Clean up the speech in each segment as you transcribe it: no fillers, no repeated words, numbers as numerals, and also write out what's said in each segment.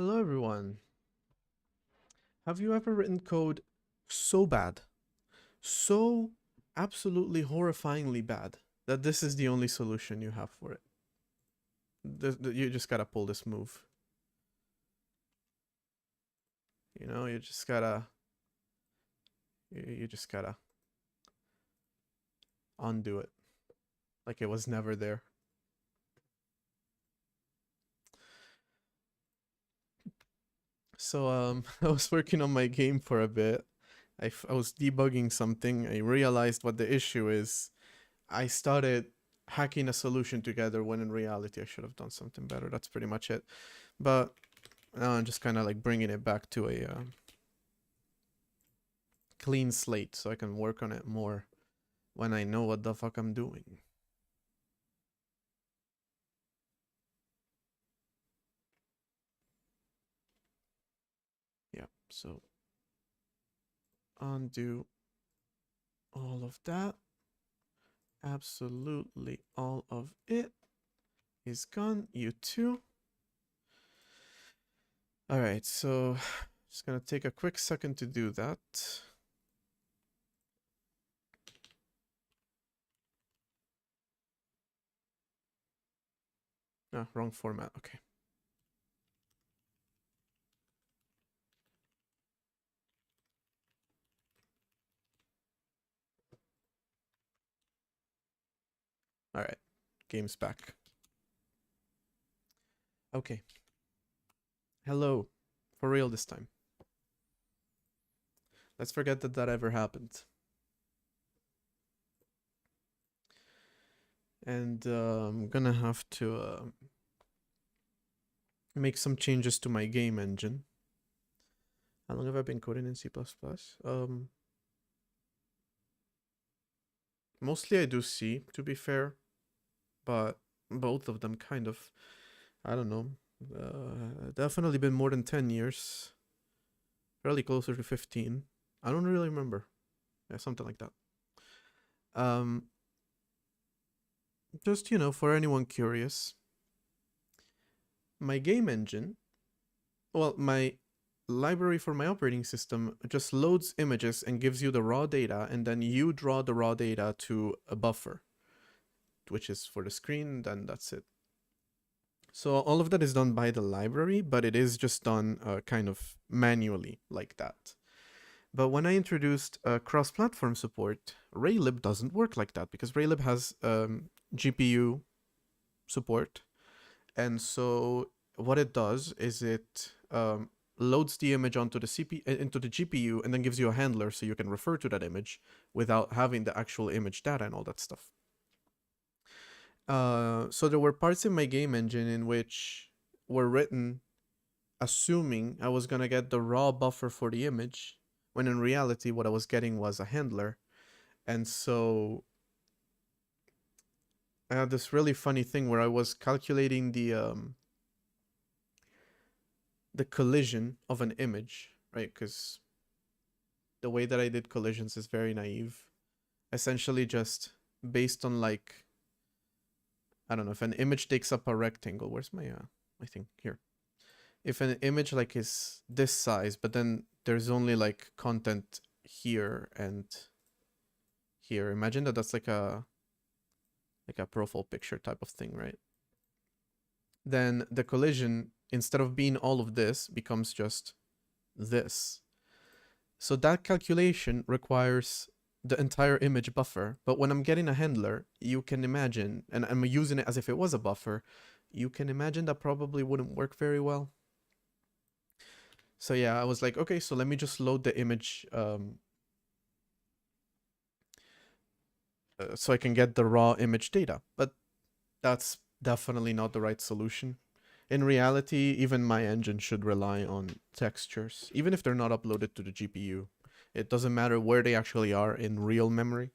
Hello everyone. Have you ever written code so bad, so absolutely horrifyingly bad that this is the only solution you have for it? You just gotta pull this move. You just gotta you just gotta undo it like it was never there. So I was working on my game for a bit. I was debugging something. I realized what the issue is. I started hacking a solution together when in reality I should have done something better. That's pretty much it. But now I'm just kind of like bringing it back to a clean slate so I can work on it more when I know what the fuck I'm doing. Yeah, so undo all of that. Absolutely all of it is gone. You too. All right, so just gonna take a quick second to do that. Ah, wrong format. Okay. All right, game's back. Okay. Hello. For real this time. Let's forget that that ever happened. And I'm gonna have to make some changes to my game engine. How long have I been coding in C++? Mostly I do C, to be fair, but both of them kind of, I don't know, definitely been more than 10 years, probably closer to 15. I don't really remember. Yeah, something like that. Um, just, for anyone curious, my game engine, well, my library for my operating system just loads images and gives you the raw data, and then you draw the raw data to a buffer, which is for the screen, then that's it. So all of that is done by the library, but it is just done kind of manually like that. But when I introduced cross-platform support, Raylib doesn't work like that because Raylib has GPU support. And so what it does is it loads the image onto the into the GPU and then gives you a handler so you can refer to that image without having the actual image data and all that stuff. So there were parts in my game engine in which were written assuming I was gonna get the raw buffer for the image, when in reality what I was getting was a handler. And so I had this really funny thing where I was calculating the collision of an image, right? Because the way that I did collisions is very naive. Essentially just based on like, I don't know, if an image takes up a rectangle, where's my thing? Here. If an image like is this size, but then there's only like content here and here. Imagine that that's like a profile picture type of thing, right? Then the collision, instead of being all of this, becomes just this. So that calculation requires the entire image buffer. But when I'm getting a handler, you can imagine, and I'm using it as if it was a buffer, you can imagine that probably wouldn't work very well. So yeah, I was like, okay, so let me just load the image so I can get the raw image data. But that's definitely not the right solution. In reality, even my engine should rely on textures, even if they're not uploaded to the GPU. It doesn't matter where they actually are in real memory.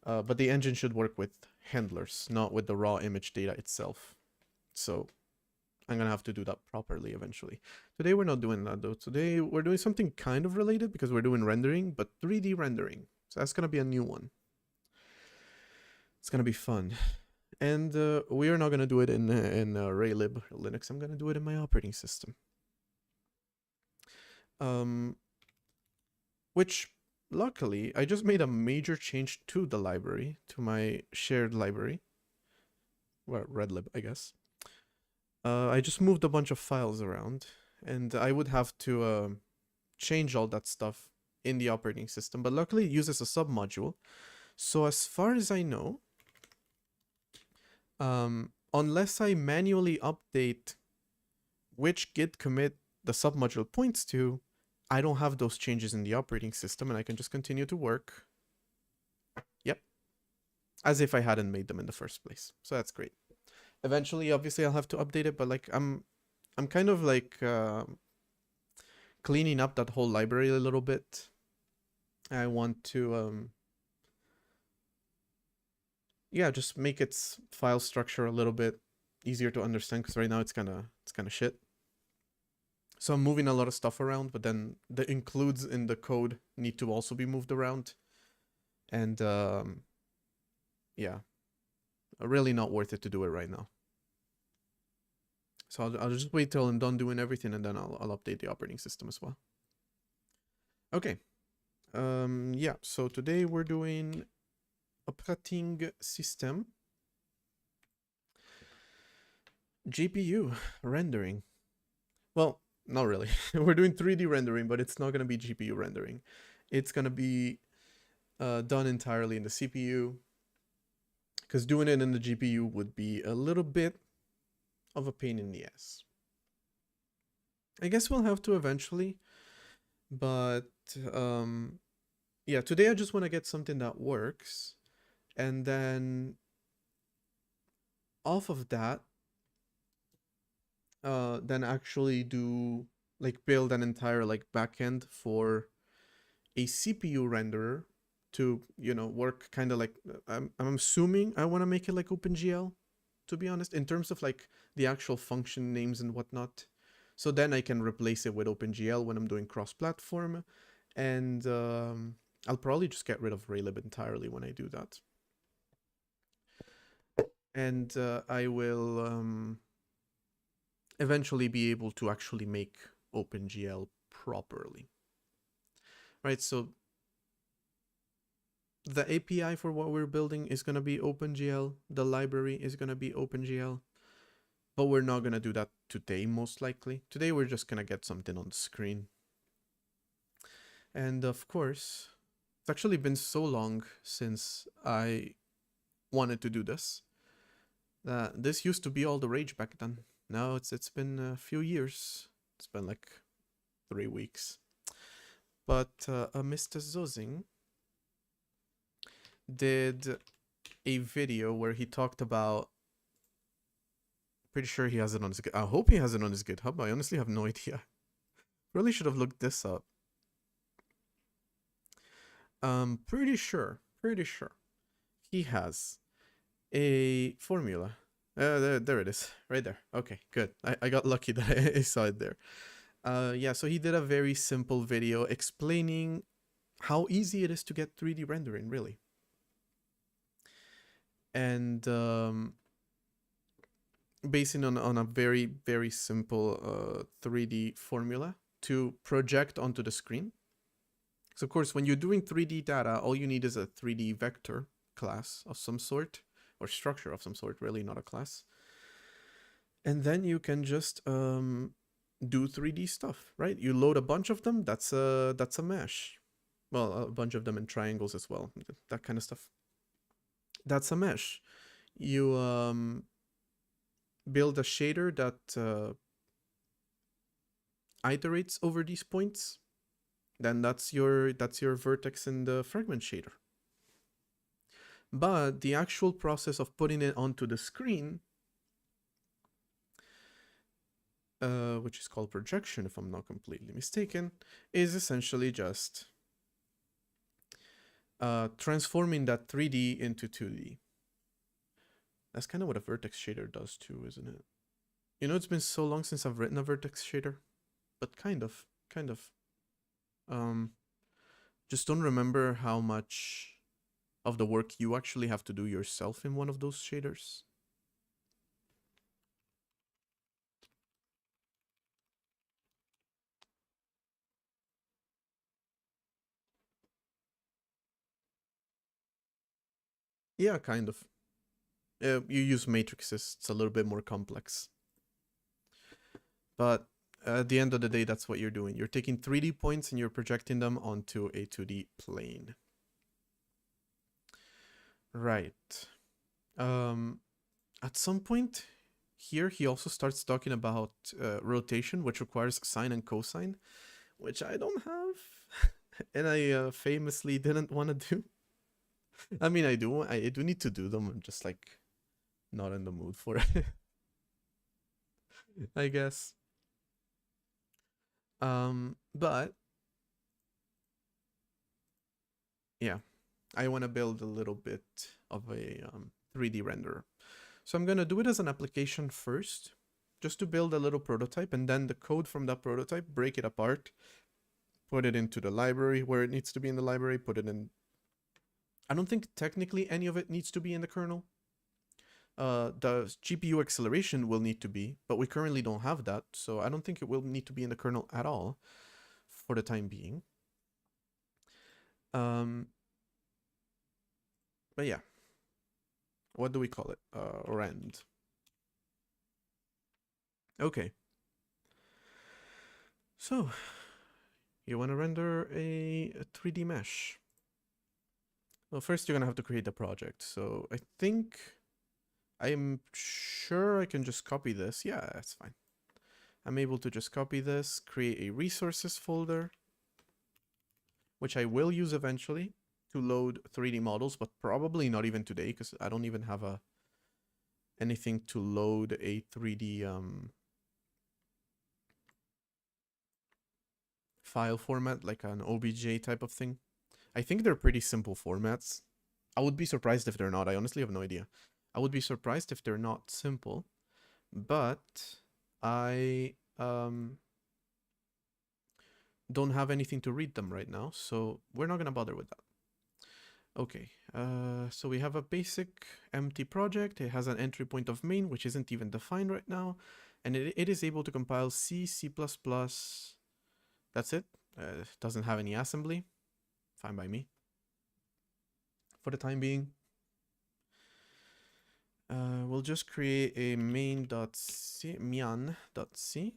But the engine should work with handlers, not with the raw image data itself. So I'm gonna have to do that properly eventually. Today we're not doing that though. Today we're doing something kind of related because we're doing rendering, but 3D rendering. So that's gonna be a new one. It's gonna be fun. And we are not gonna do it in Raylib Linux. I'm gonna do it in my operating system. Which luckily I just made a major change to the library, to my shared library, well, redlib, I guess. I just moved a bunch of files around, and I would have to change all that stuff in the operating system, but luckily it uses a submodule. So as far as I know, unless I manually update which git commit the submodule points to, I don't have those changes in the operating system, and I can just continue to work. Yep. As if I hadn't made them in the first place. So that's great. Eventually, obviously, I'll have to update it, but like I'm kind of like cleaning up that whole library a little bit. I want to yeah, just make its file structure a little bit easier to understand, because right now it's kind of shit. So I'm moving a lot of stuff around, but then the includes in the code need to also be moved around. And yeah, really not worth it to do it right now. So I'll just wait till I'm done doing everything, and then I'll update the operating system as well. Okay. Yeah, so today we're doing operating system, GPU rendering. Well, not really. We're doing 3D rendering, but it's not going to be GPU rendering. It's going to be done entirely in the CPU, because doing it in the GPU would be a little bit of a pain in the ass. I guess we'll have to eventually, but yeah, today I just want to get something that works, and then off of that, then actually do like build an entire like backend for a CPU renderer to, you know, work kind of like I'm assuming I want to make it like OpenGL, to be honest, in terms of like the actual function names and whatnot. So then I can replace it with OpenGL when I'm doing cross-platform, and I'll probably just get rid of Raylib entirely when I do that. And I will eventually be able to actually make OpenGL properly. Right, so the API for what we're building is going to be OpenGL. The library is going to be OpenGL. But we're not going to do that today, most likely. Today we're just going to get something on the screen. And of course, it's actually been so long since I wanted to do this. This used to be all the rage back then. Now it's been a few years. It's been like 3 weeks. But Mr. Zozing did a video where he talked about, pretty sure he has it on his, I hope he has it on his GitHub. I honestly have no idea. Really should have looked this up. Pretty sure he has a formula. There it is, right there. Okay, good. I got lucky that I saw it there. Yeah, so he did a very simple video explaining how easy it is to get 3D rendering, really. And basing on a very, very simple 3D formula to project onto the screen. So of course, when you're doing 3D data, all you need is a 3D vector class of some sort, or structure of some sort, really, not a class. And then you can just do 3D stuff, right? You load a bunch of them, that's a mesh. Well, a bunch of them in triangles as well, that kind of stuff. That's a mesh. You build a shader that iterates over these points. Then that's your vertex in the fragment shader. But the actual process of putting it onto the screen, which is called projection if I'm not completely mistaken, is essentially just transforming that 3D into 2D. That's kind of what a vertex shader does too, isn't it? You know, it's been so long since I've written a vertex shader, but kind of. Just don't remember how much of the work you actually have to do yourself in one of those shaders. Yeah, kind of. You use matrices, it's a little bit more complex. But at the end of the day, that's what you're doing. You're taking 3D points and you're projecting them onto a 2D plane. Right. At some point here, he also starts talking about rotation, which requires sine and cosine, which I don't have. And I famously didn't want to do. I mean, I do need to do them. I'm just like not in the mood for it. I guess. But yeah, I want to build a little bit of a 3D renderer. So I'm gonna do it as an application first, just to build a little prototype, and then the code from that prototype, break it apart, put it into the library where it needs to be in the library, put it in. I don't think technically any of it needs to be in the kernel. The GPU acceleration will need to be, but we currently don't have that, so I don't think it will need to be in the kernel at all for the time being. But yeah, what do we call it? Rend. Okay. So, you want to render a 3D mesh. Well, first you're going to have to create the project. So I think I'm sure I can just copy this. Yeah, that's fine. I'm able to just copy this, create a resources folder, which I will use eventually to load 3D models, but probably not even today because I don't even have anything to load a 3D file format, like an OBJ type of thing. I think they're pretty simple formats. I would be surprised if they're not. I honestly have no idea. I would be surprised if they're not simple, but I don't have anything to read them right now, so we're not gonna bother with that. Okay, so we have a basic empty project. It has an entry point of main, which isn't even defined right now, and it is able to compile C, C++. That's it. It doesn't have any assembly. Fine by me. For the time being. We'll just create a main.c, mian.c.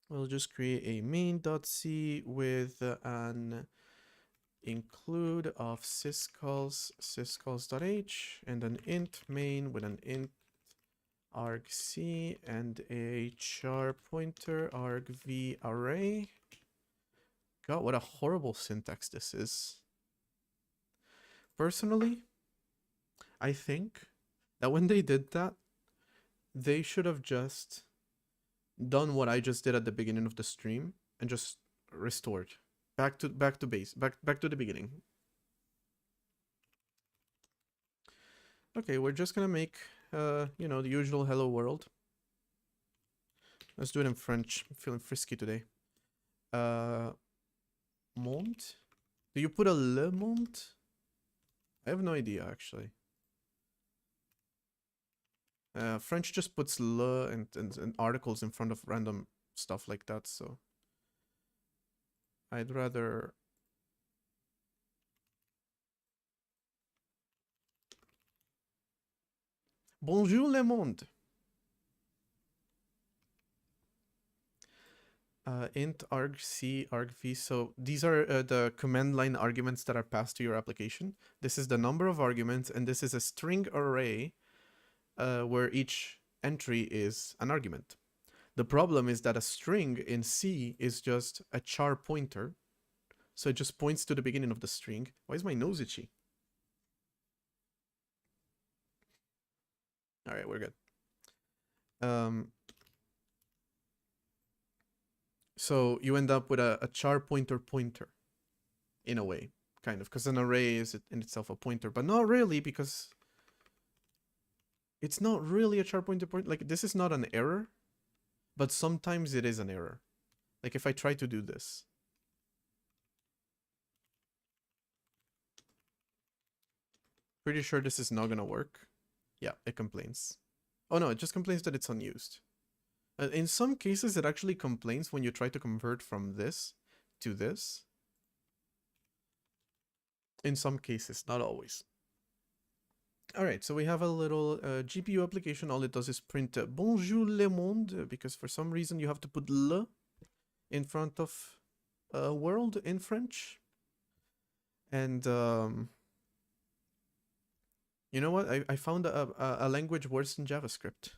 We'll just create a main.c with an include of syscalls.h and an int main with an int argc and a char pointer argv array. God, what a horrible syntax this is. Personally, I think that when they did that, they should have just done what I just did at the beginning of the stream and just restored back to base, back to the beginning. Okay, we're just gonna make you know, the usual hello world. Let's do it in French. I'm feeling frisky today. Monde? Do you put a le monde? I have no idea actually. French just puts le and articles in front of random stuff like that, so I'd rather bonjour le monde. Int argc argv. So these are the command line arguments that are passed to your application. This is the number of arguments, and this is a string array where each entry is an argument. The problem is that a string in C is just a char pointer. So it just points to the beginning of the string. Why is my nose itchy? All right, we're good. So you end up with a char pointer in a way, kind of, because an array is in itself a pointer, but not really, because it's not really a char pointer Like, this is not an error, but sometimes it is an error. Like if I try to do this. Pretty sure this is not gonna work. Yeah, it complains. Oh no, it just complains that it's unused. In some cases, it actually complains when you try to convert from this to this. In some cases, not always. All right, so we have a little GPU application. All it does is print bonjour le monde, because for some reason you have to put le in front of world in French. And you know what? I found a language worse than JavaScript.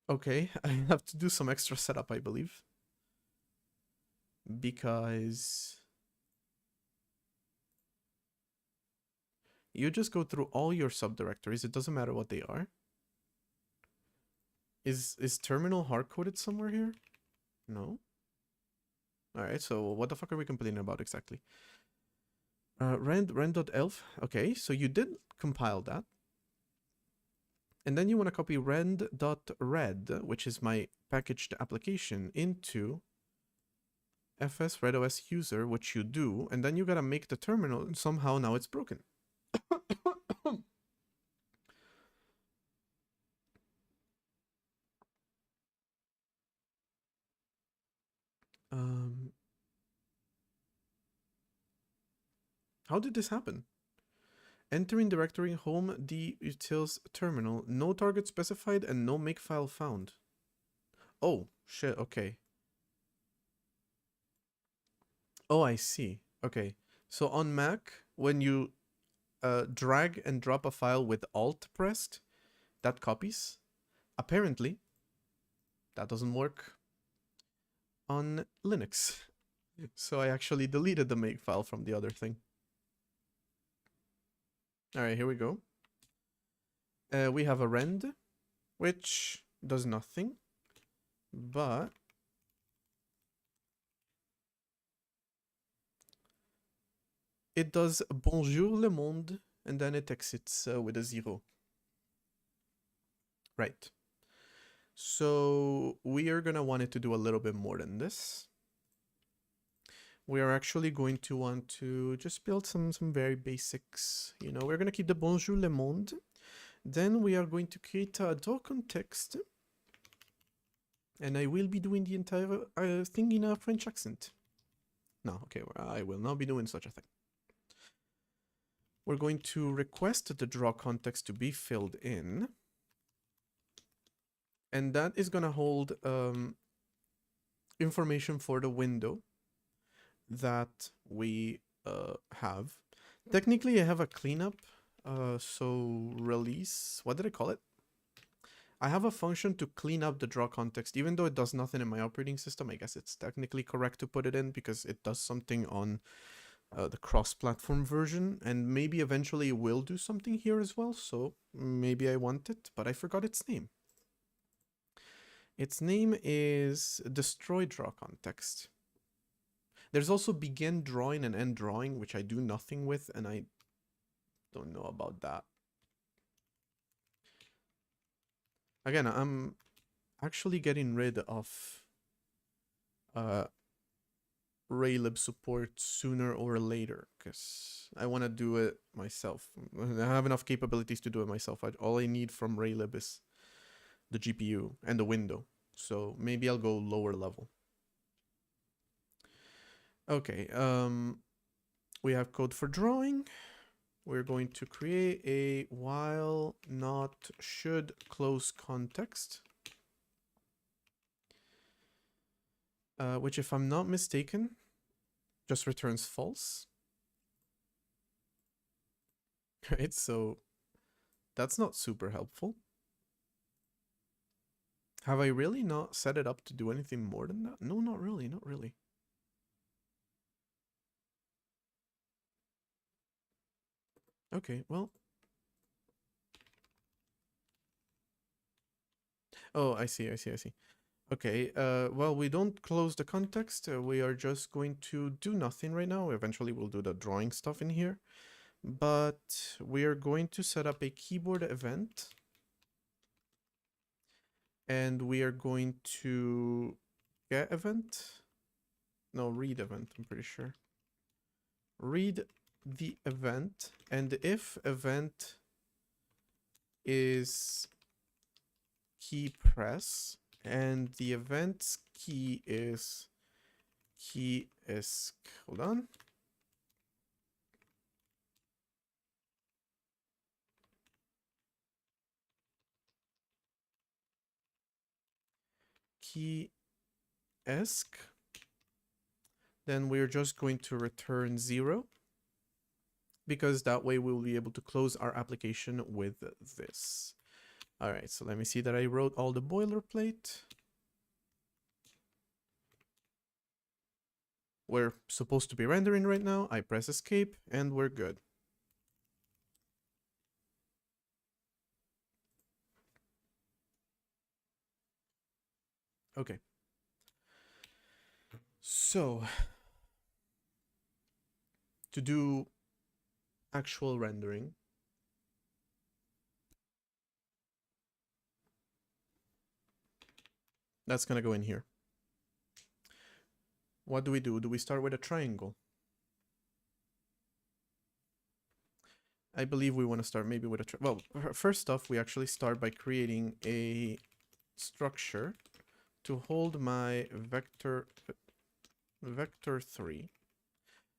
Okay, I have to do some extra setup, I believe. Because you just go through all your subdirectories. It doesn't matter what they are. Is terminal hard-coded somewhere here? No. Alright, so what the fuck are we complaining about exactly? Rend.elf. Okay, so you did compile that. And then you want to copy rend.red, which is my packaged application, into fs redOS user, which you do, and then you gotta make the terminal, and somehow now it's broken. How did this happen? Entering directory home dutils terminal, no target specified and no makefile found. Oh, shit, okay. Oh, I see. Okay. So on Mac, when you drag and drop a file with Alt pressed, that copies. Apparently, that doesn't work on Linux. So I actually deleted the makefile from the other thing. All right, here we go. We have a rend, which does nothing, but it does bonjour le monde, and then it exits with a 0. Right. So we are gonna want it to do a little bit more than this. We are actually going to want to just build some very basics. You know, we're gonna keep the bonjour le monde. Then we are going to create a draw context. And I will be doing the entire thing in a French accent. No, okay, I will not be doing such a thing. We're going to request the draw context to be filled in. And that is going to hold information for the window that we have. Technically, I have a cleanup. So release, what did I call it? I have a function to clean up the draw context, even though it does nothing in my operating system. I guess it's technically correct to put it in because it does something on the cross-platform version, and maybe eventually it will do something here as well, so maybe I want it, but I forgot its name. Its name is destroy draw context. There's also begin drawing and end drawing, which I do nothing with, and I don't know about that. Again, I'm actually getting rid of Raylib support sooner or later because I want to do it myself. I have enough capabilities to do it myself. All I need from Raylib is the GPU and the window. So maybe I'll go lower level. Okay, we have code for drawing. We're going to create a while not should close context. Which, if I'm not mistaken, just returns false. Right, so that's not super helpful. Have I really not set it up to do anything more than that? No, not really, not really. Okay, well. Oh, I see. Okay, well, we don't close the context. We are just going to do nothing right now. Eventually, we'll do the drawing stuff in here. But we are going to set up a keyboard event. And we are going to get event. No, read event, I'm pretty sure. Read the event. And if event is key press And the events key is hold on. Key esc. Then we're just going to return 0 because that way we'll be able to close our application with this. All right, so let me see that I wrote all the boilerplate. We're supposed to be rendering right now. I press escape and we're good. Okay. So to do actual rendering, that's gonna go in here. What do we do? Do we start with a triangle? I believe we want to start maybe with a well, first off, we actually start by creating a structure to hold my vector 3,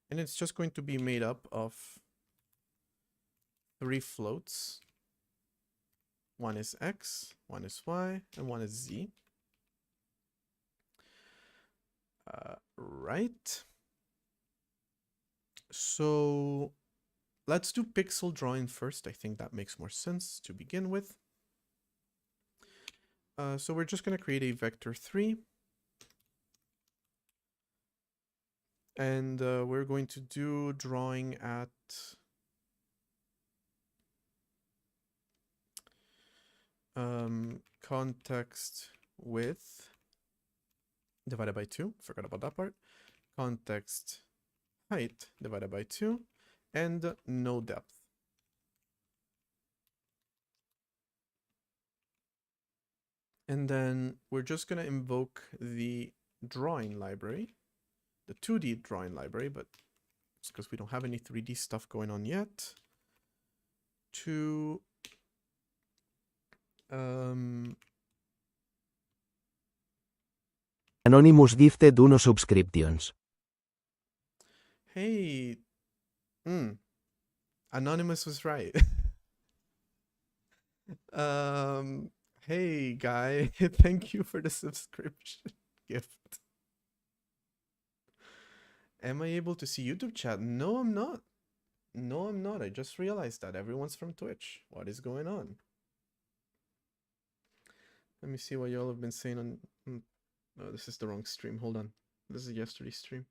and it's just going to be made up of 3 floats. One is x, one is y, and one is z. Right. So let's do pixel drawing first. I think that makes more sense to begin with. So we're just going to create a vector 3. And we're going to do drawing at context width divided by 2. Forgot about that part. Context height divided by 2. And no depth. And then we're just going to invoke the drawing library, the 2D drawing library, but it's because we don't have any 3D stuff going on yet, to Anonymous gifted 1 subscriptions. Hey, Anonymous was right. Hey guy, thank you for the subscription gift. Am I able to see YouTube chat? No, I'm not. No, I'm not. I just realized that everyone's from Twitch. What is going on? Let me see what y'all have been saying on... No, this is the wrong stream. Hold on. This is yesterday's stream.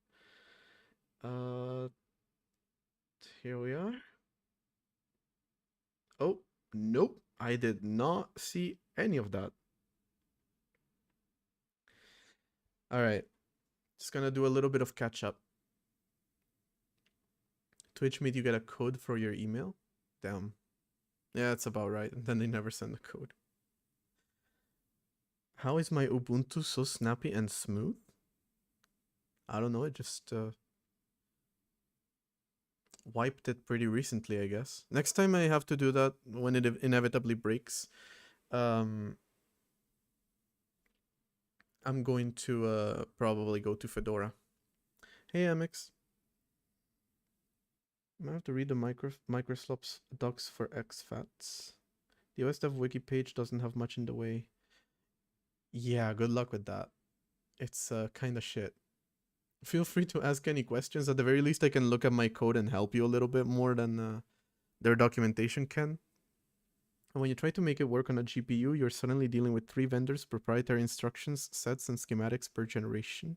Here we are. Oh, nope. I did not see any of that. All right. Just gonna do a little bit of catch up. Twitch made you get a code for your email? Damn. Yeah, that's about right. And then they never send the code. How is my Ubuntu so snappy and smooth? I don't know. It just wiped it pretty recently, I guess. Next time I have to do that when it inevitably breaks. I'm going to probably go to Fedora. Hey, Amix. I have to read the Microsoft docs for XFATs. The OSDev wiki page doesn't have much in the way. Yeah, good luck with that. It's kind of shit. Feel free to ask any questions. At the very least, I can look at my code and help you a little bit more than their documentation can. And when you try to make it work on a GPU, you're suddenly dealing with 3 vendors, proprietary instructions, sets, and schematics per generation.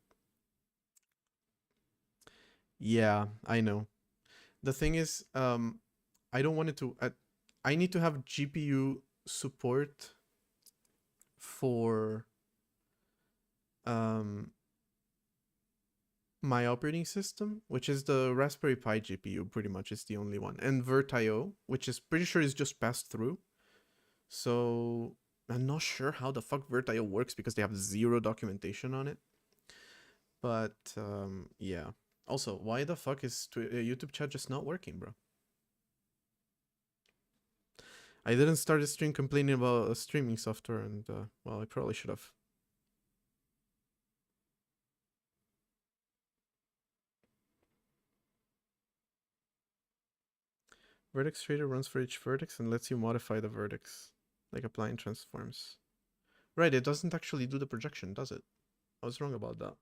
Yeah, I know. The thing is, I don't want it to... I need to have GPU support for my operating system, which is the Raspberry Pi GPU, pretty much is the only one. And VirtIO, which is pretty sure is just passed through. So I'm not sure how the fuck VirtIO works because they have 0 documentation on it. But yeah. Also, why the fuck is YouTube chat just not working, bro? I didn't start a stream complaining about streaming software, and well, I probably should have. Vertex shader runs for each vertex and lets you modify the vertex, like applying transforms. Right, it doesn't actually do the projection, does it? I was wrong about that.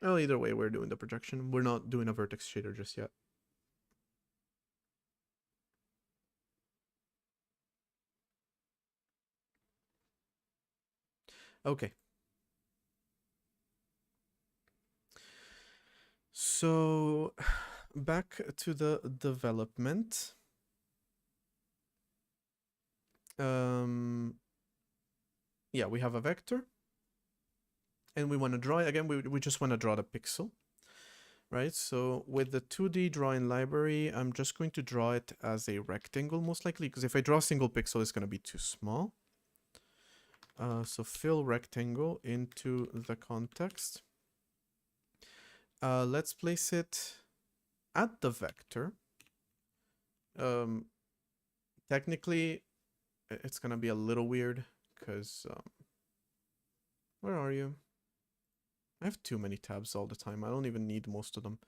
Well, either way, we're doing the projection. We're not doing a vertex shader just yet. Okay. So, back to the development. Yeah, we have a vector. And we want to draw it. Again, we just want to draw the pixel. Right, so with the 2D drawing library, I'm just going to draw it as a rectangle, most likely, because if I draw a single pixel, it's going to be too small. So fill rectangle into the context. Let's place it at the vector. Technically, it's going to be a little weird, because... where are you? I have too many tabs all the time. I don't even need most of them.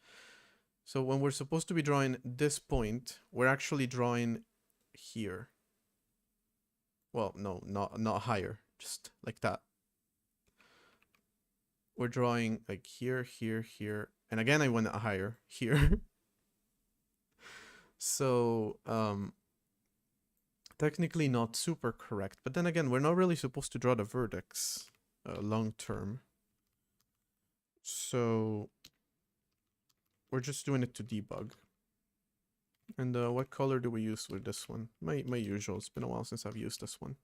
So when we're supposed to be drawing this point, we're actually drawing here. Well, no, not higher, just like that. We're drawing like here, here, here. And again, I went higher here. So, technically not super correct. But then again, we're not really supposed to draw the vertex long term. So we're just doing it to debug. And what color do we use with this one? My usual. It's been a while since I've used this one.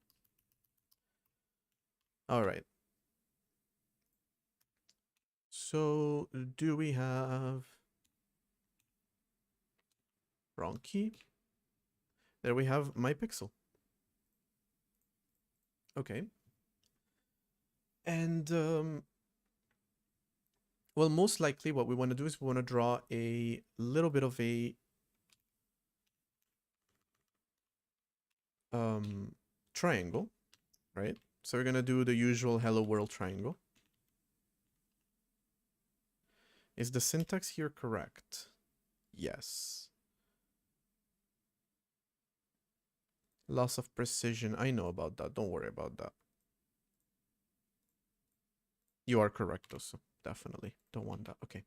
All right. So do we have... Wrong key. There we have my pixel. Okay. And well, most likely what we want to do is we want to draw a little bit of a triangle, right? So we're going to do the usual hello world triangle. Is the syntax here correct? Yes. Loss of precision. I know about that. Don't worry about that. You are correct also. Definitely. Don't want that. Okay.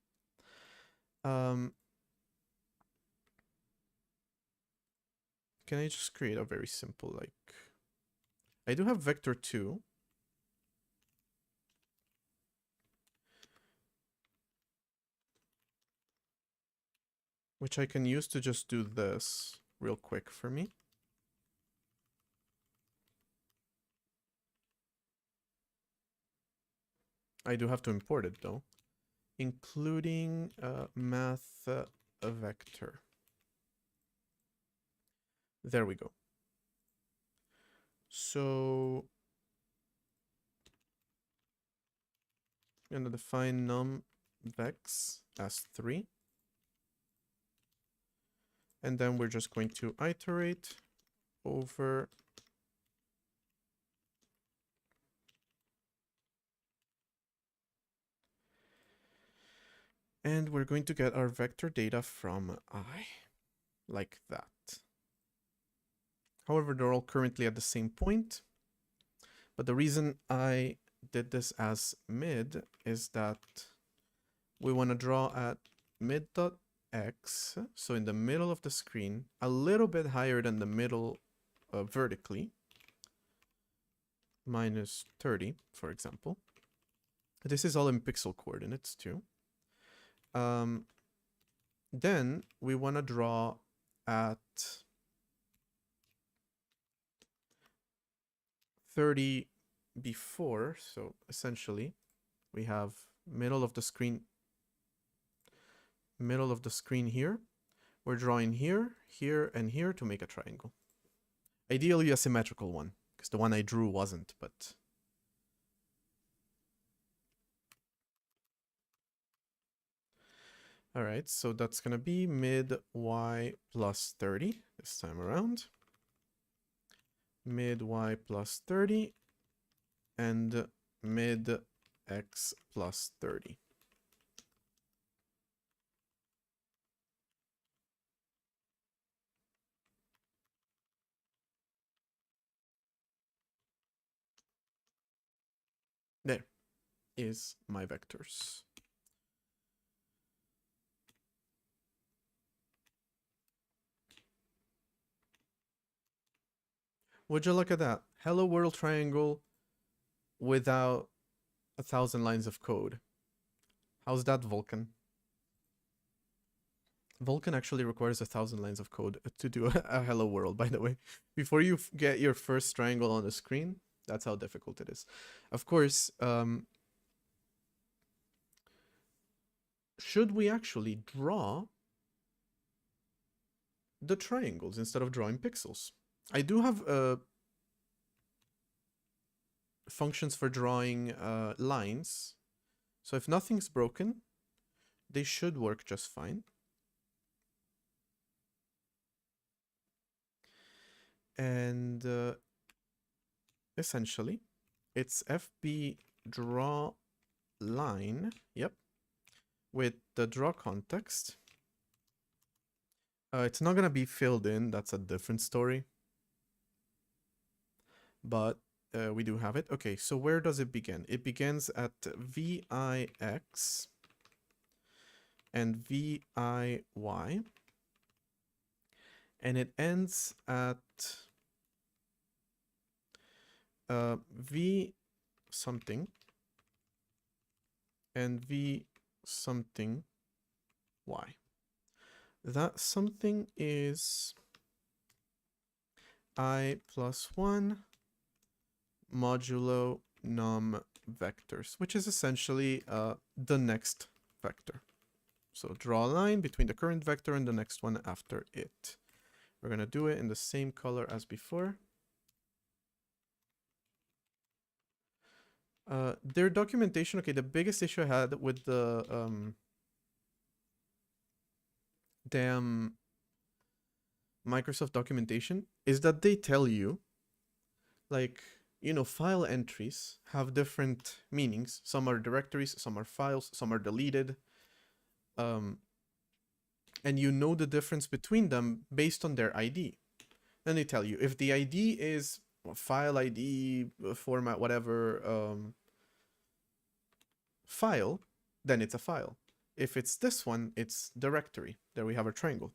Can I just create a very simple, like... I do have vector 2. Which I can use to just do this real quick for me. I do have to import it though. Including math vector. There we go. So I'm going to define numvex as 3. And then we're just going to iterate over and we're going to get our vector data from I, like that. However, they're all currently at the same point. But the reason I did this as mid is that we want to draw at mid.x, so in the middle of the screen, a little bit higher than the middle vertically, minus 30, for example. This is all in pixel coordinates too. Then we want to draw at 30 before, so essentially we have middle of the screen here. We're drawing here, here, and here to make a triangle. Ideally a symmetrical one, because the one I drew wasn't, but... All right, so that's going to be mid y plus 30 this time around. Mid y plus 30 and mid x plus 30. is my vectors. Would you look at that? Hello world triangle without 1,000 lines of code. How's that, Vulkan? Vulkan actually requires 1,000 lines of code to do a hello world, by the way. Before you get your first triangle on the screen, that's how difficult it is. Of course, should we actually draw the triangles instead of drawing pixels? I do have functions for drawing lines. So if nothing's broken, they should work just fine. And essentially, it's FB draw line, yep, with the draw context. It's not going to be filled in, that's a different story. But we do have it. Okay, so where does it begin? It begins at VIX and VIY. And it ends at V something and V something Y. That something is I plus 1 modulo num vectors, which is essentially the next vector. So draw a line between the current vector and the next one after it. We're going to do it in the same color as before. Their documentation, okay, the biggest issue I had with the damn Microsoft documentation is that they tell you, like, you know, file entries have different meanings. Some are directories, some are files, some are deleted. And you know the difference between them based on their ID. Then they tell you if the ID is file ID, format, whatever, file, then it's a file. If it's this one, it's directory. There we have a triangle.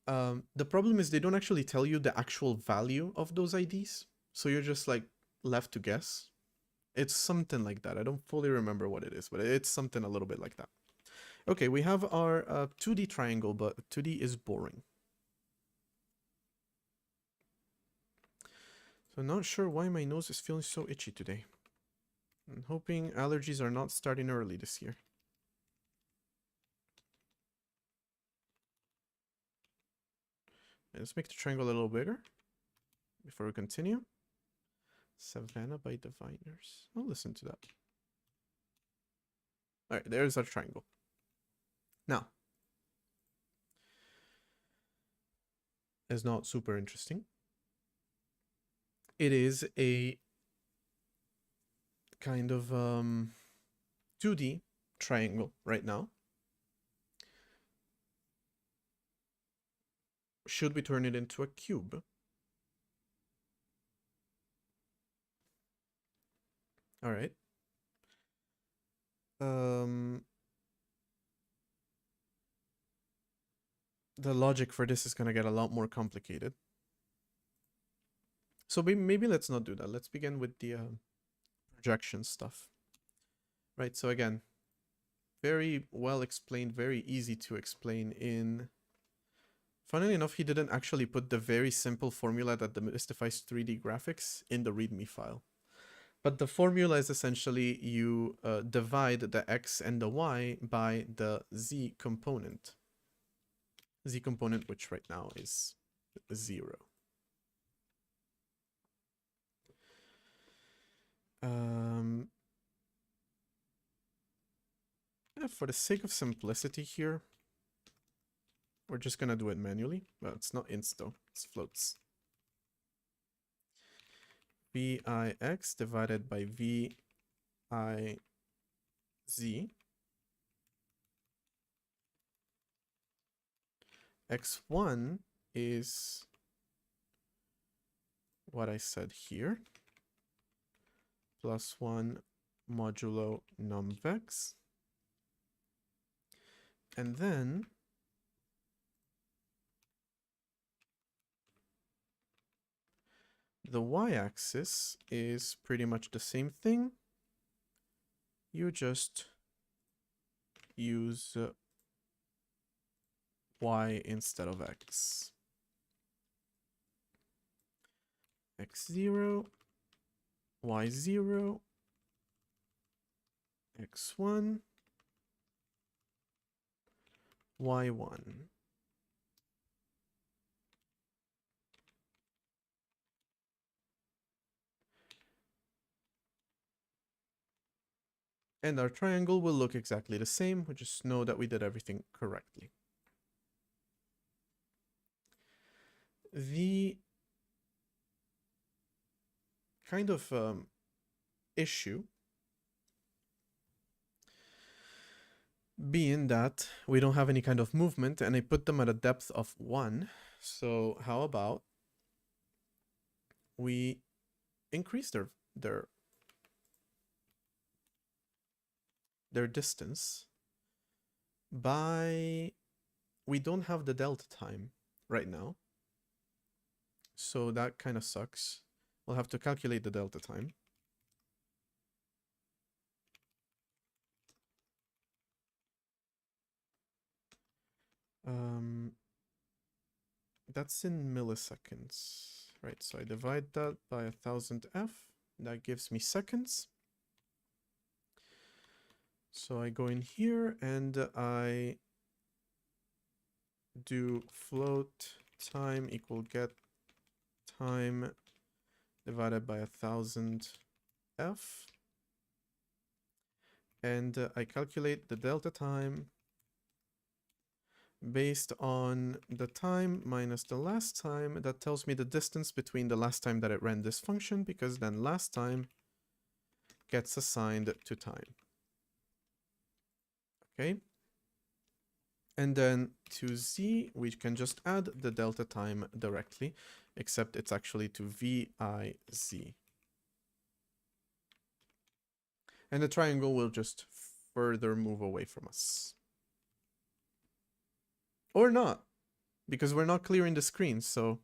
The problem is they don't actually tell you the actual value of those IDs. So you're just like left to guess. It's something like that. I don't fully remember what it is, but it's something a little bit like that. Okay, we have our 2D triangle, but 2D is boring. So I'm not sure why my nose is feeling so itchy today. I'm hoping allergies are not starting early this year. Let's make the triangle a little bigger before we continue. Savannah by Diviners. I'll listen to that. All right, there's our triangle. Now, it's not super interesting. It is a kind of 2D triangle right now. Should we turn it into a cube? All right. The logic for this is going to get a lot more complicated. So maybe let's not do that. Let's begin with the projection stuff. Right, so again, very well explained, very easy to explain in... Funnily enough, he didn't actually put the very simple formula that demystifies 3D graphics in the README file. But the formula is essentially you divide the x and the y by the z component. Z component, which right now is 0. For the sake of simplicity here, we're just gonna do it manually. Well, it's not ints though, it's floats. Vix divided by Viz. X1 is what I said here. plus 1 modulo numvex. And then the y-axis is pretty much the same thing. You just use y instead of x. x0, y0, x1, y1. And our triangle will look exactly the same. We just know that we did everything correctly. The kind of issue being that we don't have any kind of movement and I put them at a depth of 1. So how about we increase their distance by, we don't have the delta time right now. So that kind of sucks. We'll have to calculate the delta time. That's in milliseconds, right? So I divide that by 1000 F. That gives me seconds. So I go in here and I do float time equal get time divided by 1000 F. And I calculate the delta time based on the time minus the last time. That tells me the distance between the last time that it ran this function, because then last time gets assigned to time. Okay. And then to z, we can just add the delta time directly, except it's actually to viz. And the triangle will just further move away from us. Or not, because we're not clearing the screen, so...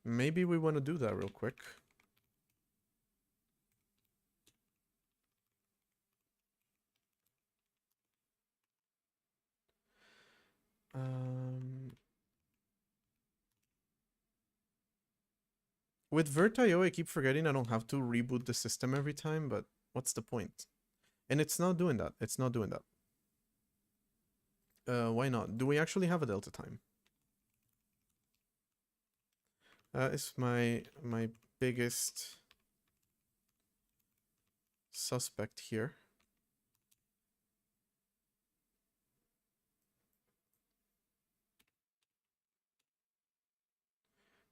Maybe we want to do that real quick. With Vert.io, I keep forgetting I don't have to reboot the system every time, but what's the point? And it's not doing that. It's not doing that. Why not? Do we actually have a delta time? It's my biggest suspect here.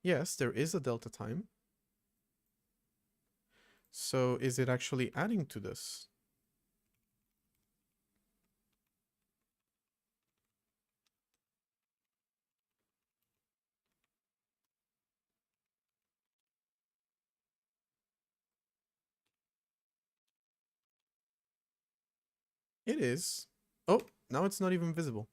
Yes, there is a delta time. So is it actually adding to this? It is. Oh, now it's not even visible.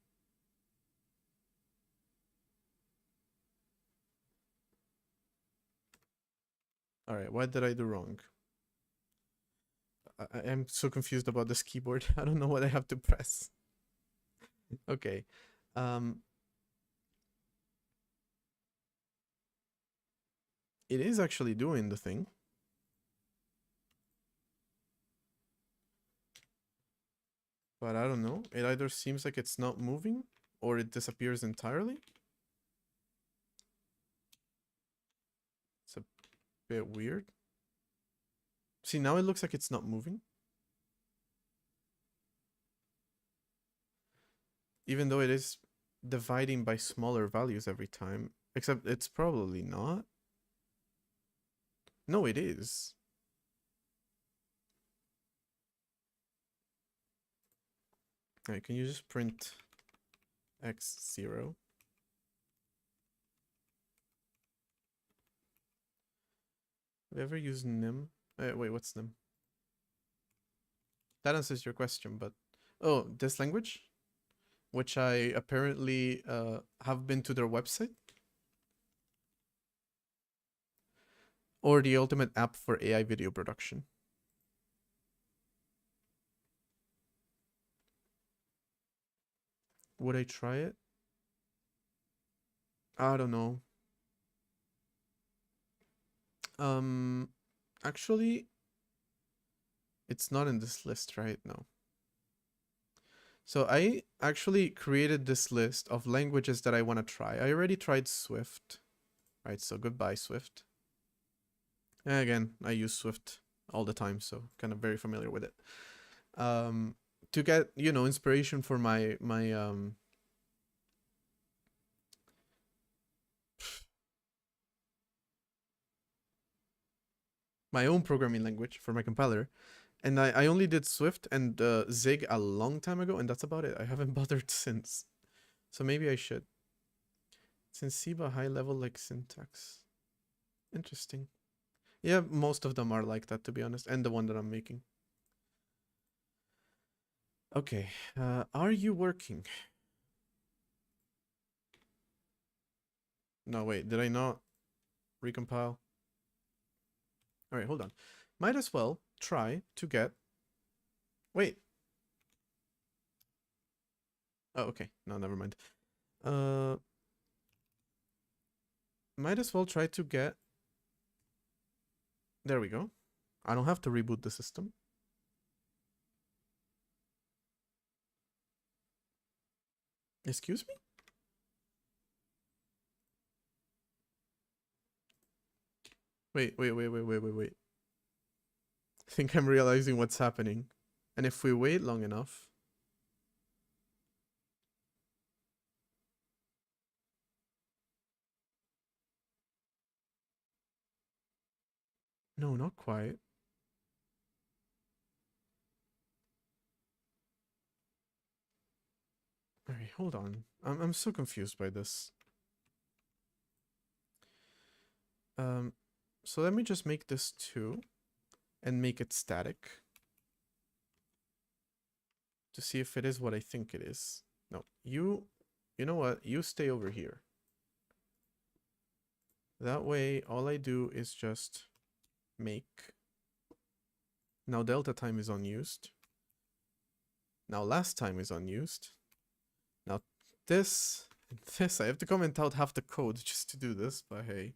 All right, what did I do wrong? I am so confused about this keyboard. I don't know what I have to press. Okay. It is actually doing the thing. But I don't know. It either seems like it's not moving or it disappears entirely. It's a bit weird. See, now it looks like it's not moving. Even though it is dividing by smaller values every time. Except it's probably not. No, it is. Alright, can you just print x0? Have you ever used nym? Wait, what's nym? That answers your question, but oh, this language, which I apparently have been to their website, or the ultimate app for AI video production. Would I try it? I don't know. Actually, it's not in this list right now. So I actually created this list of languages that I want to try. I already tried Swift, right? So goodbye, Swift. And again, I use Swift all the time, so kind of very familiar with it. To get, you know, inspiration for my own programming language for my compiler. And I only did Swift and Zig a long time ago, and that's about it. I haven't bothered since. So maybe I should. Sensiba high level like syntax. Interesting. Yeah, most of them are like that, to be honest, and the one that I'm making. Okay, are you working? No, wait, did I not recompile? All right, hold on. Might as well try to get... Wait. Oh, okay. No, never mind. Might as well try to get... There we go. I don't have to reboot the system. Excuse me? Wait. I think I'm realizing what's happening. And if we wait long enough... No, not quite. Alright, hold on. I'm so confused by this. So let me just make this 2 and make it static to see if it is what I think it is. No, you know what? You stay over here. That way, all I do is just make. Now delta time is unused. Now last time is unused. Now this, I have to comment out half the code just to do this, but hey.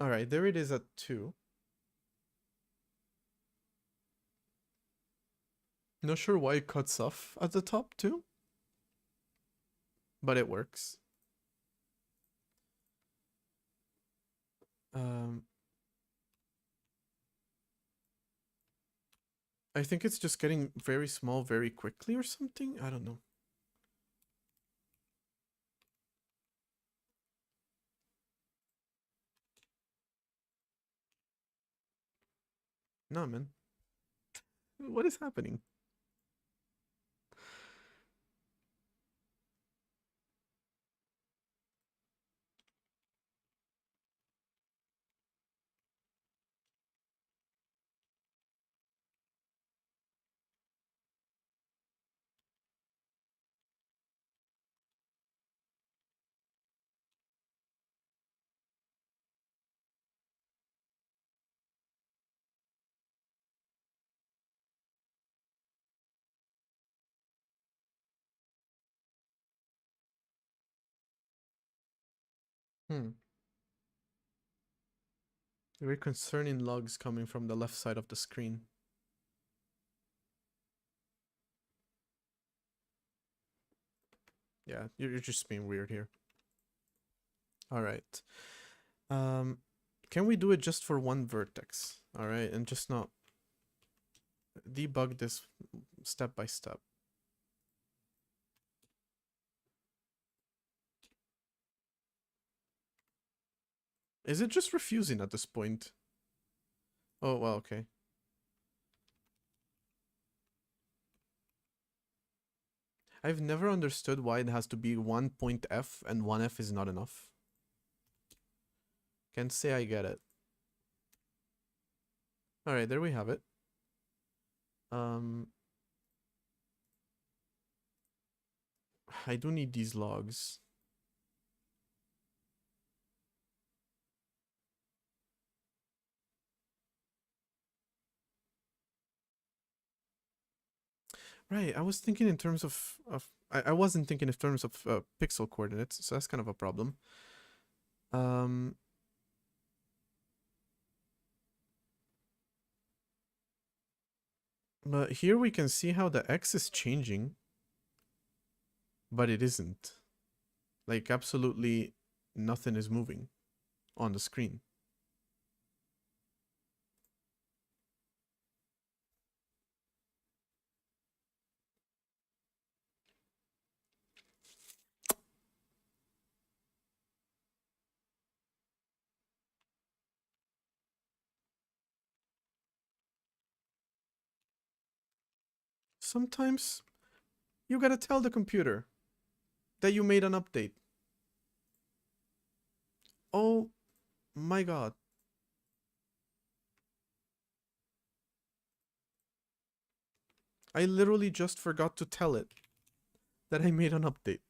Alright, there it is at 2. Not sure why it cuts off at the top too, but it works. I think it's just getting very small very quickly or something. I don't know. No, man. What is happening? Very concerning logs coming from the left side of the screen. Yeah, you're just being weird here. All right. Can we do it just for one vertex? All right, and just not debug this step by step. Is it just refusing at this point? Oh, well, okay. I've never understood why it has to be 1.f and 1f is not enough. Can't say I get it. Alright, there we have it. I do need these logs. Right, I was thinking in terms of I wasn't thinking in terms of pixel coordinates, so that's kind of a problem. But here we can see how the x is changing, but it isn't. Like, absolutely nothing is moving on the screen. Sometimes you gotta tell the computer that you made an update. Oh my god. I literally just forgot to tell it that I made an update.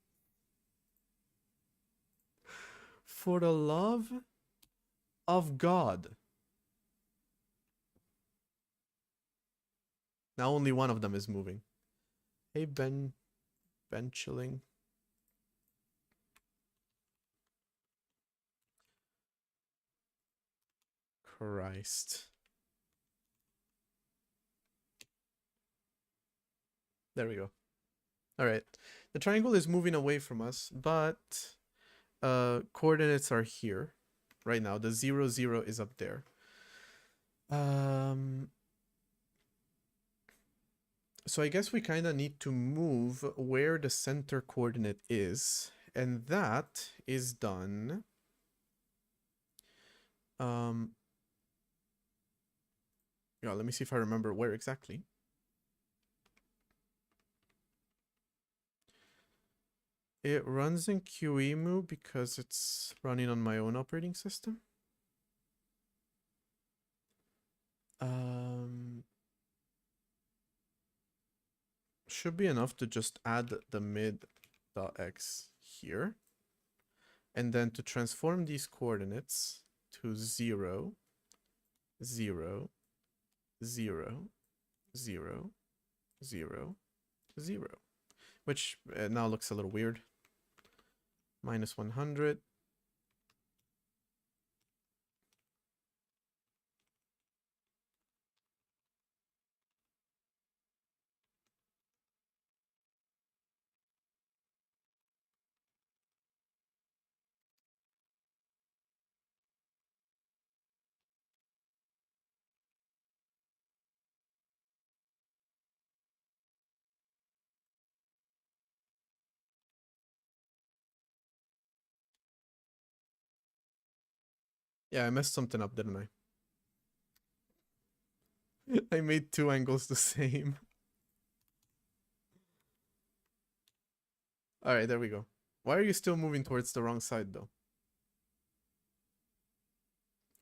For the love of God. Now only one of them is moving. Hey, Ben chilling. Christ. There we go. All right. The triangle is moving away from us, but coordinates are here right now. The 0, 0 is up there. So I guess we kind of need to move where the center coordinate is, and that is done. Yeah, let me see if I remember where exactly. It runs in QEMU because it's running on my own operating system. Should be enough to just add the mid.x here. And then to transform these coordinates to 0, 0, 0, 0, 0, 0. Which now looks a little weird. Minus 100. Yeah, I messed something up, didn't I? I made two angles the same. Alright, there we go. Why are you still moving towards the wrong side, though?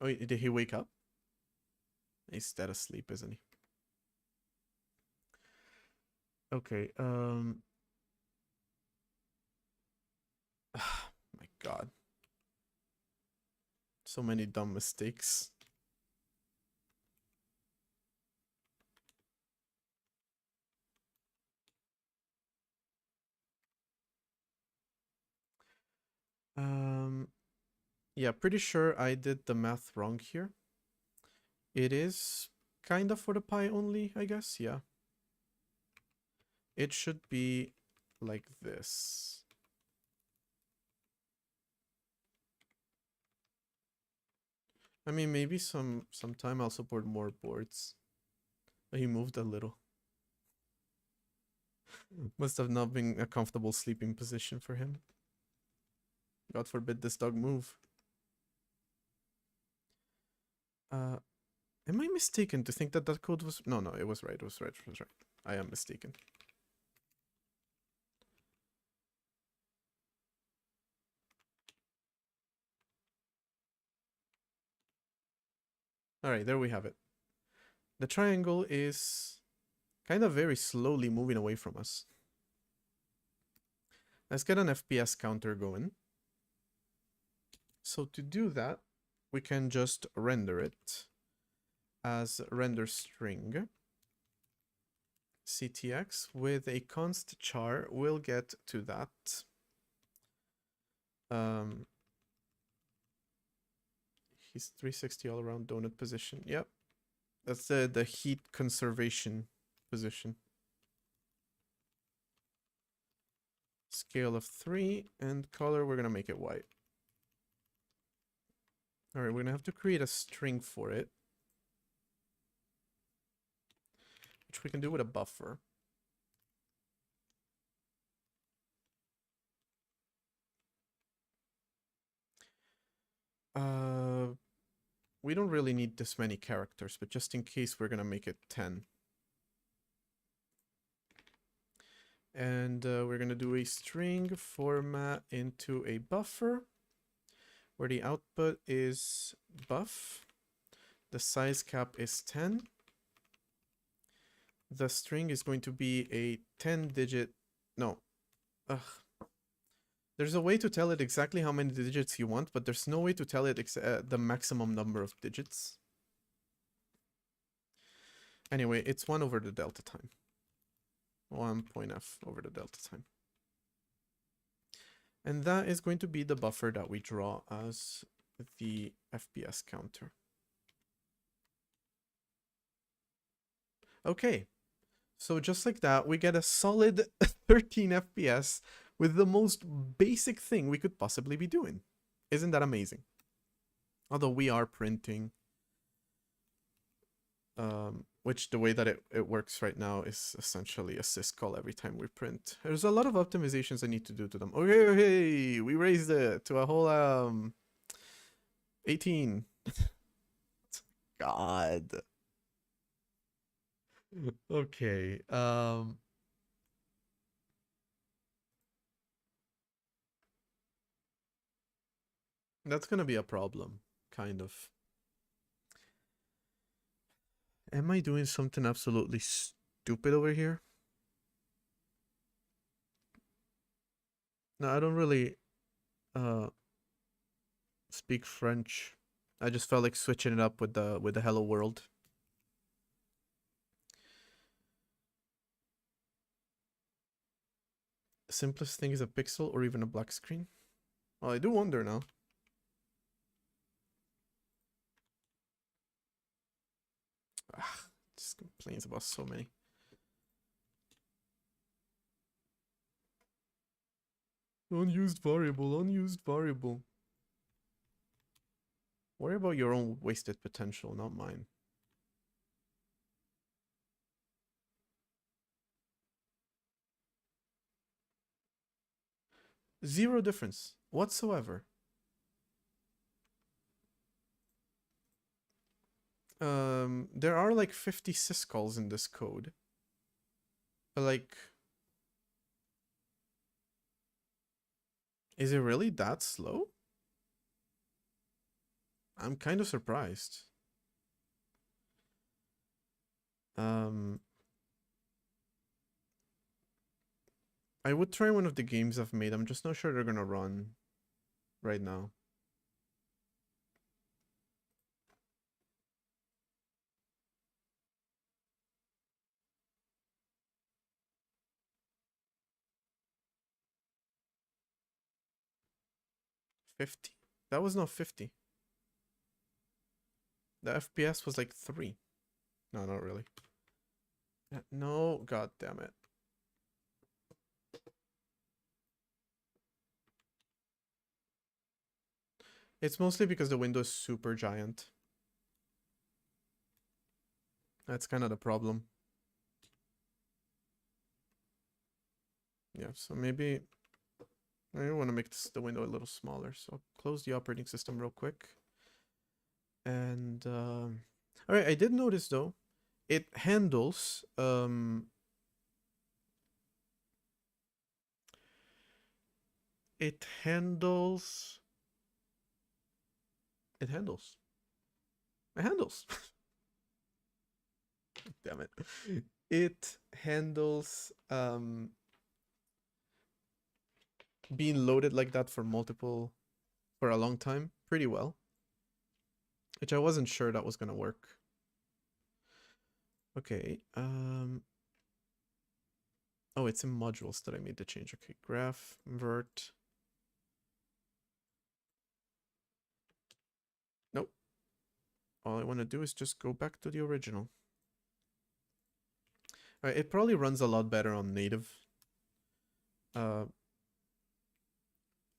Oh, did he wake up? He's dead asleep, isn't he? Okay, my god. So many dumb mistakes. Yeah, pretty sure I did the math wrong here. It is kind of for the pi only, I guess, yeah. It should be like this. I mean, maybe sometime I'll support more boards. He moved a little. Must have not been a comfortable sleeping position for him. God forbid this dog move. Am I mistaken to think that that code was... No, it was right. It was right. It was right. I am mistaken. All right, there we have it. The triangle is kind of very slowly moving away from us. Let's get an FPS counter going. So to do that, we can just render it as render string. CTX with a const char. We'll get to that. He's 360 all around donut position. Yep. That's the heat conservation position. Scale of 3 and color, we're gonna make it white. All right, we're gonna have to create a string for it, which we can do with a buffer. We don't really need this many characters, but just in case, we're gonna make it 10. And we're gonna do a string format into a buffer, where the output is buff. The size cap is 10. The string is going to be a 10-digit... No. Ugh. There's a way to tell it exactly how many digits you want, but there's no way to tell it the maximum number of digits. Anyway, it's 1 over the delta time. 1.f over the delta time. And that is going to be the buffer that we draw as the FPS counter. Okay, so just like that, we get a solid 13 FPS with the most basic thing we could possibly be doing. Isn't that amazing? Although we are printing, which the way that it works right now is essentially a syscall every time we print. There's a lot of optimizations I need to do to them. Okay, we raised it to a whole 18. God. Okay. That's gonna be a problem, kind of. Am I doing something absolutely stupid over here? No, I don't really speak French. I just felt like switching it up with the hello world. The simplest thing is a pixel or even a black screen. Well, I do wonder now. Just complains about so many. Unused variable, unused variable. Worry about your own wasted potential, not mine. Zero difference whatsoever. There are like 50 syscalls in this code. But like, is it really that slow? I'm kind of surprised. I would try one of the games I've made. I'm just not sure they're gonna run right now. $50? That was not 50. The FPS was like 3. No, not really. No, god damn it. It's mostly because the window is super giant. That's kind of the problem. Yeah, so maybe I want to make the window a little smaller. So I'll close the operating system real quick. And All right, I did notice though, it handles it handles it handles it handles damn it, it handles being loaded like that for a long time pretty well, which I wasn't sure that was gonna work. Okay, oh, it's in modules that I made the change. Okay, graph vert. Nope. All I want to do is just go back to the original. All right, it probably runs a lot better on native.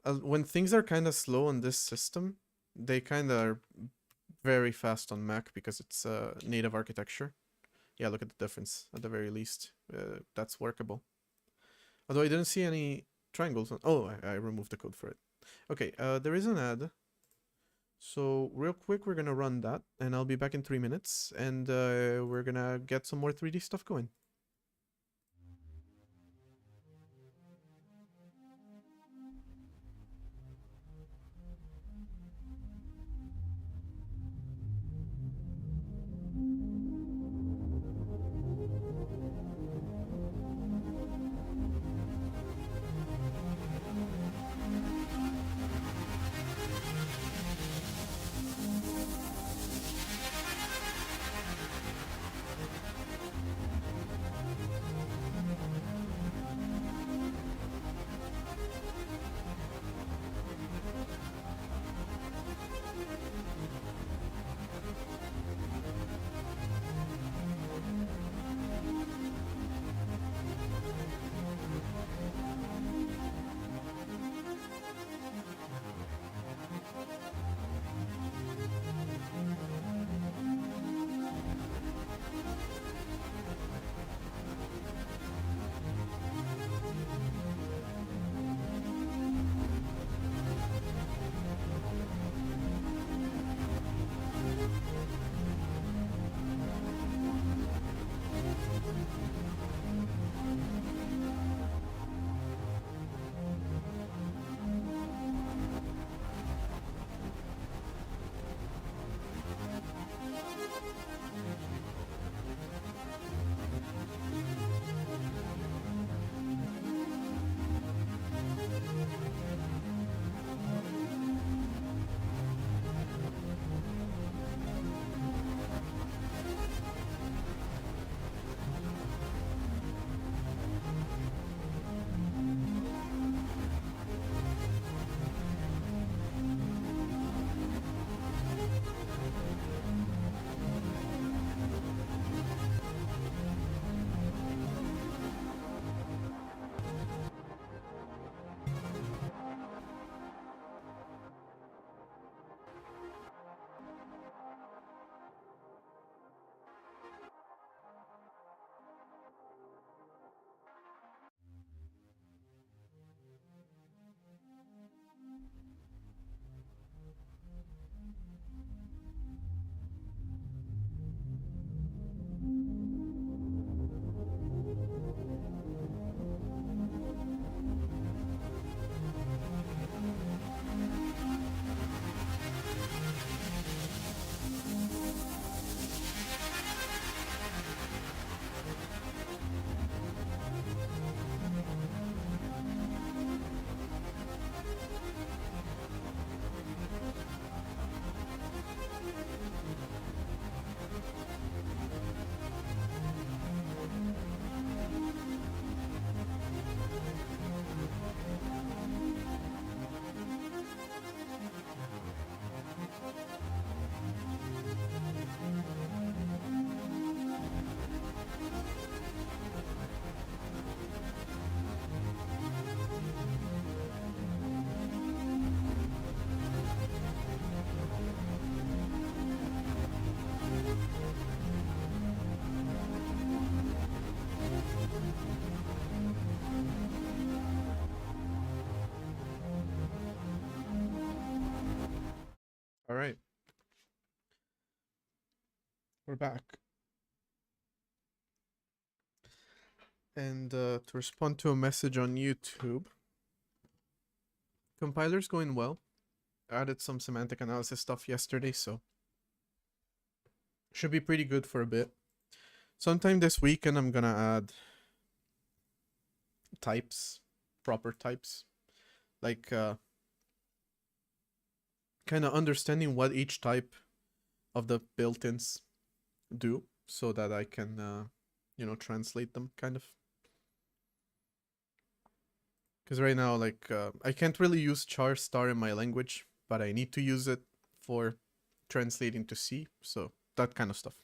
When things are kind of slow on this system, they kind of are very fast on Mac because it's native architecture. Yeah, look at the difference at the very least. That's workable. Although I didn't see any triangles. Oh, I removed the code for it. Okay, there is an ad. So real quick, we're gonna run that, and I'll be back in 3 minutes, and we're gonna get some more 3D stuff going. We're back. And to respond to a message on YouTube, compiler's going well. I added some semantic analysis stuff yesterday, so should be pretty good for a bit. Sometime this weekend, I'm gonna add types, proper types, like kind of understanding what each type of the built-ins do, so that I can, translate them, kind of. Because right now, like, I can't really use char star in my language, but I need to use it for translating to C, so that kind of stuff.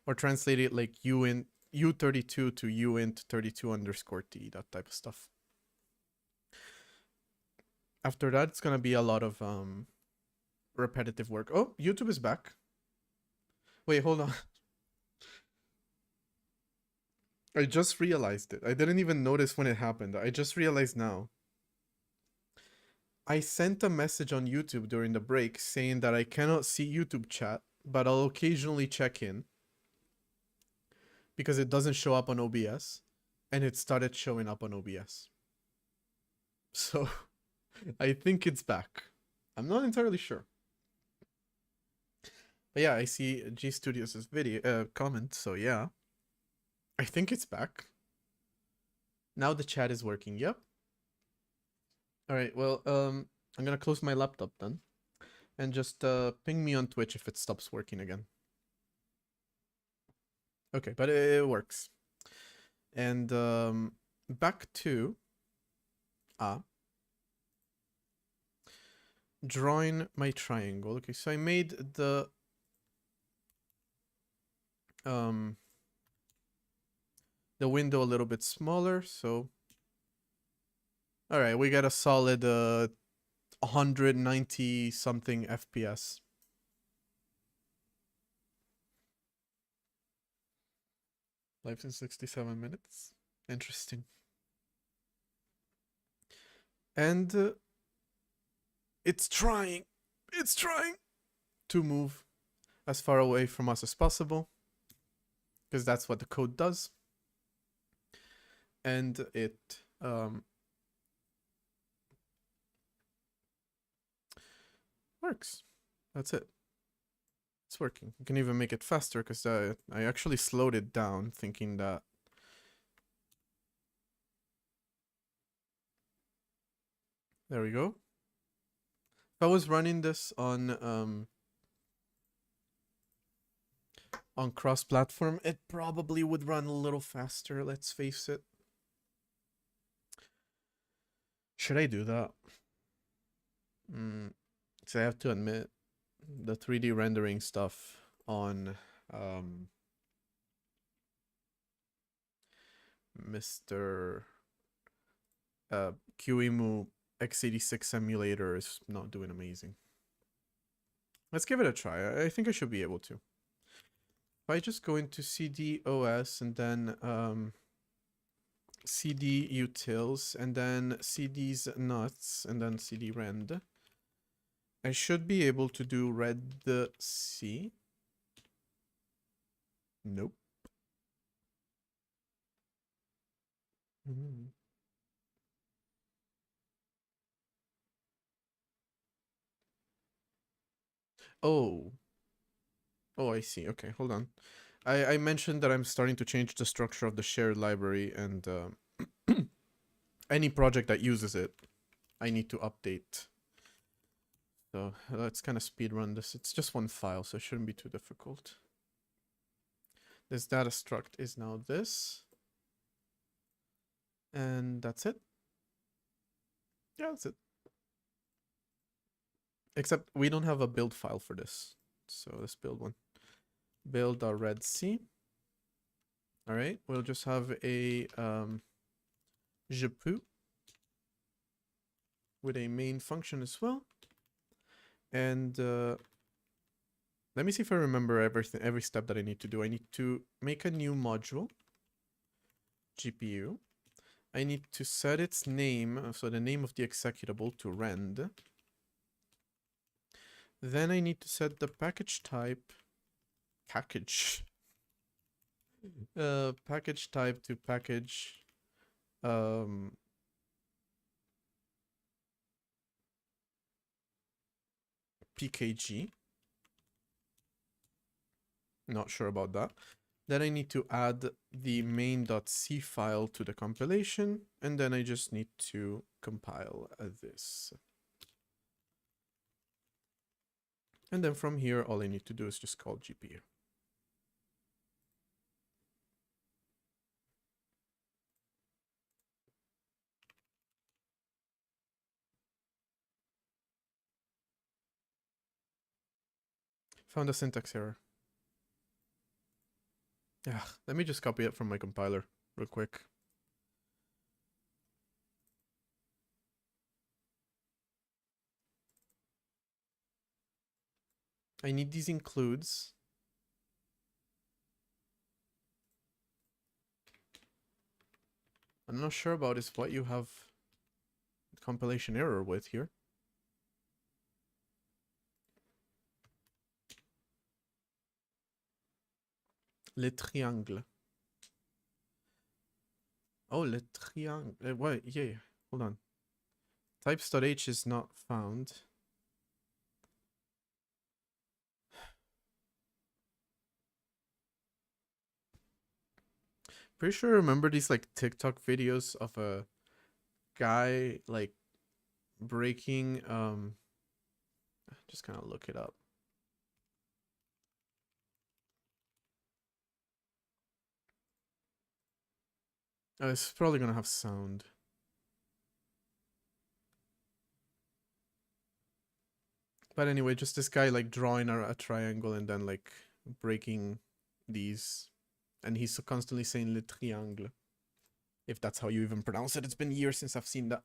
Or translate it like U32 to uint32 underscore T, that type of stuff. After that, it's gonna be a lot of repetitive work. Oh, YouTube is back. Wait, hold on. I just realized it. I didn't even notice when it happened. I just realized now. I sent a message on YouTube during the break saying that I cannot see YouTube chat, but I'll occasionally check in because it doesn't show up on OBS, and it started showing up on OBS. So I think it's back. I'm not entirely sure. But yeah, I see G Studios' video comment, so yeah. I think it's back. Now the chat is working. Yep. All right. Well, I'm gonna close my laptop then, and just ping me on Twitch if it stops working again. Okay, but it works. And back to drawing my triangle. Okay, so I made the window a little bit smaller, so all right, we got a solid 190 something FPS. Lives in 67 minutes. Interesting. And it's trying to move as far away from us as possible, because that's what the code does. And it works. That's it. It's working. You can even make it faster, because I actually slowed it down thinking that there we go. If I was running this on cross-platform, it probably would run a little faster, let's face it. Should I do that? So I have to admit, the 3D rendering stuff on Mr. QEMU x86 emulator is not doing amazing. Let's give it a try. I think I should be able to. If I just go into CD OS and then CD utils and then CD's nuts and then CD rend, I should be able to do red C. Nope. Oh. Oh, I see. Okay, hold on. I mentioned that I'm starting to change the structure of the shared library, and any project that uses it, I need to update. So let's kind of speed run this. It's just one file, so it shouldn't be too difficult. This data struct is now this. And that's it. Yeah, that's it. Except we don't have a build file for this. So let's build one. Build our red C. All right, we'll just have a je peux with a main function as well. And let me see if I remember every step that I need to do. I need to make a new module, GPU. I need to set its name, so the name of the executable, to rend. Then I need to set the package type package. Package type to package. PKG. Not sure about that. Then I need to add the main.c file to the compilation, and then I just need to compile this. And then from here, all I need to do is just call GPU. Found a syntax error. Yeah, let me just copy it from my compiler real quick. I need these includes. I'm not sure about is what you have compilation error with here. Le triangle. Oh, le triangle. Wait, yeah, hold on. Types.h is not found. Pretty sure I remember these like TikTok videos of a guy like breaking just kind of look it up. It's probably gonna have sound. But anyway, just this guy like drawing a triangle and then like breaking these, and he's constantly saying le triangle. If that's how you even pronounce it. It's been years since I've seen that.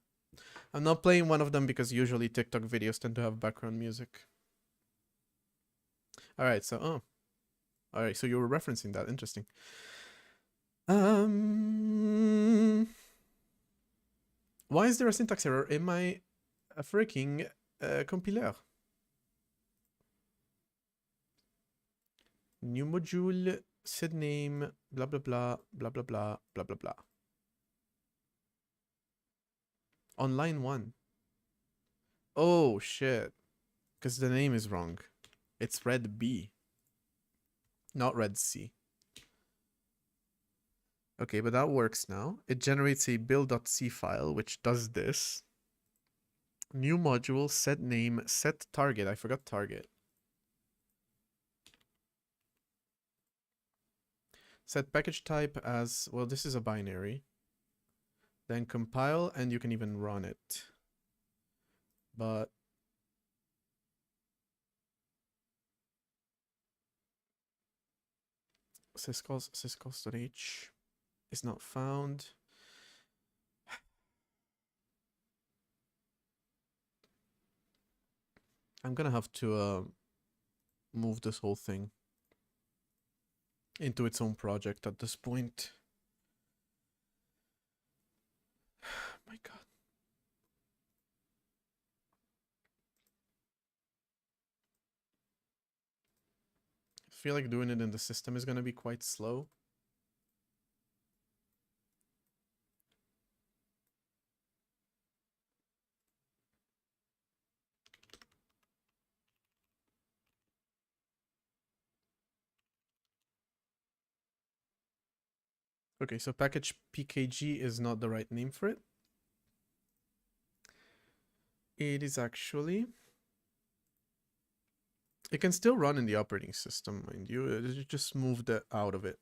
I'm not playing one of them because usually TikTok videos tend to have background music. Alright, so alright, so you were referencing that. Interesting. Why is there a syntax error in my freaking compiler? New module, set name, blah blah blah, blah blah blah, blah blah blah. On line 1. Oh shit. Because the name is wrong. It's red B, not red C. Okay, but that works now. It generates a build.c file, which does this. New module, set name, set target. I forgot target. Set package type as, well, this is a binary. Then compile, and you can even run it. But syscalls.h is not found. I'm gonna have to move this whole thing into its own project at this point. My god. I feel like doing it in the system is gonna be quite slow. Okay, so package PKG is not the right name for it. It is actually... It can still run in the operating system, mind you. It just moved it out of it.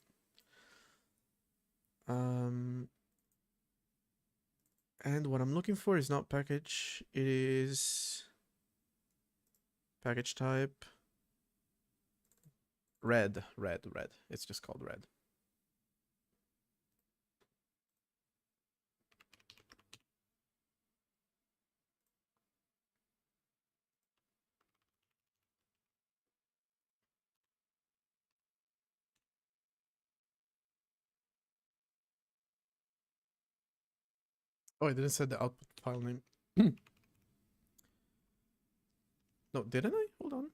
And what I'm looking for is not package. It is package type. Red. It's just called red. Oh, I didn't set the output file name. No, didn't I? Hold on.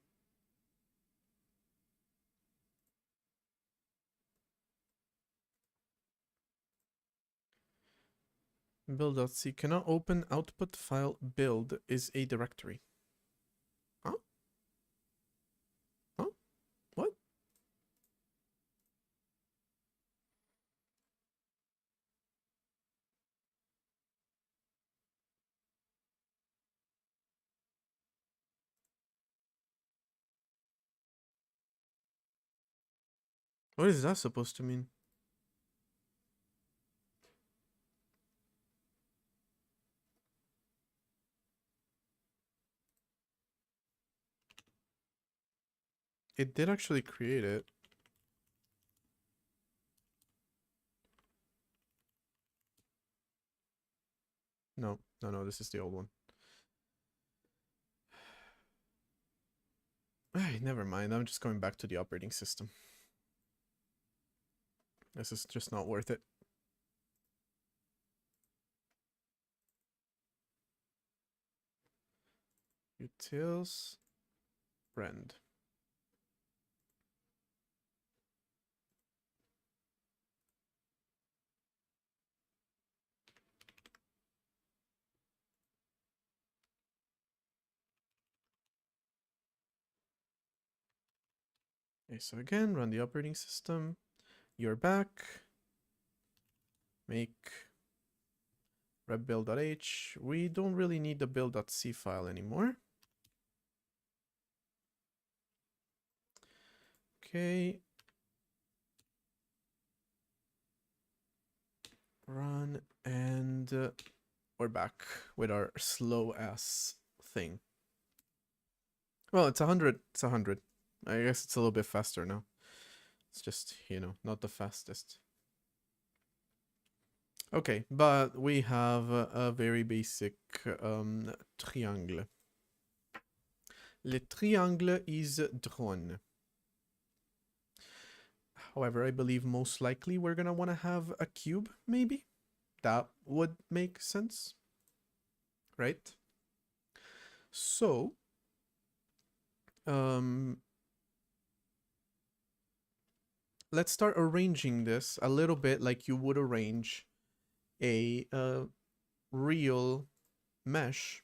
Build.c cannot open output file build is a directory. Huh? Huh? What? What is that supposed to mean? It did actually create it. No, this is the old one. Never mind, I'm just going back to the operating system. This is just not worth it. Utils friend. Okay, so again, run the operating system. You're back. Make repbuild.h. We don't really need the build.c file anymore. Okay. Run, and we're back with our slow ass thing. Well, it's 100. It's 100. I guess it's a little bit faster now. It's just, you know, not the fastest. Okay, but we have a very basic triangle. Le triangle is drawn. However, I believe most likely we're gonna want to have a cube, maybe? That would make sense, right? So, let's start arranging this a little bit like you would arrange a real mesh.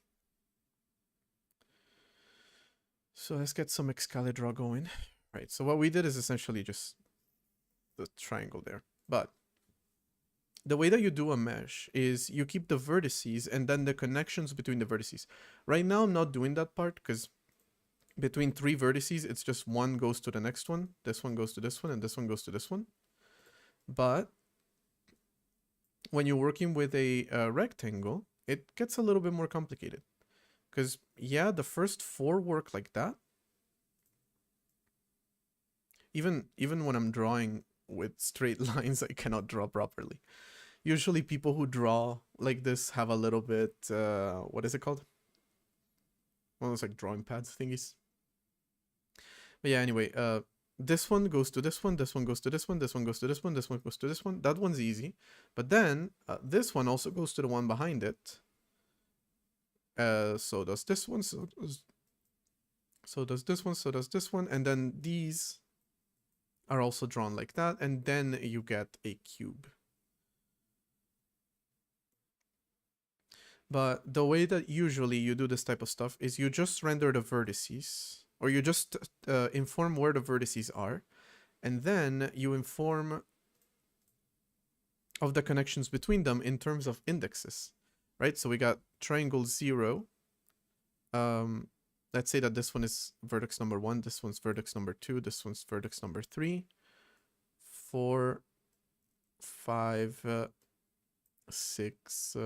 So let's get some Excalibur going. Right, so what we did is essentially just the triangle there. But the way that you do a mesh is you keep the vertices and then the connections between the vertices. Right now I'm not doing that part because between 3 vertices, it's just one goes to the next one, this one goes to this one, and this one goes to this one. But when you're working with a rectangle, it gets a little bit more complicated. Because, yeah, the first 4 work like that. Even when I'm drawing with straight lines, I cannot draw properly. Usually people who draw like this have a little bit, what is it called? One of those like drawing pads thingies. But yeah, anyway, this one goes to this one, this one goes to this one, this one goes to this one, this one goes to this one. That one's easy. But then this one also goes to the one behind it. So does this one, so does this one, so does this one. And then these are also drawn like that. And then you get a cube. But the way that usually you do this type of stuff is you just render the vertices, or you just inform where the vertices are, and then you inform of the connections between them in terms of indexes, right? So we got triangle 0. Let's say that this one is vertex number 1, this one's vertex number 2, this one's vertex number 3, 4, 5, 6,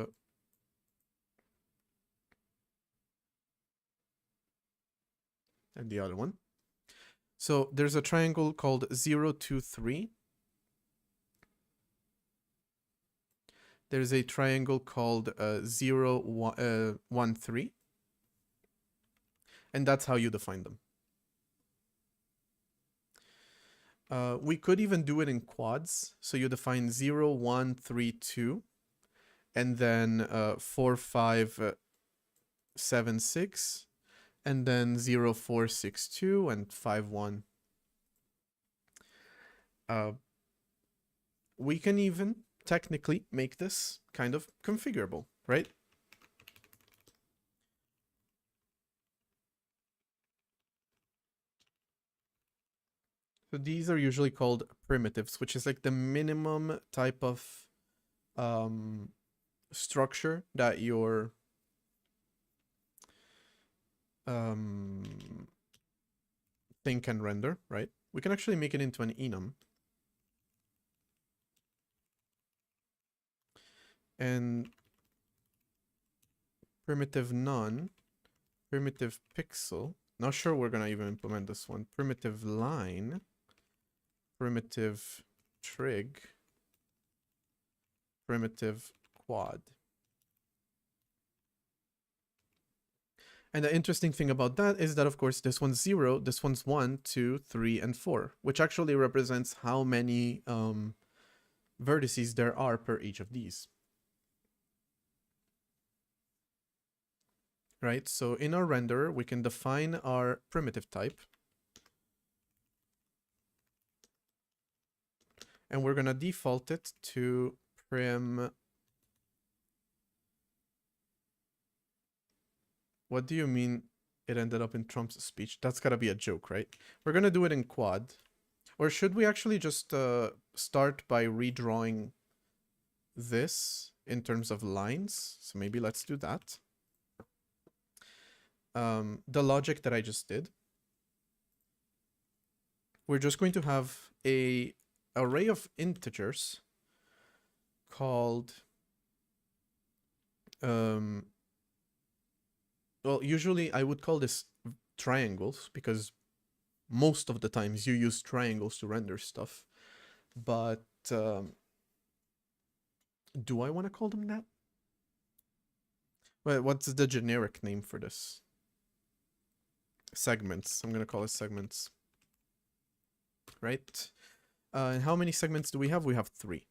and the other one. So there's a triangle called 0, 2, 3. There's a triangle called 0, 1, 3. And that's how you define them. We could even do it in quads. So you define 0, 1, 3, 2. And then 4, 5, 7, 6. And then 0, 4, 6, 2, and 5, 1. We can even, technically make this kind of configurable, right? So these are usually called primitives, which is like the minimum type of structure that your thing can render, right? We can actually make it into an enum. And primitive none, primitive pixel. Not sure we're gonna even implement this one. Primitive line, primitive trig, primitive quad. And the interesting thing about that is that, of course, this one's 0, this one's 1, 2, 3, and 4, which actually represents how many vertices there are per each of these. Right, so in our renderer, we can define our primitive type. And we're going to default it to prim. What do you mean it ended up in Trump's speech? That's got to be a joke, right? We're going to do it in quad. Or should we actually just start by redrawing this in terms of lines? So maybe let's do that. The logic that I just did. We're just going to have an array of integers called well, usually I would call this triangles because most of the times you use triangles to render stuff. But do I want to call them that? Well, what's the generic name for this? Segments. I'm going to call it segments. Right? And how many segments do we have? We have 3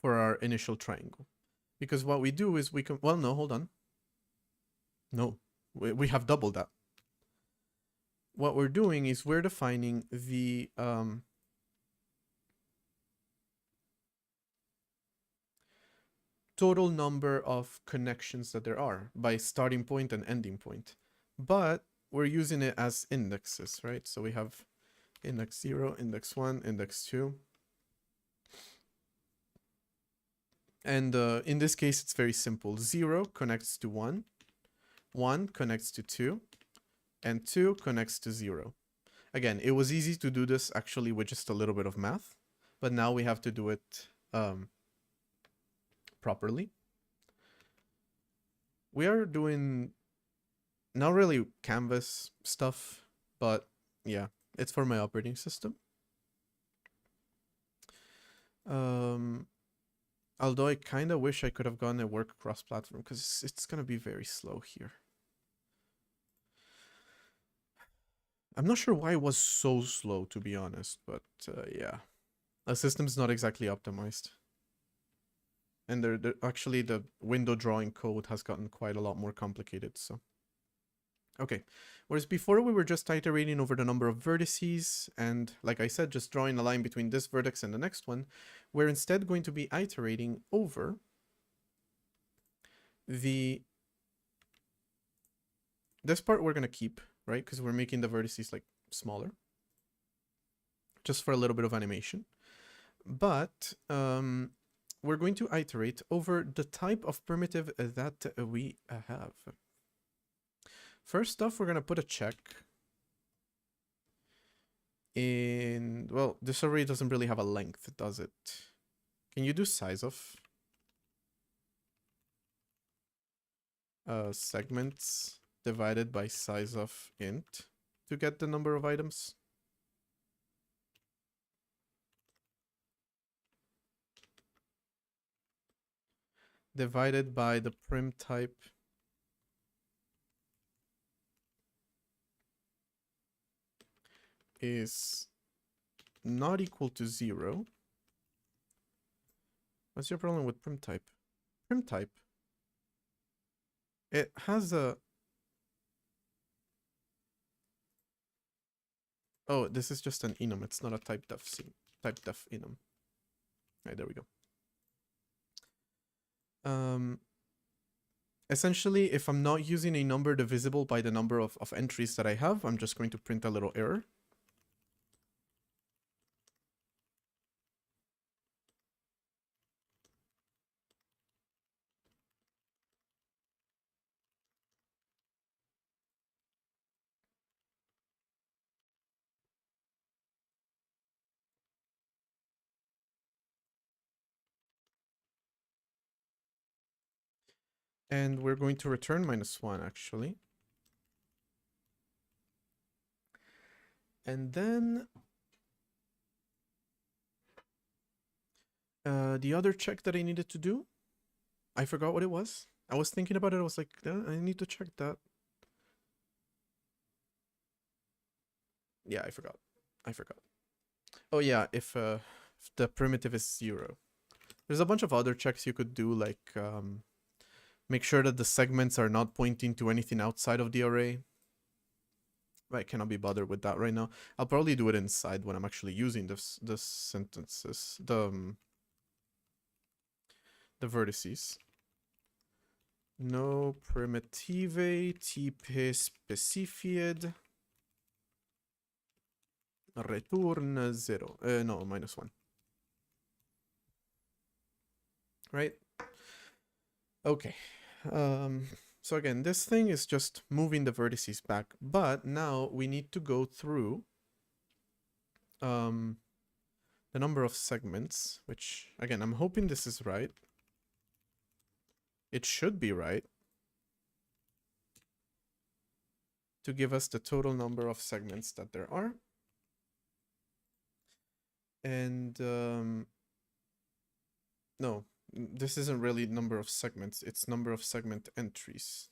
for our initial triangle. Because what we do is we can... Well, no, hold on. No, we have double that. What we're doing is we're defining the total number of connections that there are by starting point and ending point. But we're using it as indexes, right? So we have index 0, index 1, index 2. And in this case, it's very simple. 0 connects to 1. 1 connects to 2, and 2 connects to 0. Again, it was easy to do this actually with just a little bit of math, but now we have to do it properly. We are doing not really canvas stuff, but yeah, it's for my operating system. Although I kind of wish I could have gone and work cross-platform because it's going to be very slow here. I'm not sure why it was so slow, to be honest, but yeah. The system's not exactly optimized. And actually the window drawing code has gotten quite a lot more complicated, so. Okay, whereas before we were just iterating over the number of vertices and, like I said, just drawing a line between this vertex and the next one, we're instead going to be iterating over this part we're going to keep, right? Because we're making the vertices like smaller, just for a little bit of animation. But we're going to iterate over the type of primitive that we have. First off, we're going to put a check in, well, this array doesn't really have a length, does it? Can you do size of? Segments divided by size of int to get the number of items. Divided by the prim type is not equal to 0. What's your problem with prim type? Prim type, it has a... Oh, this is just an enum. It's not a type def enum. Right, there we go. Essentially, if I'm not using a number divisible by the number of entries that I have, I'm just going to print a little error. And we're going to return -1, actually. And then the other check that I needed to do, I forgot what it was. I was thinking about it. I was like, I need to check that. Yeah, I forgot. Oh yeah, if the primitive is 0. There's a bunch of other checks you could do, like make sure that the segments are not pointing to anything outside of the array. I cannot be bothered with that right now. I'll probably do it inside when I'm actually using this sentences, the vertices. No primitive type specified return 0. No, -1. Right? Okay. So again, this thing is just moving the vertices back, but now we need to go through the number of segments, which again, I'm hoping this is right. It should be right to give us the total number of segments that there are. And no, this isn't really number of segments, it's number of segment entries.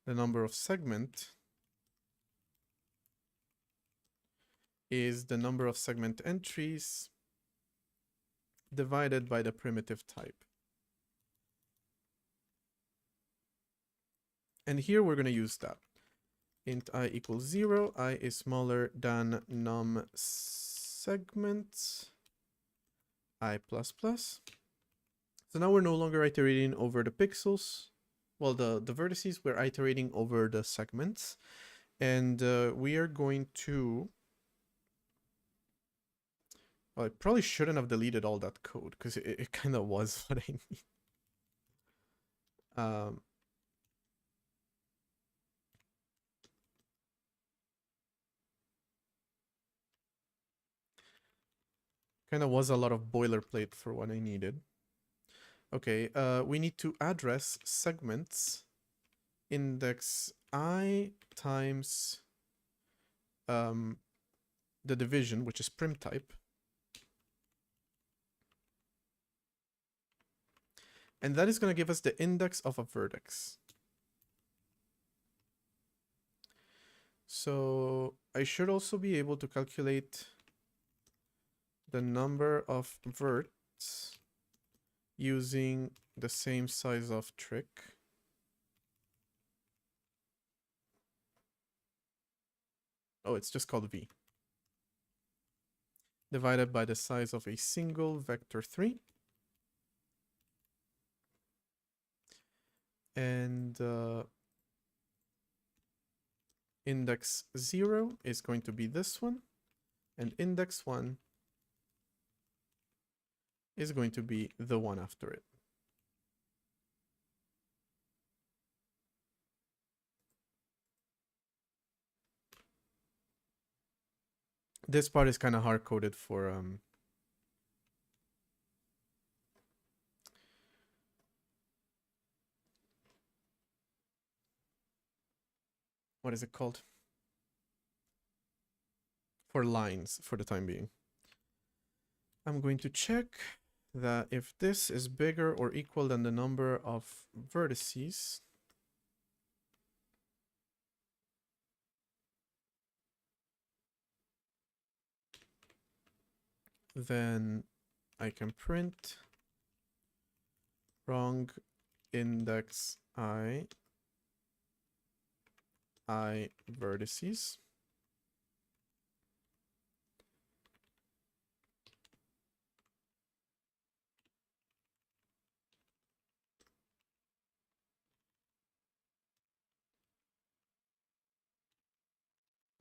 The number of segment is the number of segment entries divided by the primitive type. And here we're going to use that. Int I equals 0, I is smaller than num segments I++. So now we're no longer iterating over the pixels. Well, the vertices, we're iterating over the segments. And we are going to... Well, I probably shouldn't have deleted all that code, because it kind of was what I need. Kind of was a lot of boilerplate for what I needed. Okay, we need to address segments index I times the division, which is prim type. And that is going to give us the index of a vertex. So I should also be able to calculate the number of verts using the same size of trick. Oh, it's just called V. Divided by the size of a single vector 3. And index 0 is going to be this one. And index 1 is going to be the one after it. This part is kind of hard-coded for what is it called? For lines for the time being. I'm going to check that if this is bigger or equal than the number of vertices, then I can print wrong index I vertices.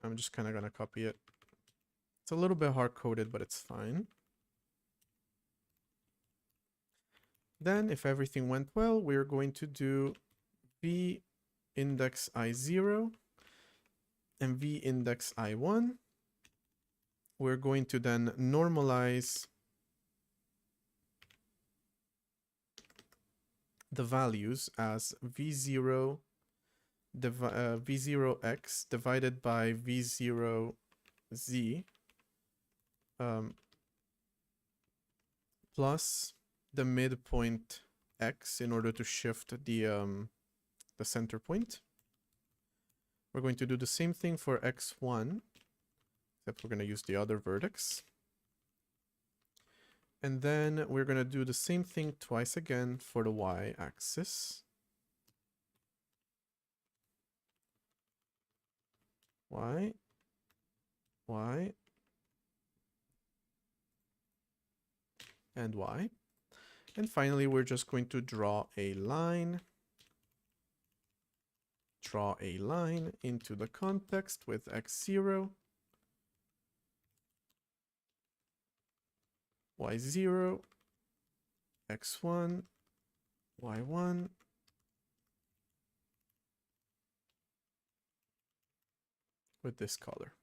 I'm just kind of going to copy it. It's a little bit hard-coded, but it's fine. Then, if everything went well, we're going to do v index I0 and v index I1. We're going to then normalize the values as v0 v0x divided by v0z plus the midpoint x in order to shift the center point. We're going to do the same thing for x1, except we're going to use the other vertex. And then we're going to do the same thing twice again for the y-axis. Y, and y. And finally, we're just going to draw a line. Draw a line into the context with x0, y0, x1, y1, with this color.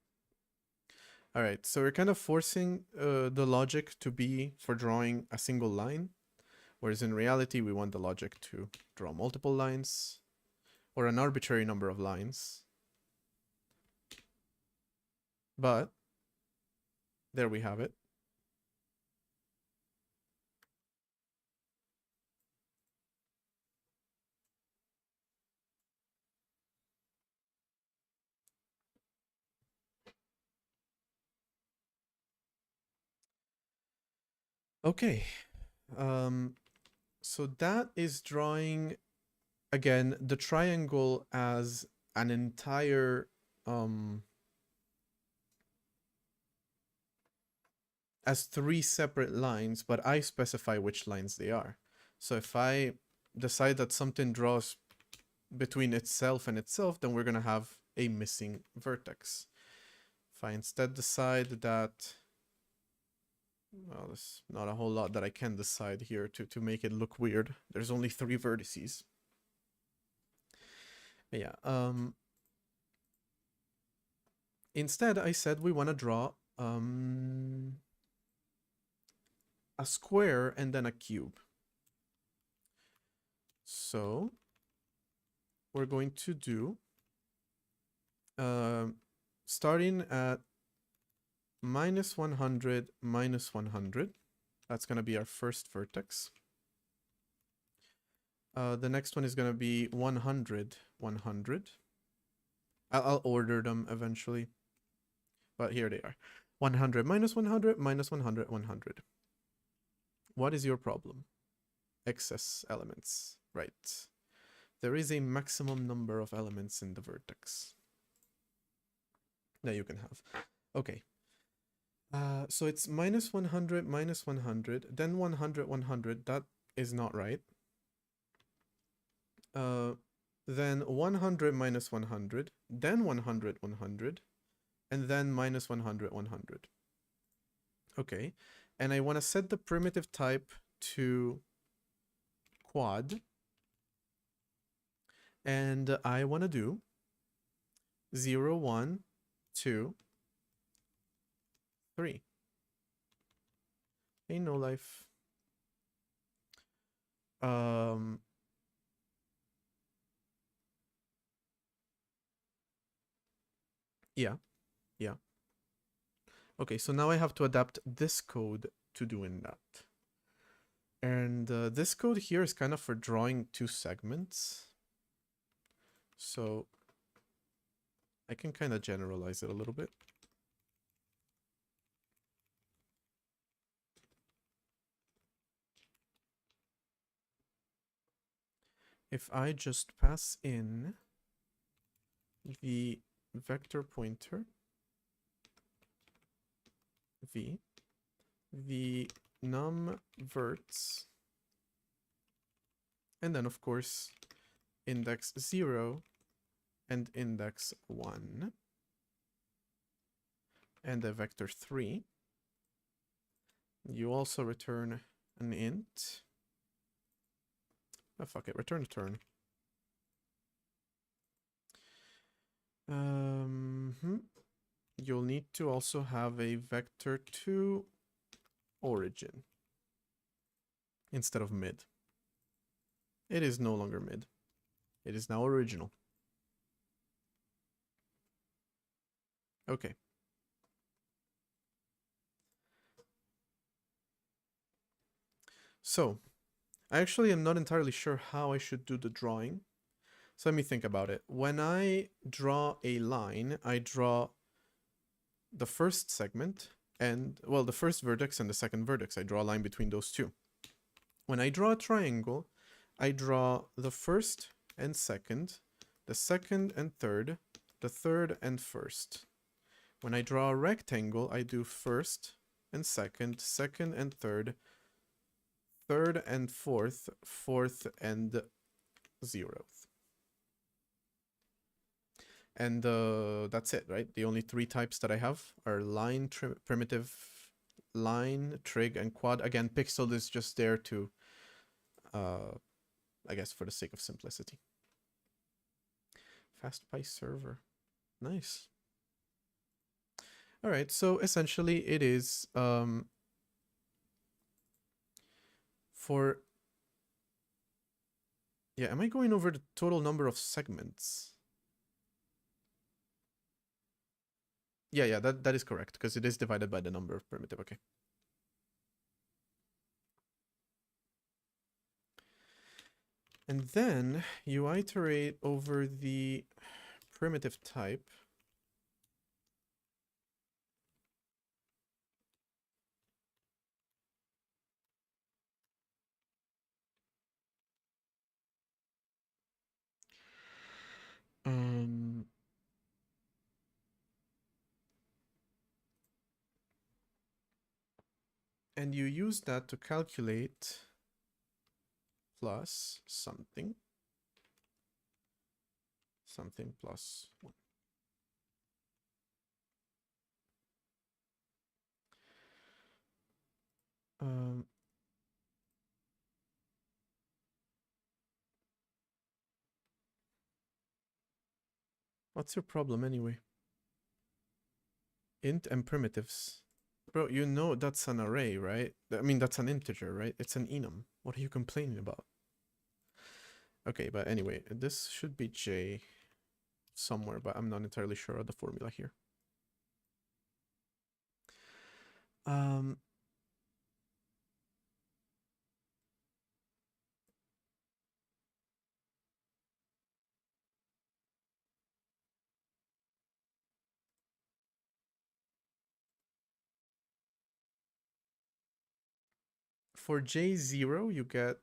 All right, so we're kind of forcing the logic to be for drawing a single line, whereas in reality, we want the logic to draw multiple lines or an arbitrary number of lines. But there we have it. Okay, so that is drawing, again, the triangle as an entire, as three separate lines, but I specify which lines they are. So if I decide that something draws between itself and itself, then we're going to have a missing vertex. If I instead decide that, well, there's not a whole lot that I can decide here to make it look weird. There's only 3 vertices. But yeah, instead I said we want to draw a square and then a cube. So we're going to do, starting at -100, -100. That's going to be our first vertex. The next one is going to be 100, 100. I'll order them eventually, but here they are. 100, -100, -100, 100. What is your problem? Excess elements, right. There is a maximum number of elements in the vertex that you can have. Okay. So it's -100, -100, then 100, 100. That is not right. Then 100 -100, then 100, 100, and then -100, 100. Okay, and I want to set the primitive type to quad, and I want to do 0, 1, 2, 3. Hey, no life. Yeah. Okay, so now I have to adapt this code to doing that. And this code here is kind of for drawing 2 segments. So I can kind of generalize it a little bit. If I just pass in the vector pointer v, the num verts, and then of course index 0 and index 1. and a vector 3. You also return an int. Oh, fuck it, return a turn. You'll need to also have a vector2 origin instead of mid. It is no longer mid. It is now original. Okay. So, I actually am not entirely sure how I should do the drawing. So let me think about it. When I draw a line, I draw the first segment and, well, the first vertex and the second vertex. I draw a line between those two. When I draw a triangle, I draw the first and second, the second and third, the third and first. When I draw a rectangle, I do first and second, second and third, third and fourth, fourth and 0th. And that's it, right? The only 3 types that I have are line, primitive, line, trig, and quad. Again, pixel is just there to, I guess, for the sake of simplicity. FastPy server. Nice. All right, so essentially it is for... Yeah, am I going over the total number of segments? Yeah, that is correct, because it is divided by the number of primitive, okay. And then you iterate over the primitive type. And you use that to calculate plus something plus 1. What's your problem anyway? Int and primitives. Bro, you know that's an array, right? I mean, that's an integer, right? It's an enum. What are you complaining about? Okay, but anyway, this should be j somewhere, but I'm not entirely sure of the formula here. For j0, you get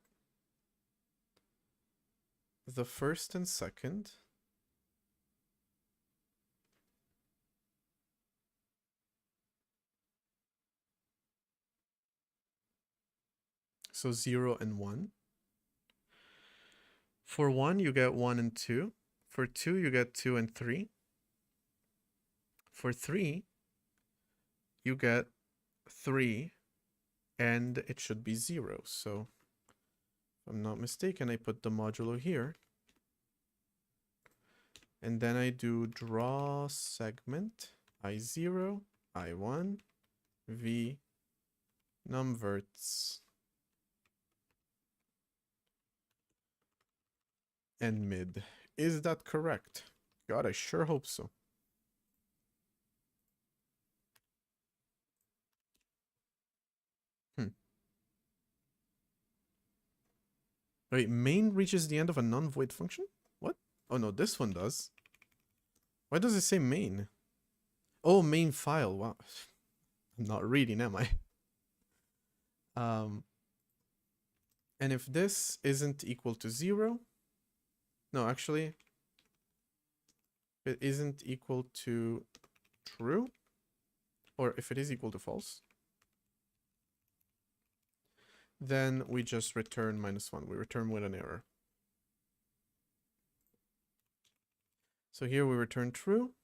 the first and second. So 0 and 1. For 1, you get 1 and 2. For 2, you get 2 and 3. For 3, you get 3, and it should be 0. So, if I'm not mistaken, I put the modulo here. And then I do draw segment I0, I1, V, numverts, and mid. Is that correct? God, I sure hope so. Wait, main reaches the end of a non-void function? What? Oh no, this one does. Why does it say main? Oh, main file. Wow. I'm not reading, am I? And if this isn't equal to 0, no, actually, it isn't equal to true, or if it is equal to false, then we just return -1. We return with an error. So here we return true.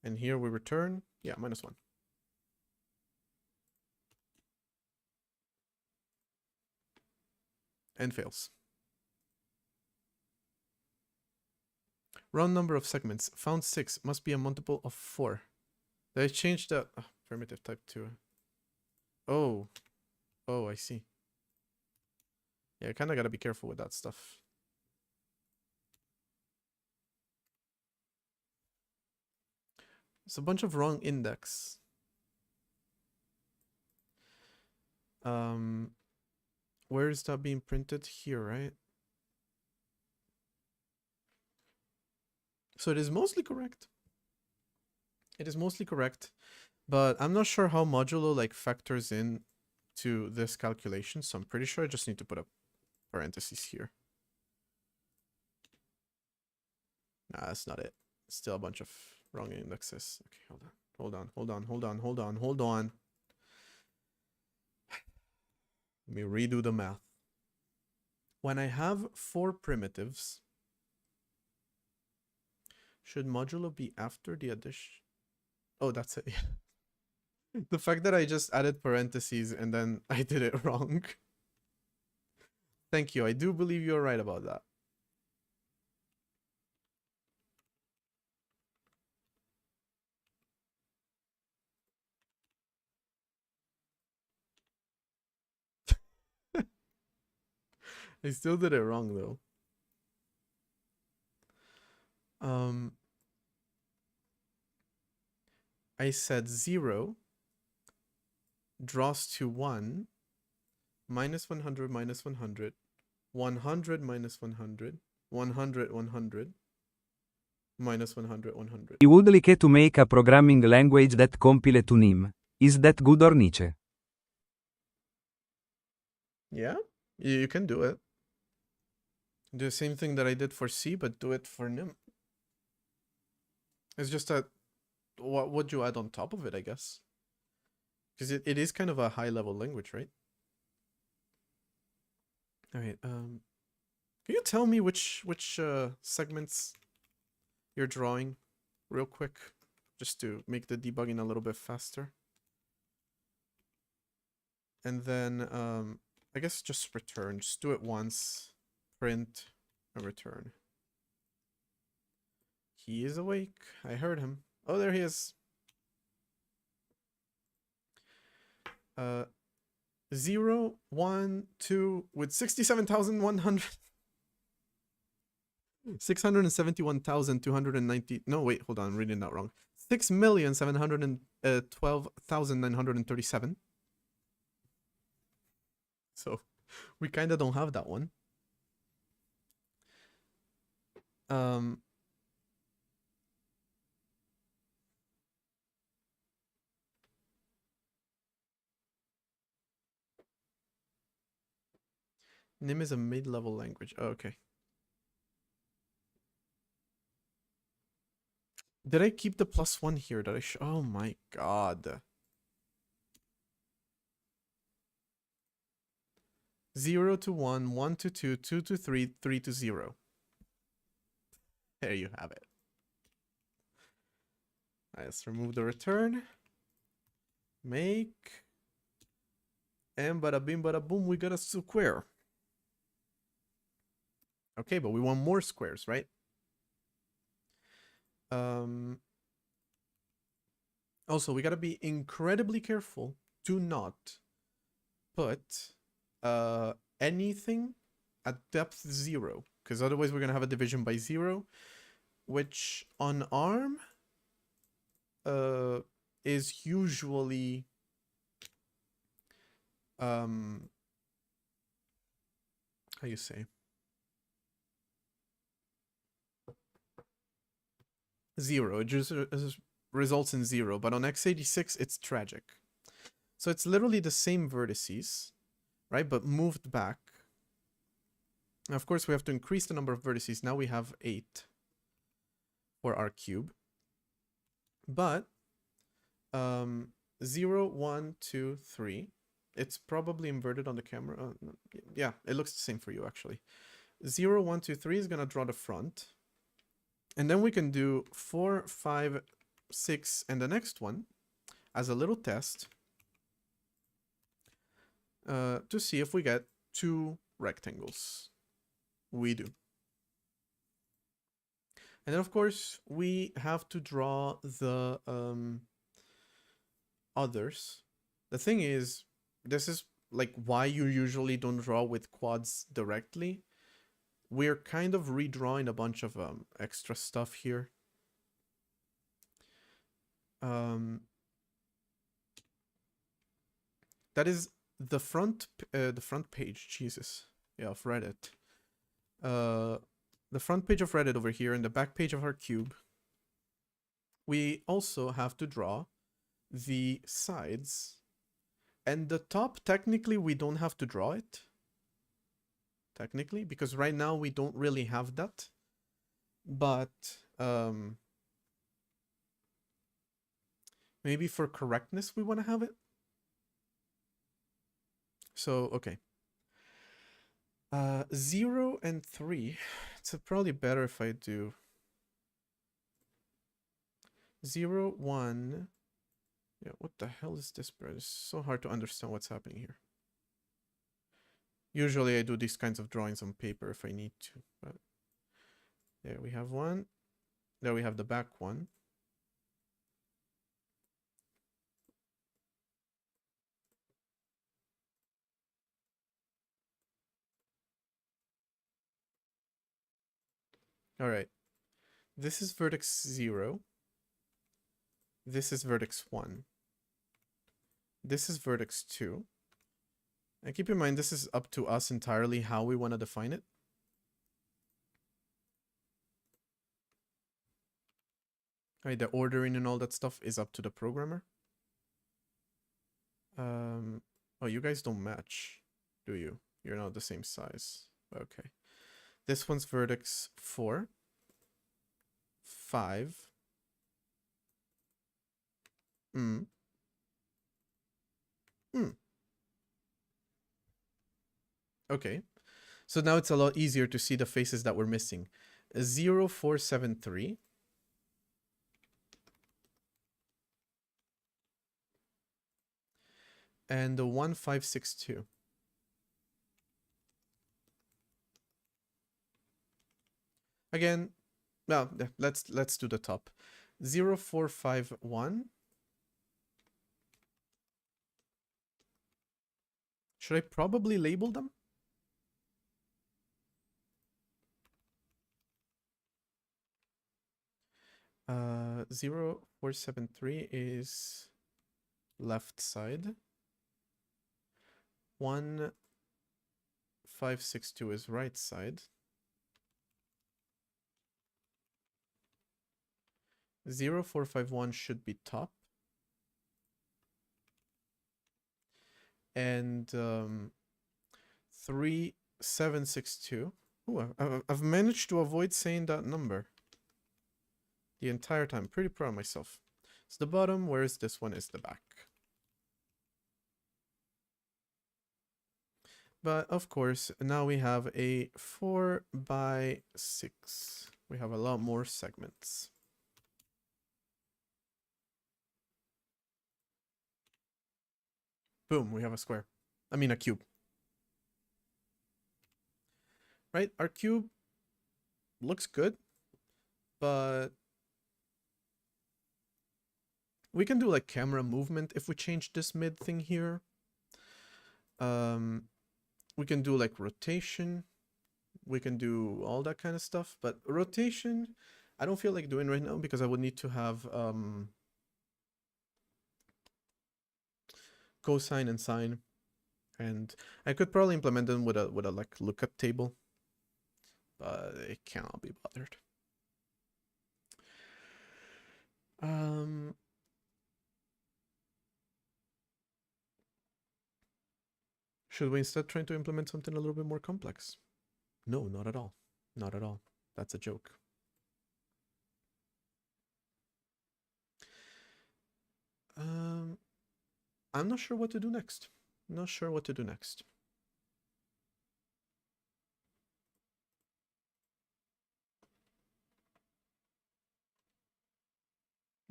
And here we return, yeah, -1. And fails. Round number of segments. Found 6. Must be a multiple of 4. Did I change the primitive type to... Oh. Oh, I see. Yeah, I kind of got to be careful with that stuff. It's a bunch of wrong index. Where is that being printed? Here, right? So it is mostly correct. It is mostly correct, but I'm not sure how modulo like factors in to this calculation, so I'm pretty sure I just need to put a parentheses here. Nah, that's not it. Still a bunch of wrong indexes. Okay, hold on. Let me redo the math. When I have 4 primitives, should modulo be after the addition? Oh, that's it. The fact that I just added parentheses and then I did it wrong. Thank you. I do believe you're right about that. I still did it wrong though. I said 0 draws to 1, minus 100, minus 100, 100, minus 100, 100, 100, minus 100, 100. I would like to make a programming language that compile to NIM. Is that good or niche? Yeah, you can do it. Do the same thing that I did for C, but do it for NIM. It's just that, what would you add on top of it, I guess? Because it is kind of a high-level language, right? All right. Can you tell me which segments you're drawing, real quick, just to make the debugging a little bit faster? And then, I guess just return. Just do it once. Print and return. He is awake. I heard him. Oh, there he is. 0, 1, 2 with 67,100. 671,290. No, wait, hold on. I'm reading that wrong. 6,712,937. So we kind of don't have that one. NIM is a mid-level language. Oh, okay. Did I keep the +1 here? Did I oh my god. 0 to 1, 1 to 2, 2 to 3, 3 to 0. There you have it. Let's remove the return. Make. And bada bing bada boom, we got a square. Okay, but we want more squares, right? Also, we gotta be incredibly careful to not put anything at depth 0, because otherwise we're gonna have a division by 0, which on ARM is usually how you say, 0. It just results in 0, but on x86 it's tragic. So it's literally the same vertices, right, but moved back. Now, of course, we have to increase the number of vertices. Now we have 8 for our cube. But 0, 1, 2, 3. It's probably inverted on the camera. Yeah, it looks the same for you, actually. 0, 1, 2, 3 is going to draw the front. And then we can do 4, 5, 6 and the next one as a little test to see if we get 2 rectangles. We do. And then, of course, we have to draw the others. The thing is, this is like why you usually don't draw with quads directly. We're kind of redrawing a bunch of extra stuff here. That is the front page, Jesus, yeah, of Reddit. The front page of Reddit over here and the back page of our cube. We also have to draw the sides, and the top, technically we don't have to draw it. Technically, because right now we don't really have that. But maybe for correctness we want to have it. So, okay. 0 and 3. It's probably better if I do 0, 1. Yeah, what the hell is this, bro? It's so hard to understand what's happening here. Usually I do these kinds of drawings on paper if I need to, but there we have one. There we have the back one. All right. This is vertex 0. This is vertex 1. This is vertex 2. And keep in mind, this is up to us entirely how we want to define it. Right, the ordering and all that stuff is up to the programmer. Oh, you guys don't match, do you? You're not the same size. Okay. This one's vertex 4. 5. Okay. So now it's a lot easier to see the faces that we're missing. 0, 4, 7, 3. And the 1, 5, 6, 2. Again, well, let's do the top. 0, 4, 5, 1. Should I probably label them? Uh, 0, 4, 7, 3 is left side. 1, 5, 6, 2 is right side. 0, 4, 5, 1 should be top. And 3, 7, 6, 2. Ooh, I've managed to avoid saying that number the entire time. Pretty proud of myself. It's the bottom, whereas this one is the back. But of course, now we have a 4 by 6. We have a lot more segments. Boom, we have a square. I mean a cube. Right? Our cube looks good, but we can do like camera movement if we change this mid thing here. We can do like rotation. We can do all that kind of stuff, but rotation, I don't feel like doing right now because I would need to have cosine and sine, and I could probably implement them with a like lookup table, but it cannot be bothered. Should we instead try to implement something a little bit more complex? No, not at all. Not at all. That's a joke. I'm not sure what to do next. Not sure what to do next.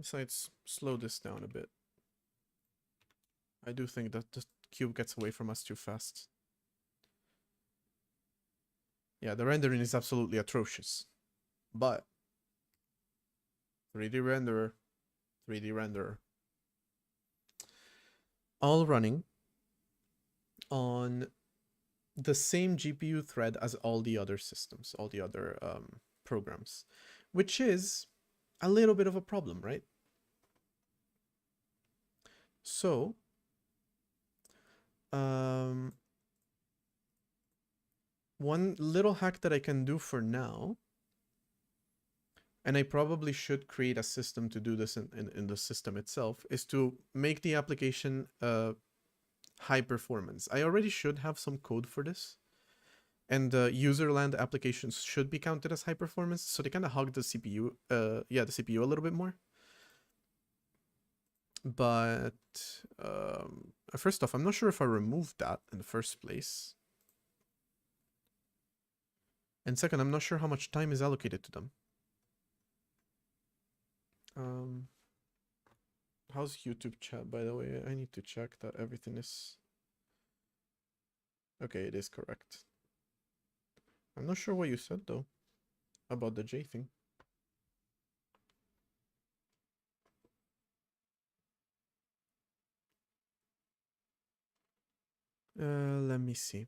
Besides, slow this down a bit. I do think that the cube gets away from us too fast. Yeah, the rendering is absolutely atrocious. But 3D renderer, 3D renderer. All running on the same GPU thread as all the other systems, all the other programs, which is a little bit of a problem, right? So, one little hack that I can do for now, and I probably should create a system to do this in the system itself, is to make the application high performance. I already should have some code for this. And userland applications should be counted as high performance, so they kind of hug the CPU, the CPU a little bit more. But first off, I'm not sure if I removed that in the first place. And second, I'm not sure how much time is allocated to them. How's YouTube chat, by the way? I need to check that everything is... Okay, it is correct. I'm not sure what you said, though, about the J thing. Let me see.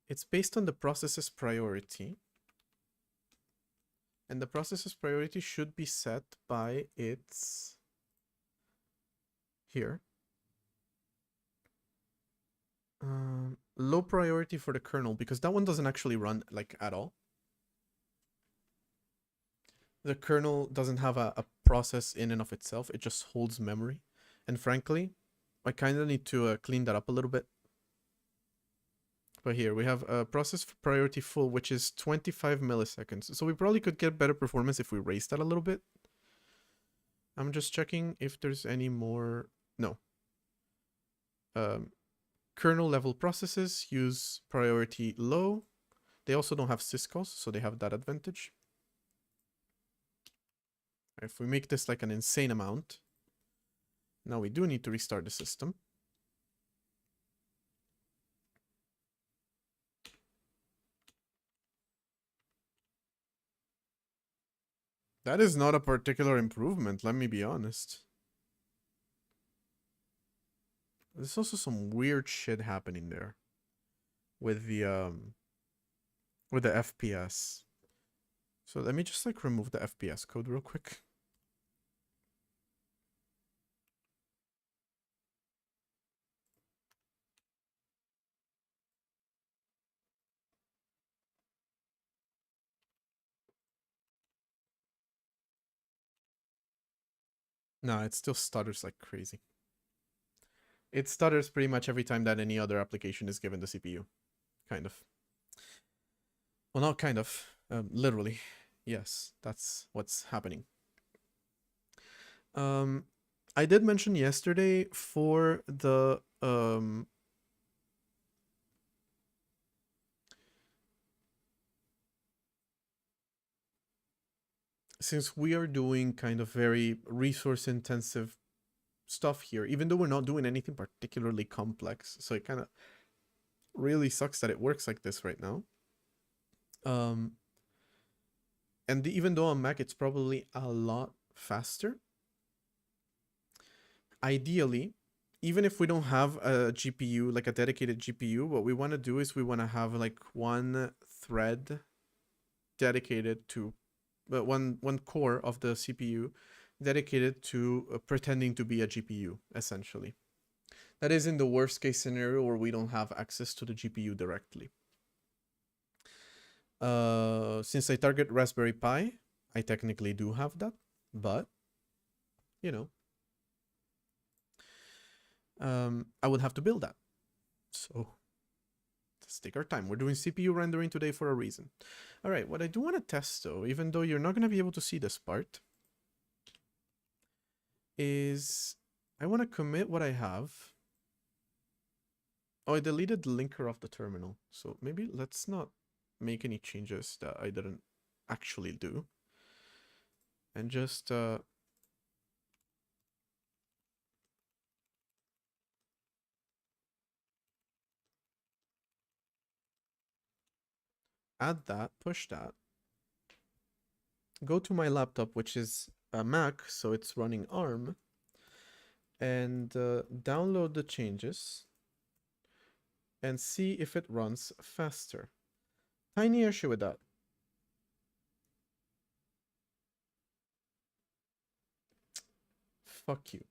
It's based on the process's priority. And the process's priority should be set by its... Here. Low priority for the kernel, because that one doesn't actually run, like, at all. The kernel doesn't have a process in and of itself. It just holds memory. And frankly, I kind of need to clean that up a little bit. But here we have a process priority full, which is 25 milliseconds. So we probably could get better performance if we raise that a little bit. I'm just checking if there's any more. No. Kernel level processes use priority low. They also don't have syscalls, so they have that advantage. If we make this like an insane amount, now we do need to restart the system. That is not a particular improvement, let me be honest. There's also some weird shit happening there with the FPS. So let me just like remove the FPS code real quick. No, it still stutters like crazy. It stutters pretty much every time that any other application is given the CPU. Kind of. Well, not kind of. Literally. Yes, that's what's happening. I did mention yesterday for the... since we are doing kind of very resource intensive stuff here, even though we're not doing anything particularly complex, so it kind of really sucks that it works like this right now. And even though on Mac it's probably a lot faster, ideally, even if we don't have a GPU, like a dedicated GPU, what we want to do is we want to have like one thread dedicated to one core of the CPU dedicated to pretending to be a GPU, essentially. That is in the worst case scenario where we don't have access to the GPU directly. Since I target Raspberry Pi, I technically do have that, but, you know, I would have to build that. So let's take our time. We're doing CPU rendering today for a reason. All right, what I do want to test though, even though you're not going to be able to see this part, is I want to commit what I have. Oh, I deleted the linker off the terminal. So maybe let's not make any changes that I didn't actually do. and just add that, push that. Go to my laptop, which is a Mac, so it's running ARM, and download the changes and see if it runs faster. Tiny issue with that. Fuck you.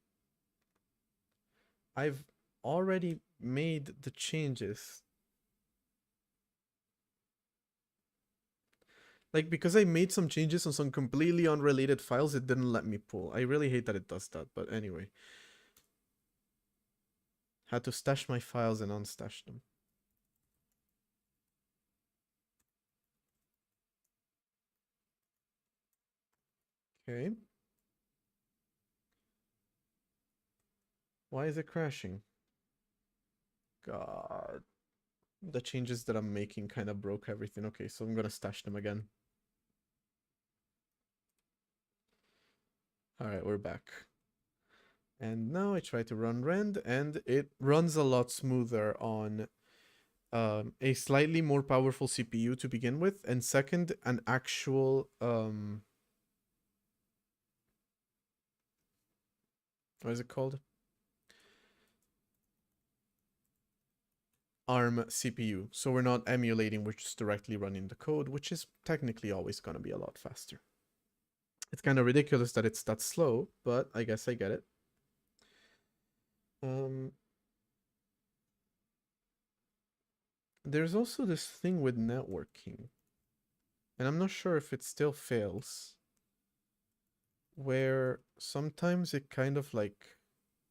I've already made the changes. Like, because I made some changes on some completely unrelated files, it didn't let me pull. I really hate that it does that, but anyway. Had to stash my files and unstash them. Okay. Why is it crashing? God. The changes that I'm making kind of broke everything. Okay, so I'm gonna stash them again. Alright, we're back. And now I try to run rend, and it runs a lot smoother on a slightly more powerful CPU to begin with, and second, an actual what is it called? ARM CPU. So we're not emulating, we're just directly running the code, which is technically always going to be a lot faster. It's kind of ridiculous that it's that slow, but I guess I get it. There's also this thing with networking, and I'm not sure if it still fails, where sometimes it kind of like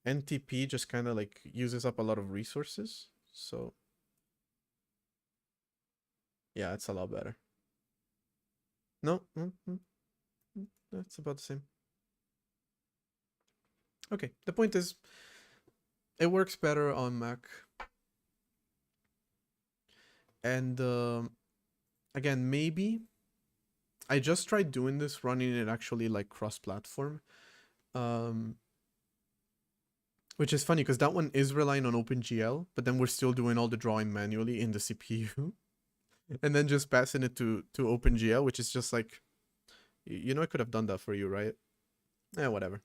NTP just kind of like uses up a lot of resources. So yeah, it's a lot better. No, that's about the same. Okay, the point is, it works better on Mac. And again, maybe I just tried doing this, running it actually like cross-platform. Which is funny because that one is relying on OpenGL, but then we're still doing all the drawing manually in the CPU. And then just passing it to OpenGL, which is just like, you know, I could have done that for you, right? Yeah, whatever.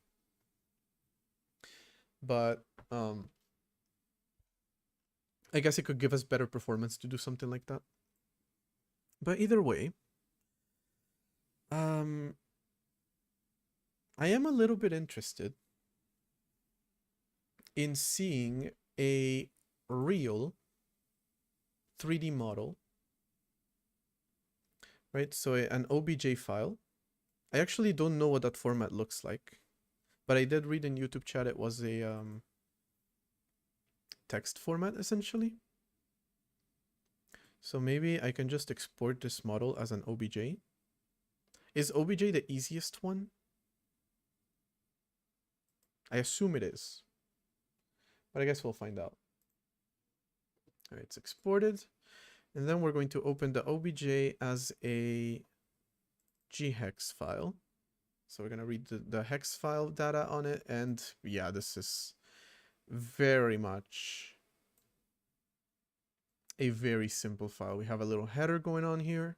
But I guess it could give us better performance to do something like that. But either way, I am a little bit interested in seeing a real 3D model, right? So an OBJ file. I actually don't know what that format looks like, but I did read in YouTube chat it was a text format essentially. So maybe I can just export this model as an OBJ. Is OBJ the easiest one? I assume it is, but I guess we'll find out. All right, it's exported. And then we're going to open the OBJ as a ghex file. So we're going to read the hex file data on it. And yeah, this is very much a very simple file. We have a little header going on here.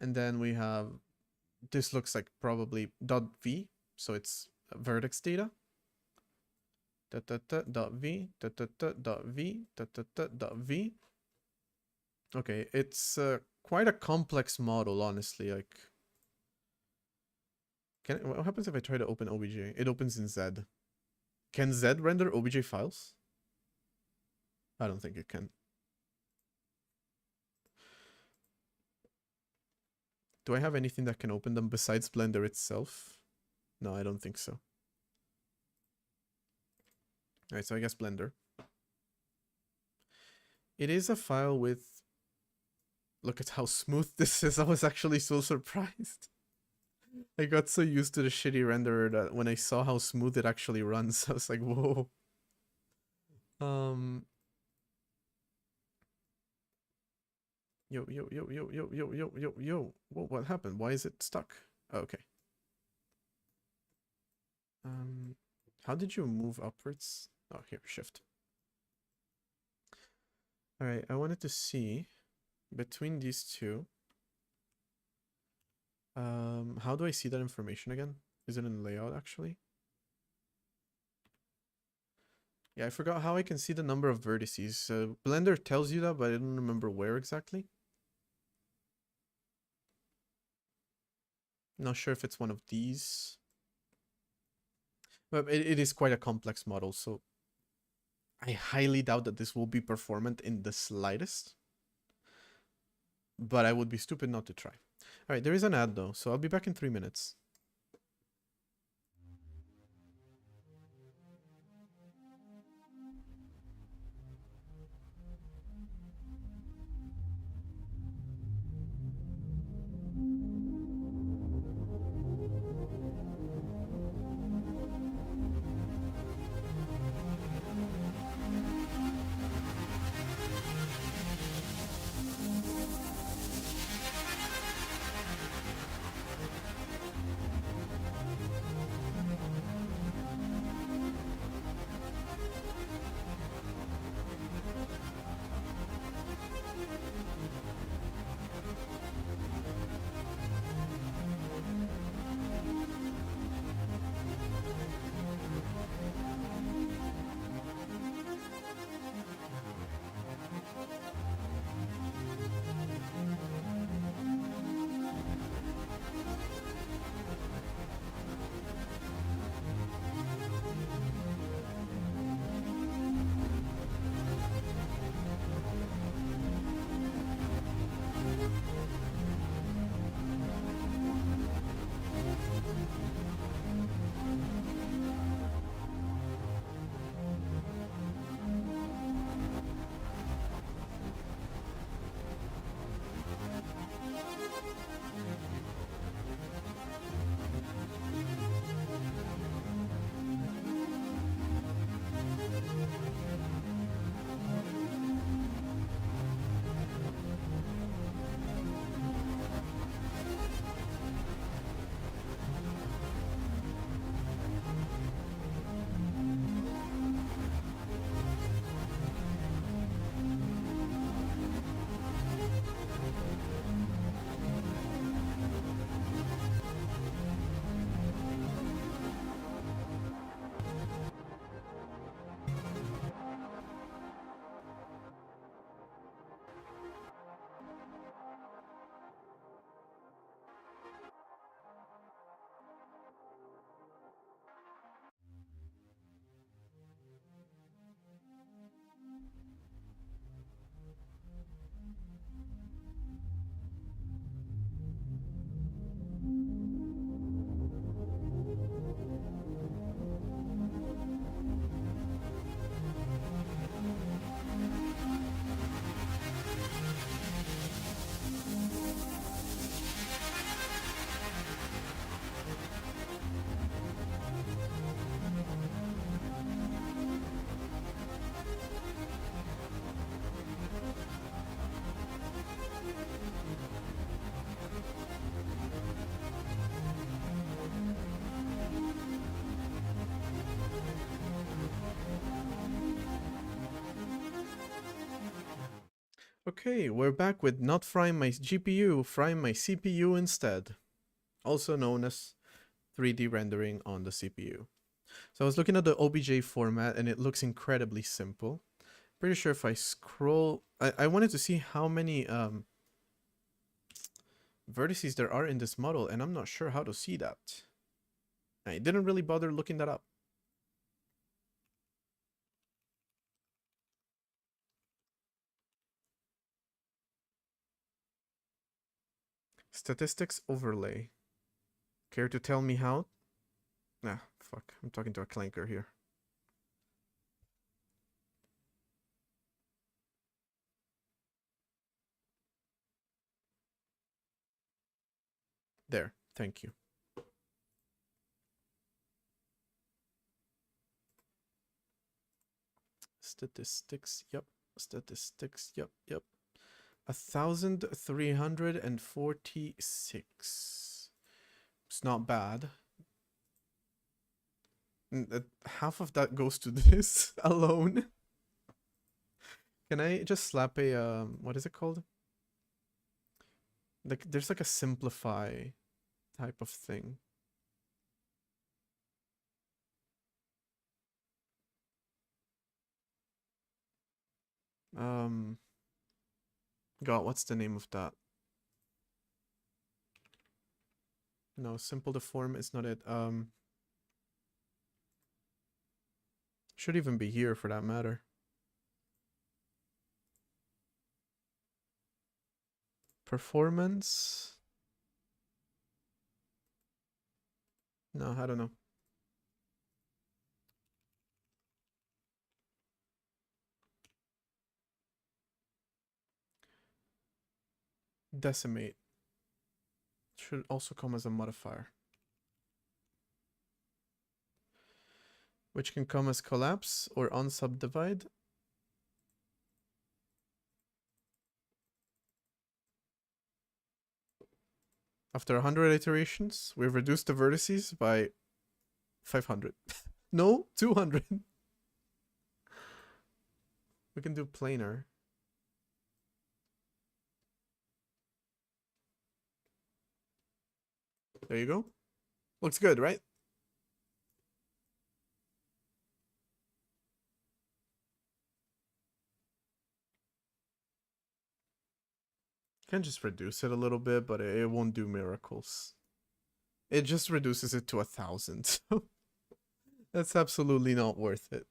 And then we have, this looks like probably .v. So it's vertex data. .v, .v, .v. Okay, it's quite a complex model, honestly. Like, what happens if I try to open OBJ? It opens in Z. Can Z render OBJ files? I don't think it can. Do I have anything that can open them besides Blender itself? No, I don't think so. Alright, so I guess Blender. It is a file with... Look at how smooth this is. I was actually so surprised. I got so used to the shitty renderer that when I saw how smooth it actually runs, I was like, whoa. Yo. Whoa, what happened? Why is it stuck? Oh, okay. How did you move upwards? Oh, here, shift. All right, I wanted to see between these two. How do I see that information again? Is it in layout actually? Yeah, I forgot how I can see the number of vertices. Blender tells you that, but I don't remember where exactly. Not sure if it's one of these. But it is quite a complex model, so I highly doubt that this will be performant in the slightest. But I would be stupid not to try. All right, there is an ad though, so I'll be back in 3 minutes. Okay, we're back with not frying my GPU, frying my CPU instead. Also known as 3D rendering on the CPU. So I was looking at the OBJ format and it looks incredibly simple. Pretty sure if I scroll, I wanted to see how many vertices there are in this model, and I'm not sure how to see that. I didn't really bother looking that up. Statistics overlay. Care to tell me how? Nah, fuck. I'm talking to a clanker here. There, thank you. Statistics, yep. Statistics, yep. 1,346. It's not bad. Half of that goes to this alone. Can I just slap a what is it called? Like there's like a simplify type of thing. God, what's the name of that? No, simple deform is not it. Should even be here for that matter. Performance. No, I don't know. Decimate. Should also come as a modifier. Which can come as collapse or unsubdivide. After 100 iterations, we've reduced the vertices by 500. No, 200. We can do planar. There you go. Looks good, right? Can just reduce it a little bit, but it won't do miracles. It just reduces it to 1,000. So that's absolutely not worth it.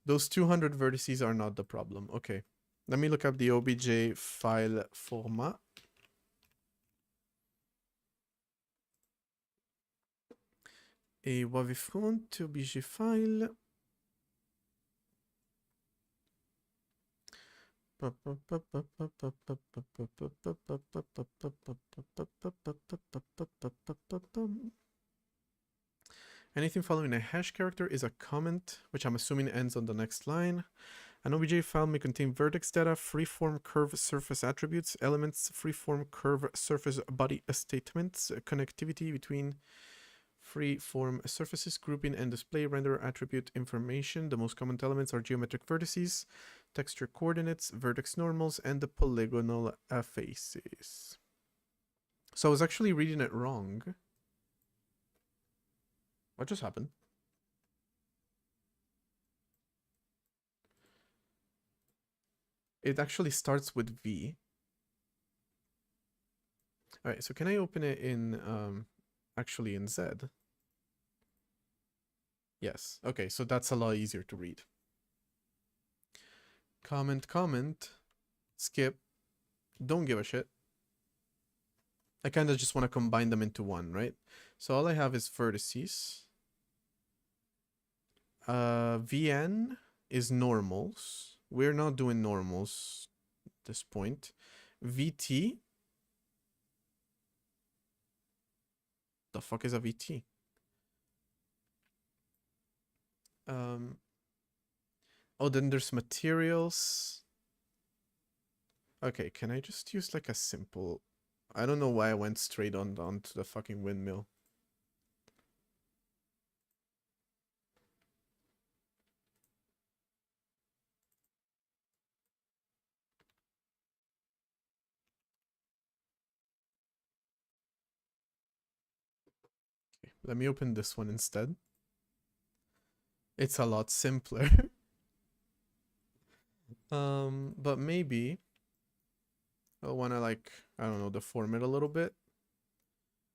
Those 200 vertices are not the problem. Okay. Let me look up the OBJ file format. Et wavefront OBJ file. Anything following a hash character is a comment, which I'm assuming ends on the next line. An OBJ file may contain vertex data, freeform curve surface attributes, elements, freeform curve surface body statements, connectivity between free-form surfaces, grouping and display render attribute information. The most common elements are geometric vertices, texture coordinates, vertex normals, and the polygonal faces. So I was actually reading it wrong. What just happened? It actually starts with V. All right, so can I open it in, actually in Z? Yes. Okay, so that's a lot easier to read. Comment, comment, skip, don't give a shit. I kind of just want to combine them into one, right? So all I have is vertices. VN is normals. We're not doing normals at this point. VT. The fuck is a VT? Oh, then there's materials. Okay, can I just use like a simple... I don't know why I went straight onto the fucking windmill. Okay, let me open this one instead. It's a lot simpler. But maybe I'll want to like, I don't know, deform it a little bit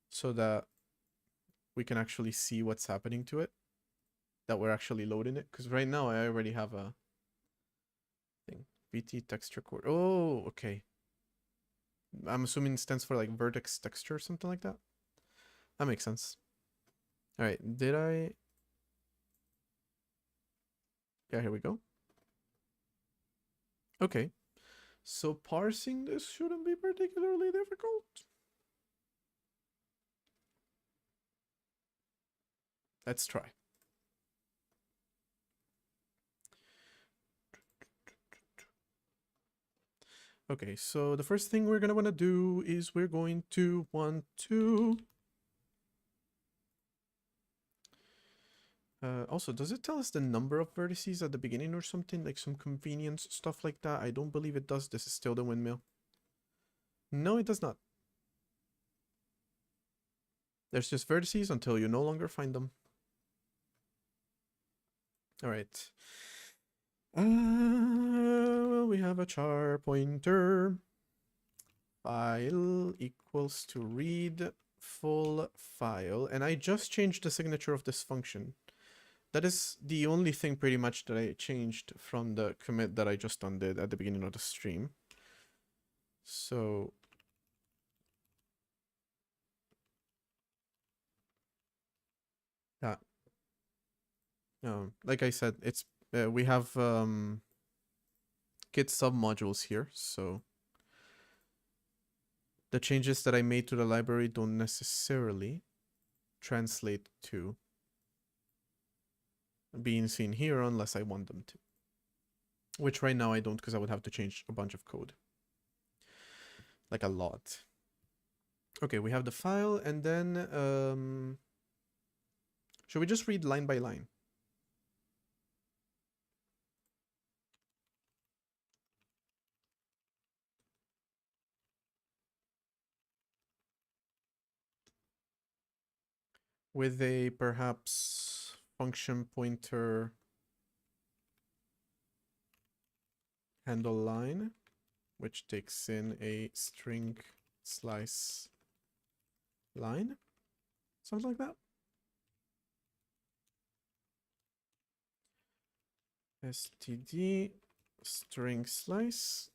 so that we can actually see what's happening to it, that we're actually loading it. Because right now I already have a thing. VT texture core. Oh, okay. I'm assuming it stands for like vertex texture or something like that. That makes sense. All right, did I? Yeah, here we go. Okay, so parsing this shouldn't be particularly difficult. Let's try. Okay, so the first thing we're gonna want to do is we're going to want to Also, does it tell us the number of vertices at the beginning or something? Like some convenience stuff like that? I don't believe it does. This is still the windmill. No, it does not. There's just vertices until you no longer find them. Alright. We have a char pointer. File equals to read full file. And I just changed the signature of this function. That is the only thing pretty much that I changed from the commit that I just undid at the beginning of the stream. So that, like I said, it's we have Git submodules here, so the changes that I made to the library don't necessarily translate to being seen here unless I want them to. Which right now I don't, because I would have to change a bunch of code. Like a lot. Okay, we have the file, and then should we just read line by line? With a perhaps function pointer handle line, which takes in a string slice line, something like that. std string slice.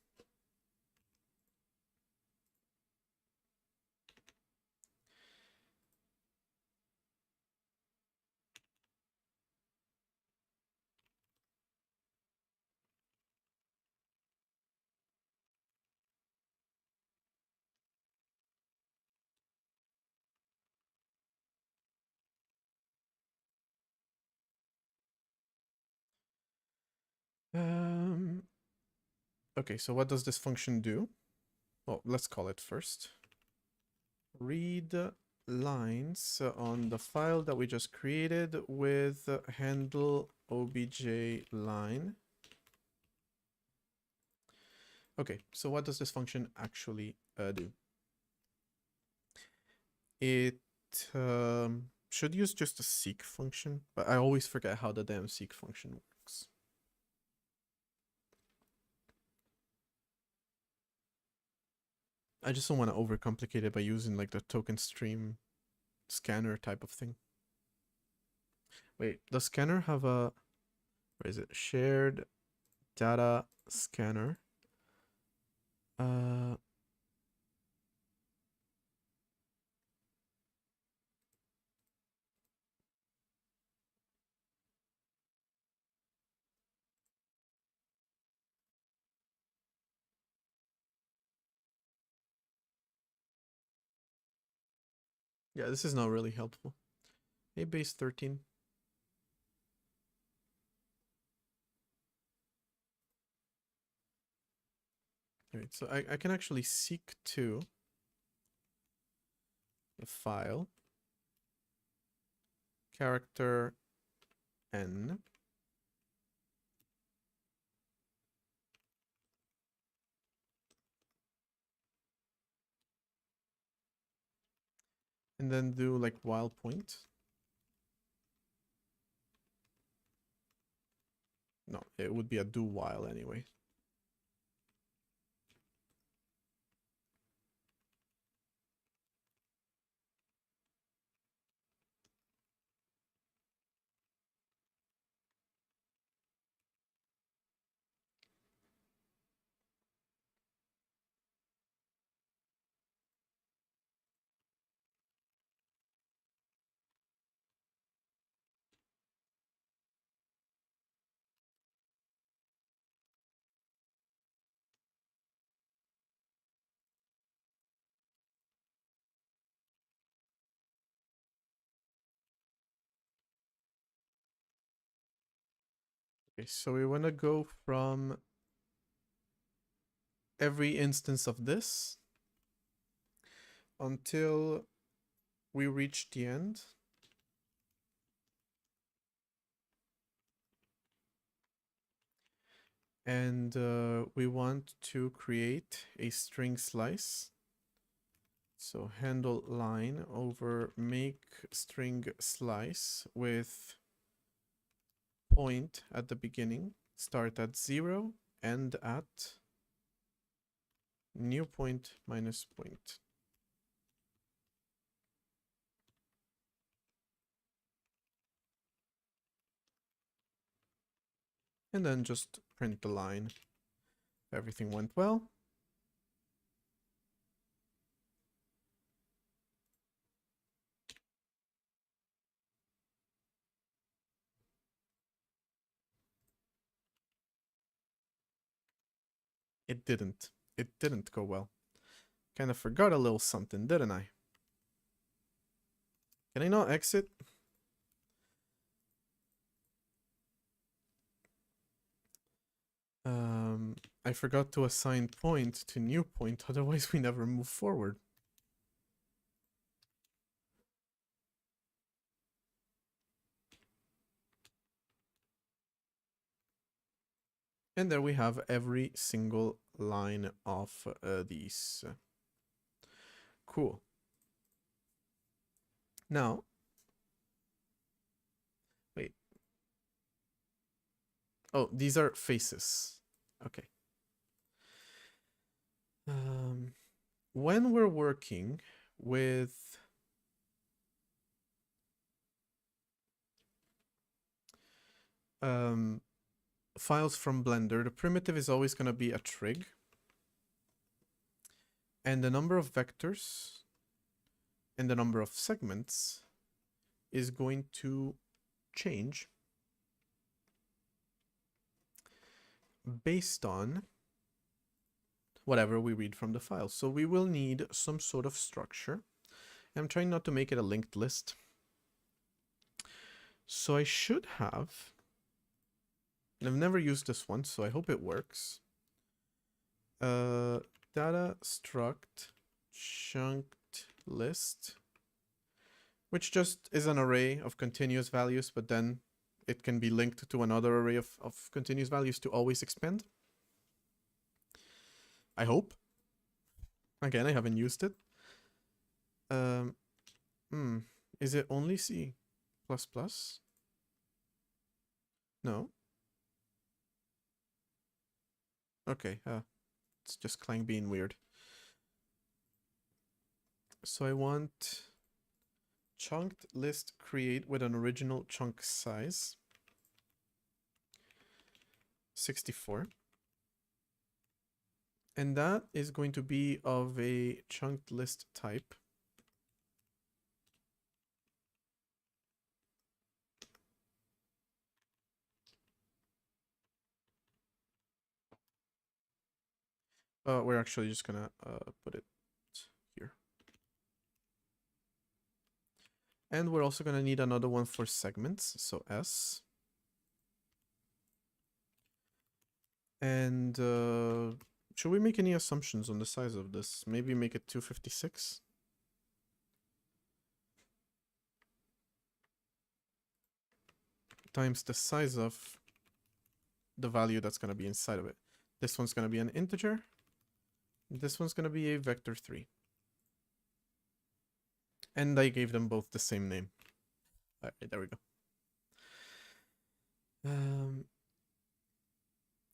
Okay, so what does this function do? Well, let's call it first. Read lines on the file that we just created with handle obj line. Okay, so what does this function actually do? It should use just a seek function, but I always forget how the damn seek function works. I just don't want to overcomplicate it by using like the token stream scanner type of thing. Wait, does scanner have a, where is it? Shared data scanner. Yeah, this is not really helpful. Hey, base 13. Alright, so I can actually seek to the file character n. And then do like while point. No, it would be a do while anyway. Okay, so we want to go from every instance of this until we reach the end. And we want to create a string slice. So handle line over make string slice with point at the beginning, start at 0, end at new point minus point. And then just print the line. Everything went well. It didn't. It didn't go well. Kind of forgot a little something, didn't I? Can I not exit? I forgot to assign point to new point, otherwise we never move forward. And there we have every single line of these. Cool. Now, wait. Oh, these are faces. Okay. When we're working with files from Blender, the primitive is always going to be a trig. And the number of vectors and the number of segments is going to change based on whatever we read from the file. So we will need some sort of structure. I'm trying not to make it a linked list. So I should have, and I've never used this one, so I hope it works. Data struct chunked list, which just is an array of continuous values, but then it can be linked to another array of continuous values to always expand. I hope. Again, I haven't used it. Is it only C++? No. Okay, it's just Clang being weird. So I want chunked list create with an original chunk size 64. And that is going to be of a chunked list type. We're actually just gonna put it here. And we're also gonna need another one for segments, so S. And should we make any assumptions on the size of this? Maybe make it 256? Times the size of the value that's gonna be inside of it. This one's gonna be an integer. This one's gonna be a vector 3. And I gave them both the same name. Alright, there we go.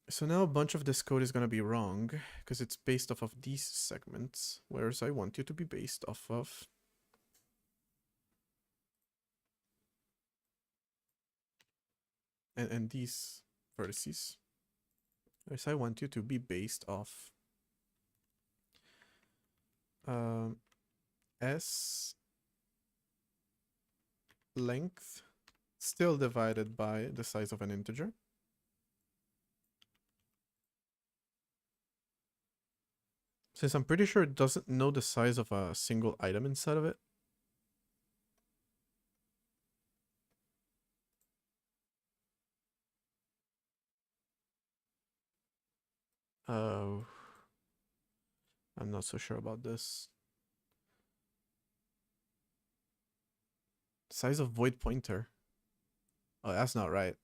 So now a bunch of this code is gonna be wrong because it's based off of these segments, whereas I want you to be based off of and these vertices. Whereas I want you to be based off S length still divided by the size of an integer. Since I'm pretty sure it doesn't know the size of a single item inside of it. Oh, I'm not so sure about this. Size of void pointer. Oh, that's not right.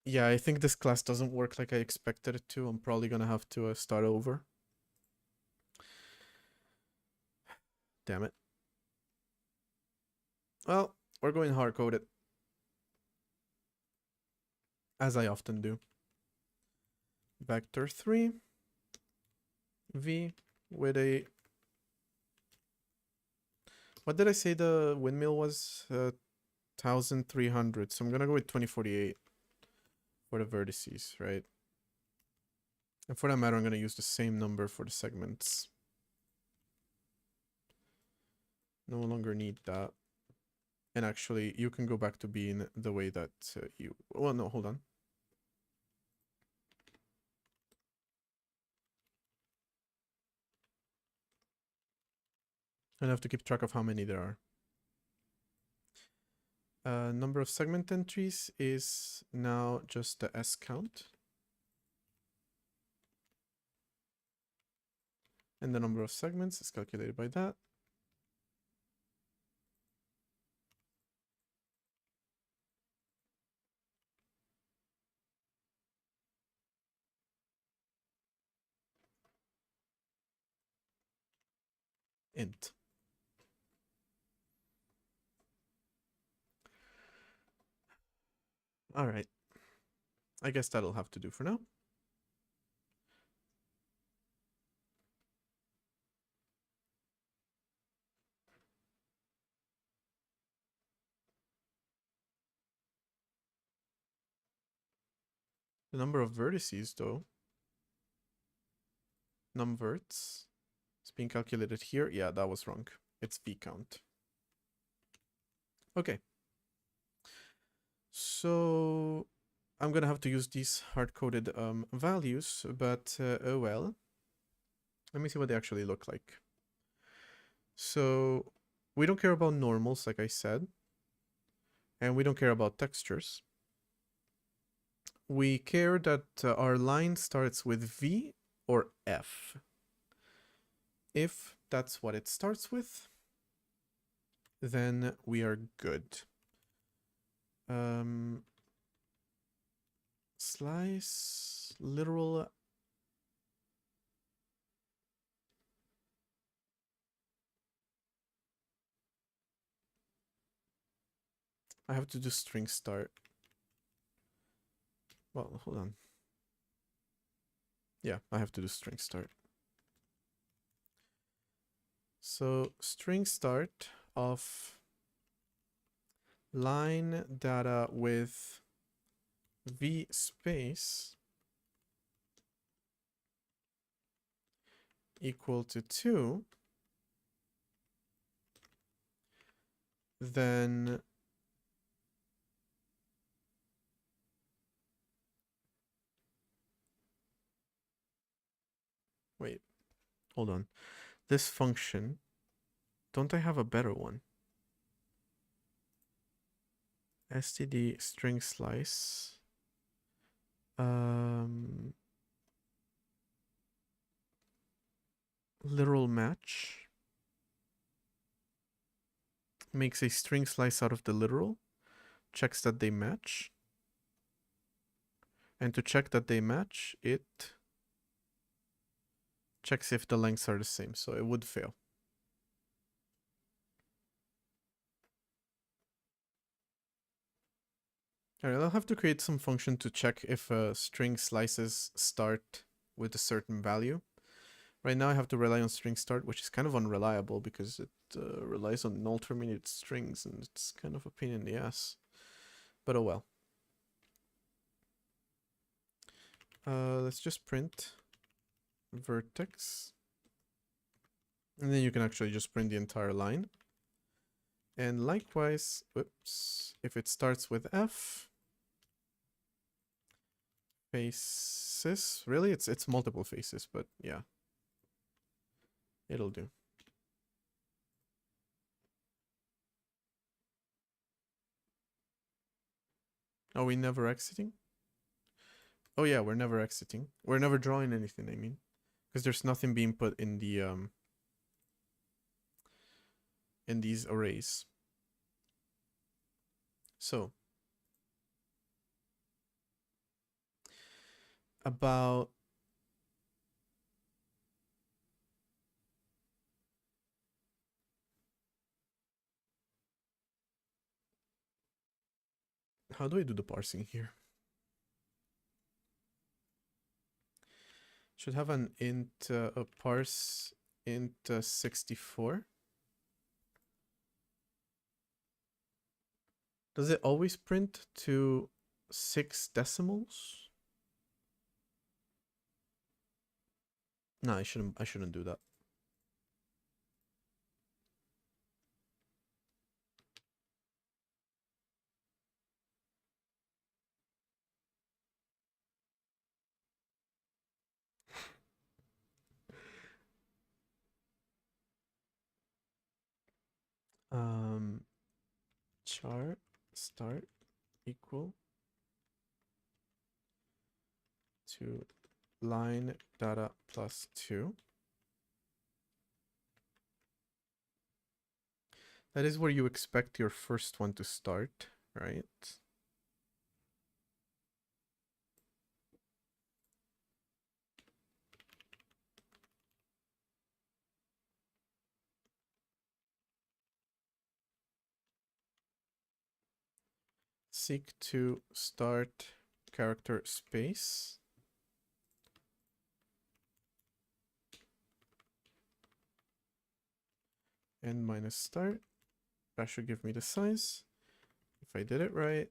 Yeah, I think this class doesn't work like I expected it to. I'm probably gonna have to start over. Damn it. Well, we're going hard-coded, as I often do. Vector 3 v with a, what did I say the windmill was? 1300. So I'm gonna go with 2048 for the vertices, right? And for that matter, I'm gonna use the same number for the segments. No longer need that. And actually, you can go back to being the way that you... Well, no, hold on. I have to keep track of how many there are. Number of segment entries is now just the S count. And the number of segments is calculated by that. Int. All right. I guess that'll have to do for now. The number of vertices, though, numverts, is being calculated here. Yeah, that was wrong. It's v count. Okay. So I'm gonna have to use these hard-coded values, but oh well. Let me see what they actually look like. So we don't care about normals, like I said, and we don't care about textures. We care that our line starts with V or F. If that's what it starts with, then we are good. Slice, literal. I have to do string start. Well, hold on. Yeah, I have to do string start. So string start of line data with v space equal to 2, then wait, hold on. This function, don't I have a better one? std string slice. Literal match makes a string slice out of the literal, checks that they match, and to check that they match, it checks if the lengths are the same, so it would fail. Alright, I'll have to create some function to check if string slices start with a certain value. Right now I have to rely on string start, which is kind of unreliable because it relies on null terminated strings, and it's kind of a pain in the ass. But oh well. Let's just print vertex. And then you can actually just print the entire line. And likewise, whoops, if it starts with F, faces, really? It's multiple faces, but yeah. It'll do. Are we never exiting? Oh yeah, we're never exiting. We're never drawing anything, I mean. Because there's nothing being put in the in these arrays. So about how do I do the parsing here? Should have an int a parse int 64. Does it always print to 6 decimals? No, I shouldn't do that. Char start equal to line data plus 2. That is where you expect your first one to start, right? Seek to start character space. N minus start. That should give me the size. If I did it right.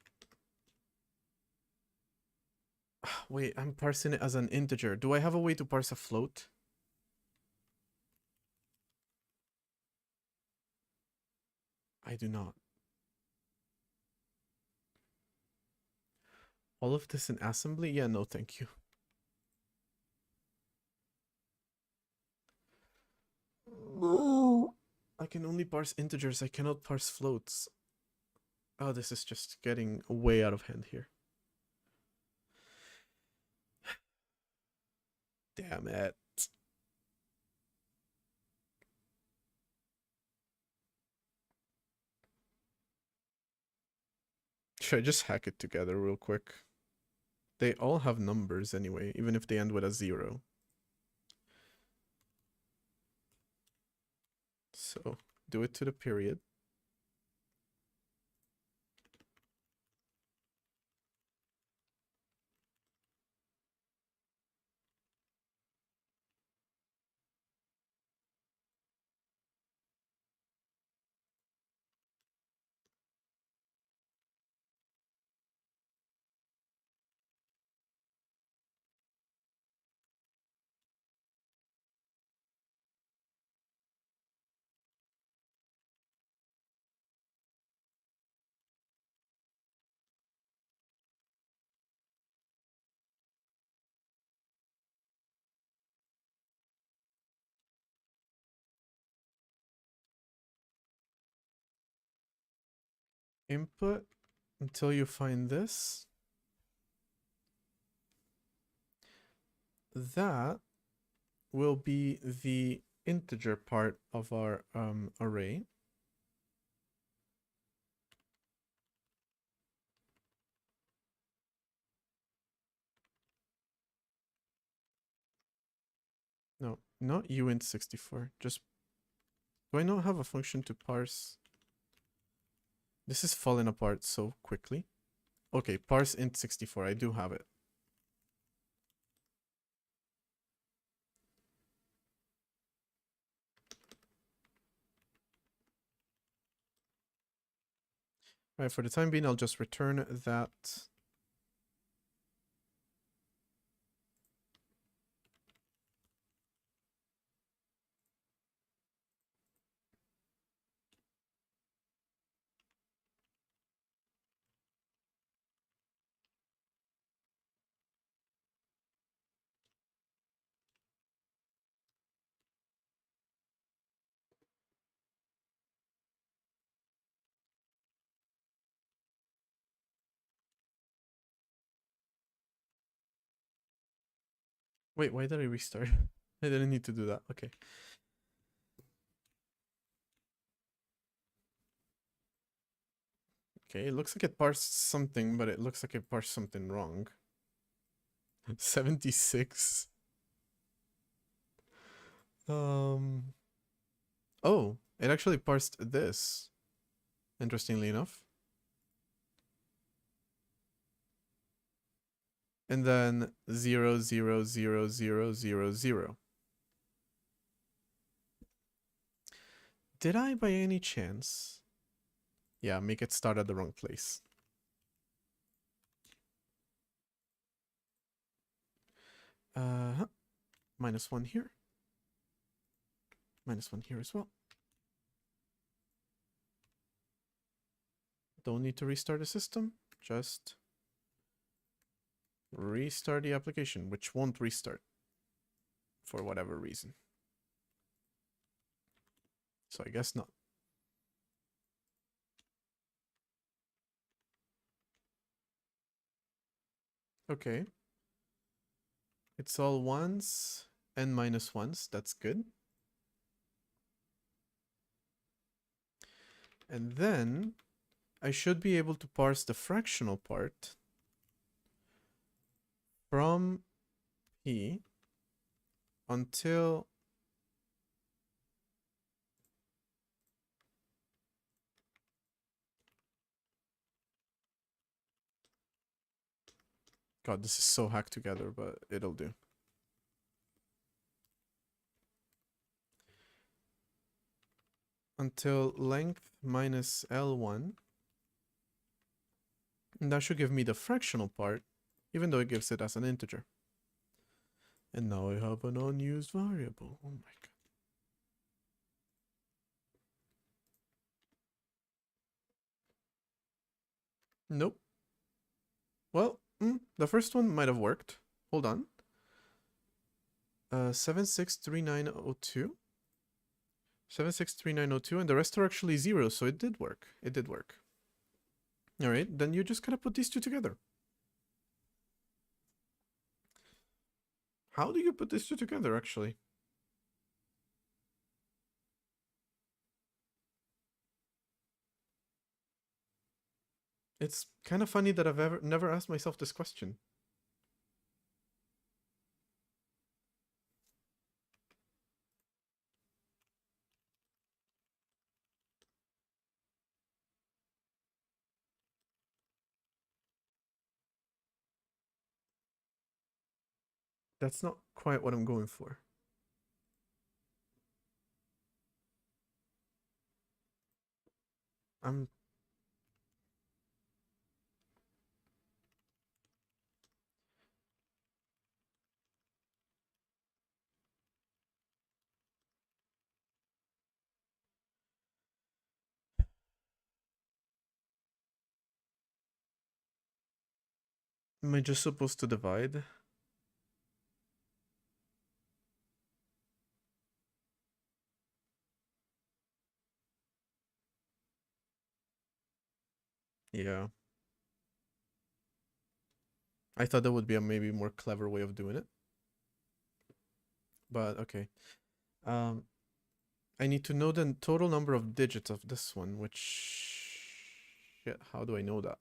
Wait, I'm parsing it as an integer. Do I have a way to parse a float? I do not. All of this in assembly? Yeah, no, thank you. I can only parse integers. I cannot parse floats. Oh, this is just getting way out of hand here. Damn it. Should I just hack it together real quick? They all have numbers anyway, even if they end with a 0. So do it to the period. Input until you find this. That will be the integer part of our array. No, not uint64. Just, do I not have a function to parse? This is falling apart so quickly. Okay, parse int64. I do have it. Right, for the time being, I'll just return that. Wait, why did I restart? I didn't need to do that. Okay. Okay, it looks like it parsed something, but it looks like it parsed something wrong. 76. Um. Oh, it actually parsed this. Interestingly enough. And then 0, 0, 0, 0, 0, 0. Did I, by any chance? Yeah, make it start at the wrong place. -1 here. -1 here as well. Don't need to restart the system. Just restart the application, which won't restart for whatever reason. So I guess not. Okay. It's all ones and -1s. That's good. And then I should be able to parse the fractional part from P until God, this is so hacked together, but it'll do. Until length minus L1. And that should give me the fractional part, even though it gives it as an integer. And now I have an unused variable. Oh my god. Nope. Well, the first one might have worked. Hold on. 763902. 763902, and the rest are actually zeros, so it did work. It did work. Alright, then you just kind of put these two together. How do you put these two together, actually? It's kind of funny that I've never asked myself this question. That's not quite what I'm going for. I'm Am I just supposed to divide? Yeah. I thought there would be a maybe more clever way of doing it. But okay. I need to know the total number of digits of this one, which... Shit, how do I know that?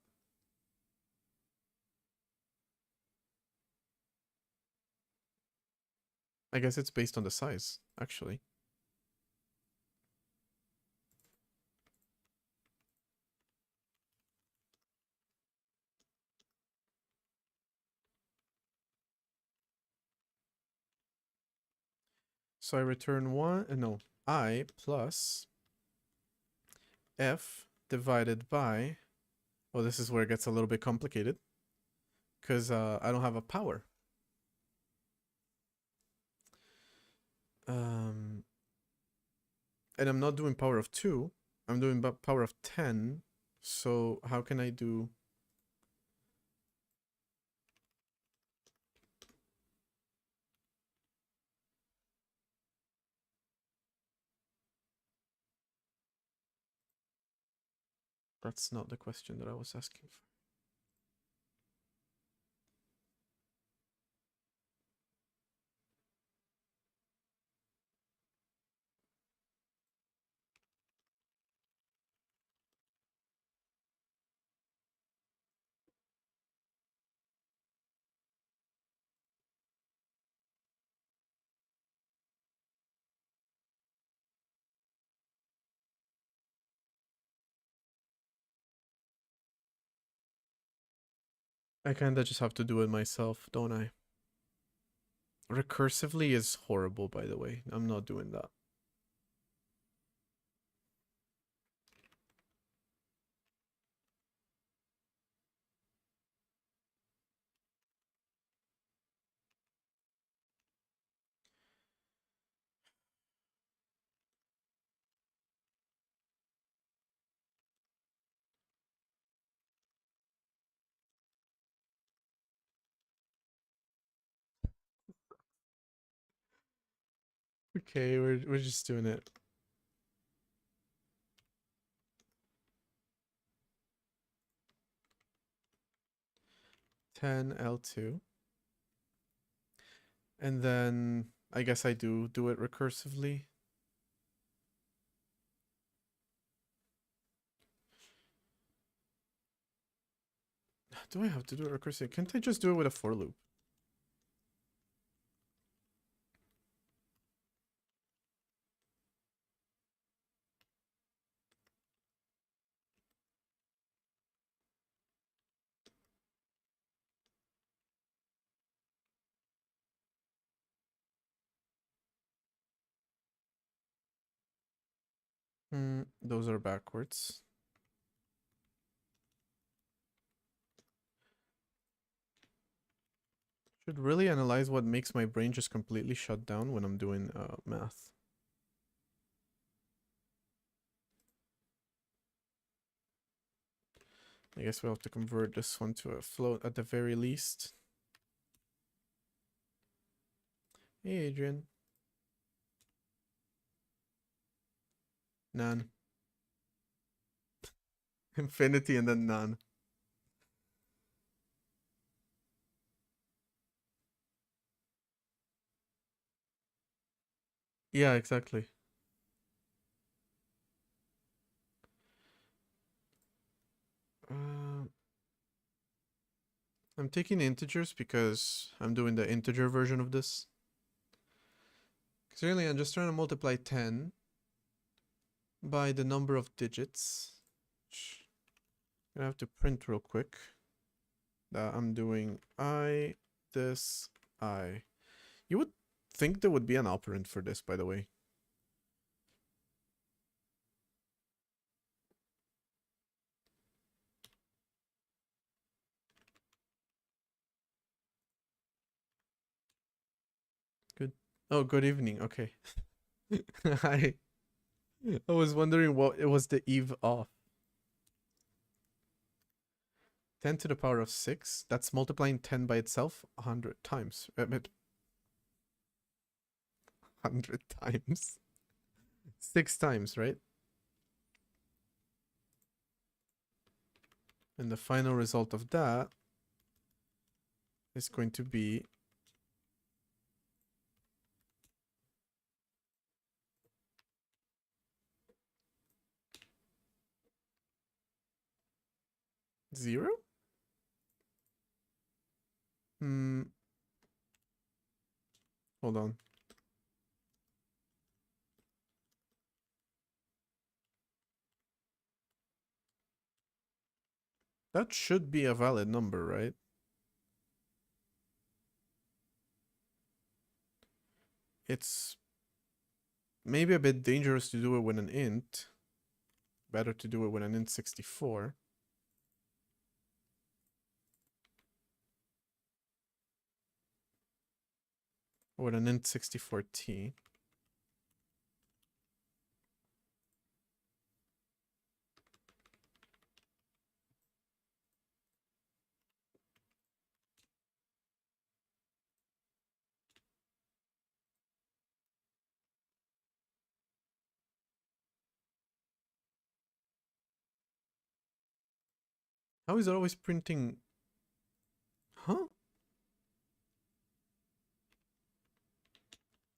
I guess it's based on the size, actually. So I return I plus f divided by... Oh, this is where it gets a little bit complicated. Because I don't have a power. And I'm not doing power of 2. I'm doing power of 10. So how can I do... That's not the question that I was asking for. I kinda just have to do it myself, don't I? Recursively is horrible, by the way. I'm not doing that. Okay, we're just doing it. Ten L2. And then I guess I do it recursively. Do I have to do it recursively? Can't I just do it with a for loop? Those are backwards. Should really analyze what makes my brain just completely shut down when I'm doing math. I guess we'll have to convert this one to a float at the very least. Hey, Adrian. None. Infinity and then none. Yeah, exactly. I'm taking integers because I'm doing the integer version of this. Because really, I'm just trying to multiply 10 by the number of digits. I have to print real quick that I'm doing this, I. You would think there would be an operand for this, by the way. Good. Oh, good evening. Okay. I was wondering what it was the eve of. 10 to the power of 6. That's multiplying 10 by itself 100 times. 100 times. 6 times, right? And the final result of that is going to be zero? Hold on. That should be a valid number, right? It's maybe a bit dangerous to do it with an int. Better to do it with an int 64. Or with an int 64t. How is it always printing? Huh?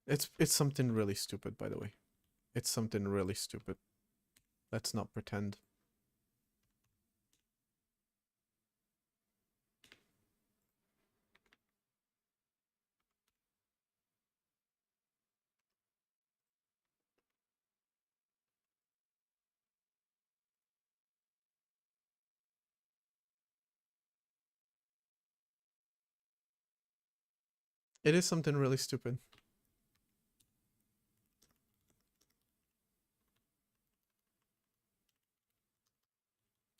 It's something really stupid, by the way. It's something really stupid. Let's not pretend. It is something really stupid.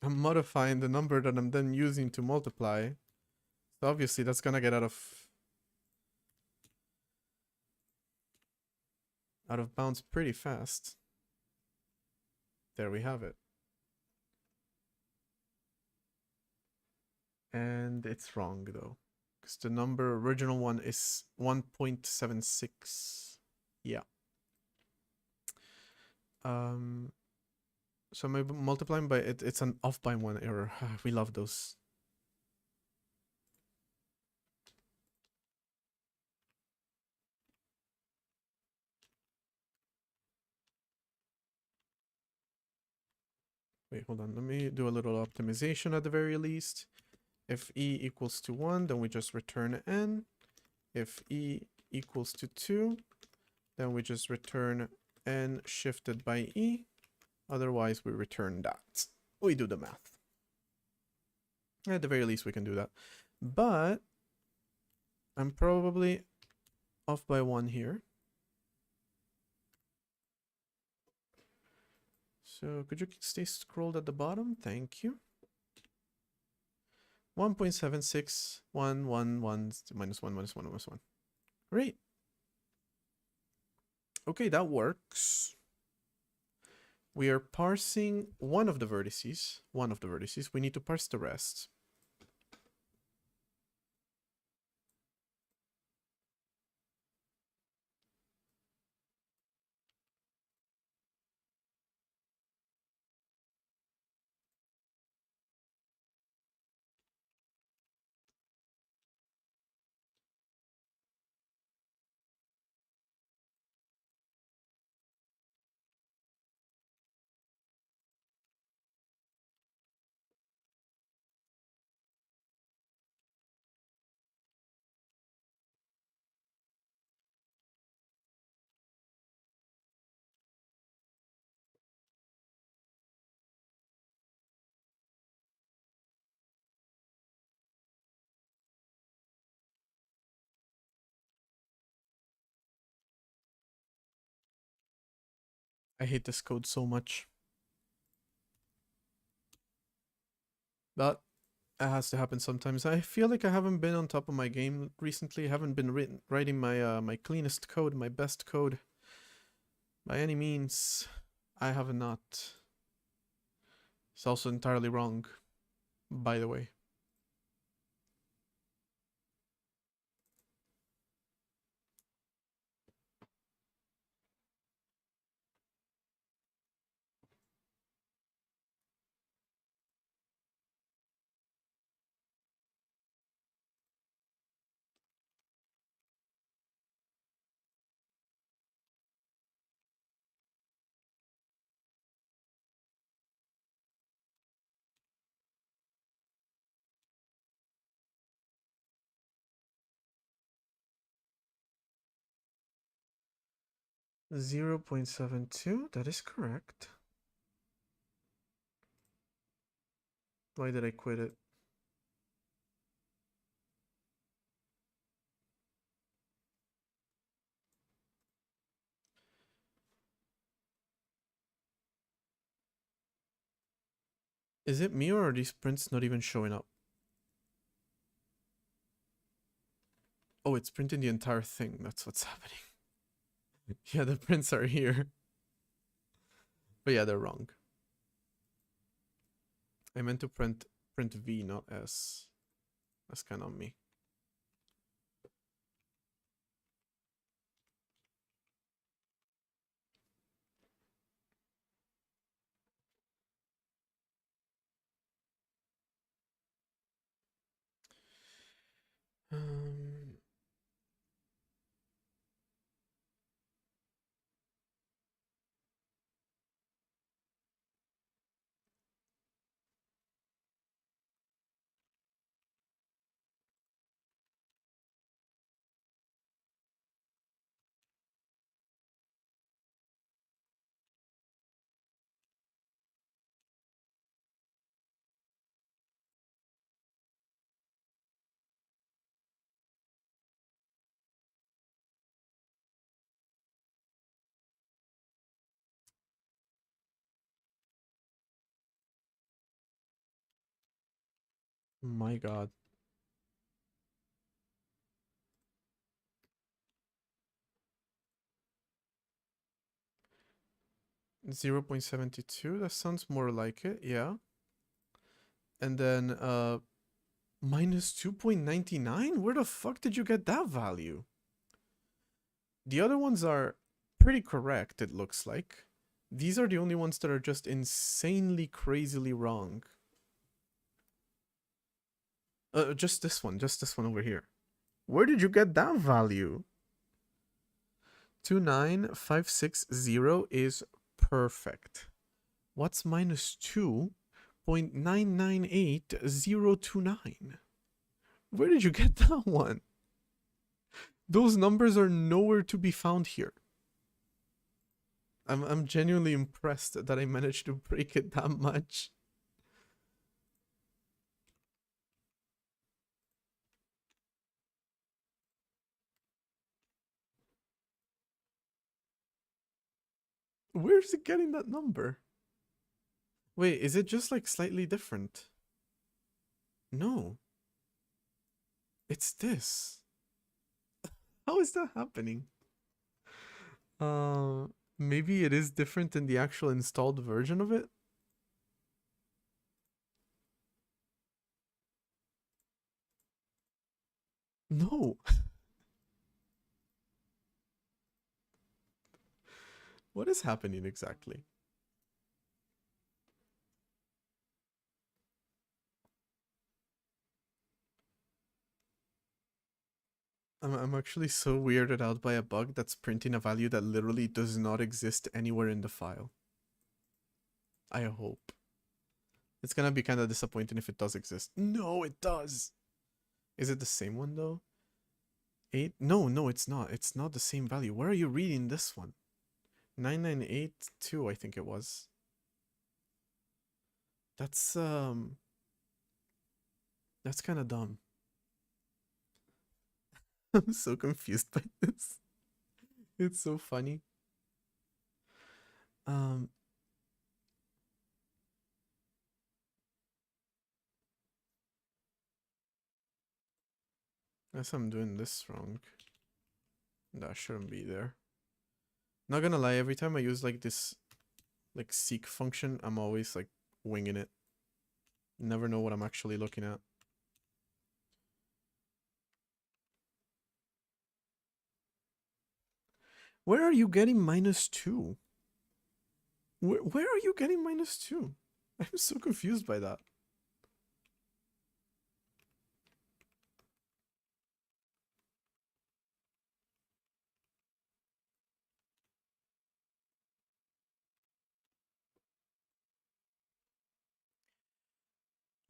I'm modifying the number that I'm then using to multiply. So obviously that's gonna get out of bounds pretty fast. There we have it. And it's wrong though, because the original one is 1.76. Yeah. So maybe multiplying by it's an off by 1 error. We love those. Wait, hold on. Let me do a little optimization at the very least. If e equals to 1, then we just return n. If e equals to 2, then we just return n shifted by e. Otherwise, we return that. We do the math. At the very least, we can do that. But I'm probably off by 1 here. So could you stay scrolled at the bottom? Thank you. 1.7611 minus 1 minus 1 minus 1. Great. Okay, that works. We are parsing one of the vertices. We need to parse the rest. I hate this code so much. But it has to happen sometimes. I feel like I haven't been on top of my game recently. I haven't been writing my my cleanest code, my best code. By any means, I have not. It's also entirely wrong, by the way. .72, that is correct. Why did I quit it? Is it me or are these prints not even showing up? Oh, it's printing the entire thing. That's what's happening. Yeah, the prints are here. But yeah, they're wrong. I meant to print V, not S. That's kind of on me. Um, My God. (0.72), that sounds more like it, yeah. And then minus 2.99? Where the fuck did you get that value? The other ones are pretty correct, it looks like. These are the only ones that are just insanely crazily wrong. Just this one over here. Where did you get that value? 29560 is perfect. What's minus 2.998029? Where did you get that one? Those numbers are nowhere to be found here. I'm genuinely impressed that I managed to break it that much. Where's it getting that number? Wait, is it just like slightly different? No. It's this. How is that happening? Maybe it is different in the actual installed version of it? No. What is happening exactly? I'm actually so weirded out by a bug that's printing a value that literally does not exist anywhere in the file. I hope. It's gonna be kind of disappointing if it does exist. No, it does! Is it the same one though? 8? No, it's not. It's not the same value. Where are you reading this one? 9982, I think it was. That's kind of dumb. I'm so confused by this. It's so funny. Guess I'm doing this wrong. That shouldn't be there. Not gonna lie, every time I use like this like seek function, I'm always like winging it. Never know what I'm actually looking at. Where are you getting minus 2? Where are you getting minus 2? I'm so confused by that.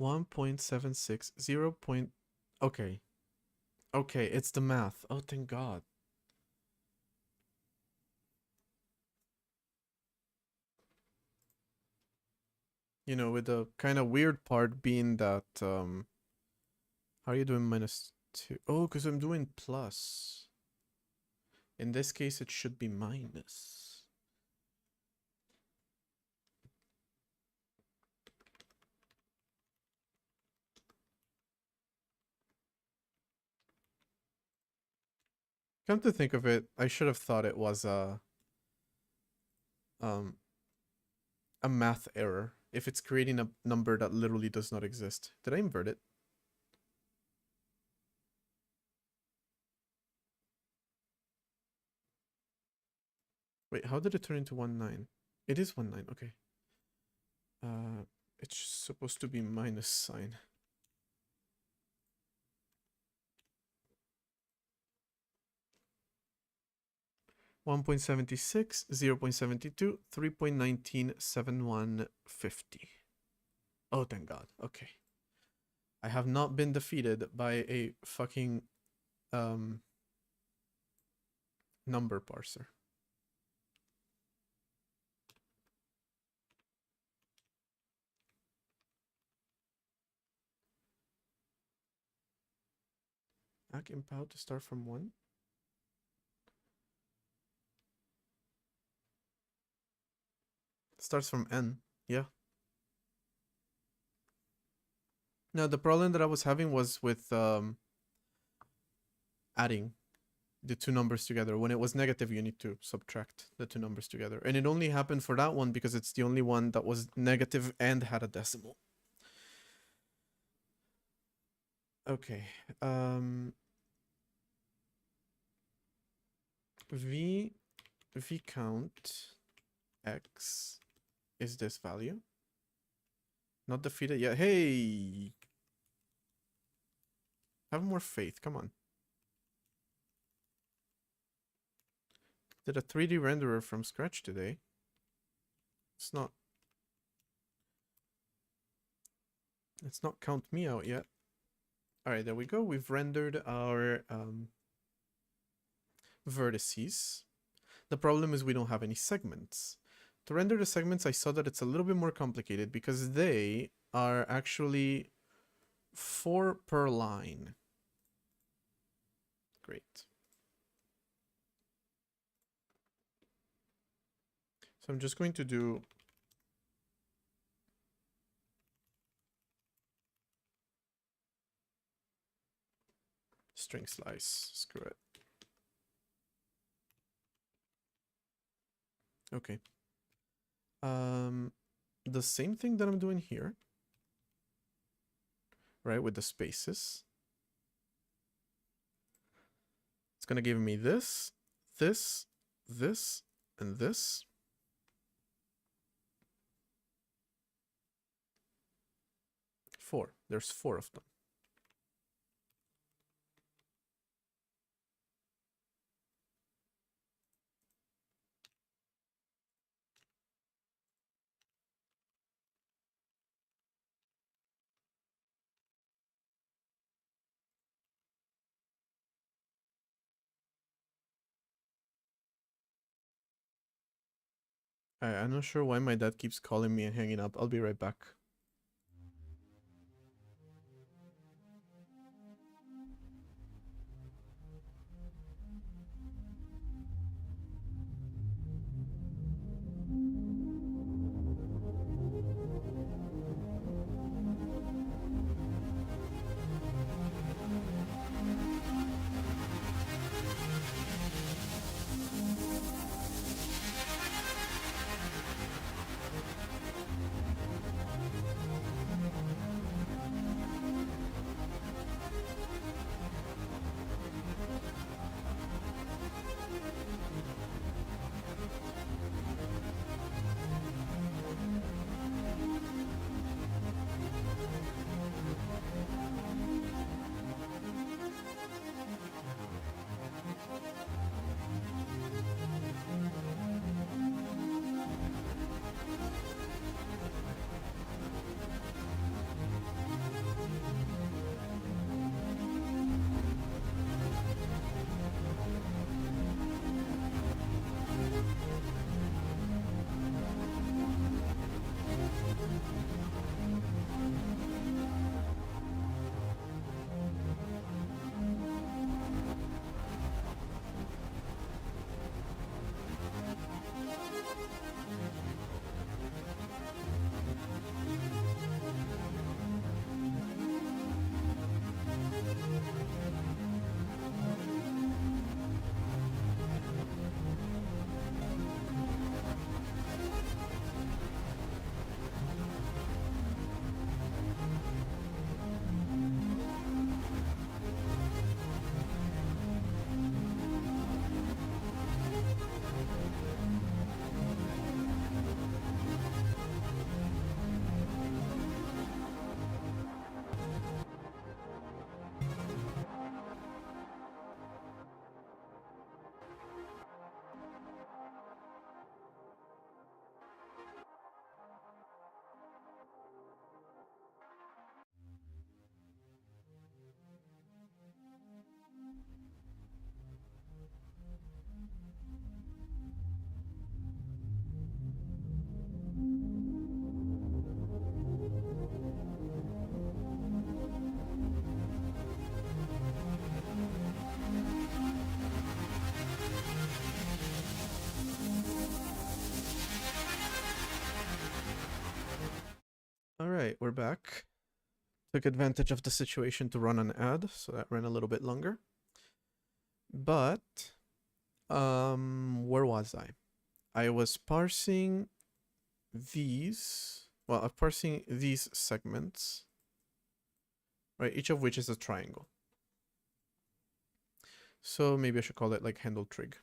.76, 0. Okay. Okay, it's the math. Oh, thank God. You know, with the kind of weird part being that, how are you doing minus 2? Oh, because I'm doing plus. In this case, it should be minus. Come to think of it, I should have thought it was a math error if it's creating a number that literally does not exist. Did I invert it? Wait, how did it turn into 19? It is 19, okay. It's supposed to be minus sign. .76, 0.72, 3.197150. Oh, thank God. Okay. I have not been defeated by a fucking number parser. Ack impound to start from 1. Starts from n. Yeah. Now the problem that I was having was with adding the two numbers together. When it was negative, you need to subtract the two numbers together. And it only happened for that one because it's the only one that was negative and had a decimal. Okay. V count x is this value. Not defeated yet. Hey! Have more faith. Come on. Did a 3D renderer from scratch today. It's not count me out yet. All right, there we go. We've rendered our vertices. The problem is we don't have any segments. To render the segments, I saw that it's a little bit more complicated because they are actually 4 per line. Great. So I'm just going to do string slice. Screw it. Okay. The same thing that I'm doing here, right, with the spaces. It's gonna give me this, this, this, and this. Four. There's 4 of them. I'm not sure why my dad keeps calling me and hanging up. I'll be right back. All right, we're back. took advantage of the situation to run an ad, so that ran a little bit longer. But where was I? I was parsing these. Well, I'm parsing these segments, right? Each of which is a triangle. So maybe I should call it like handle trig.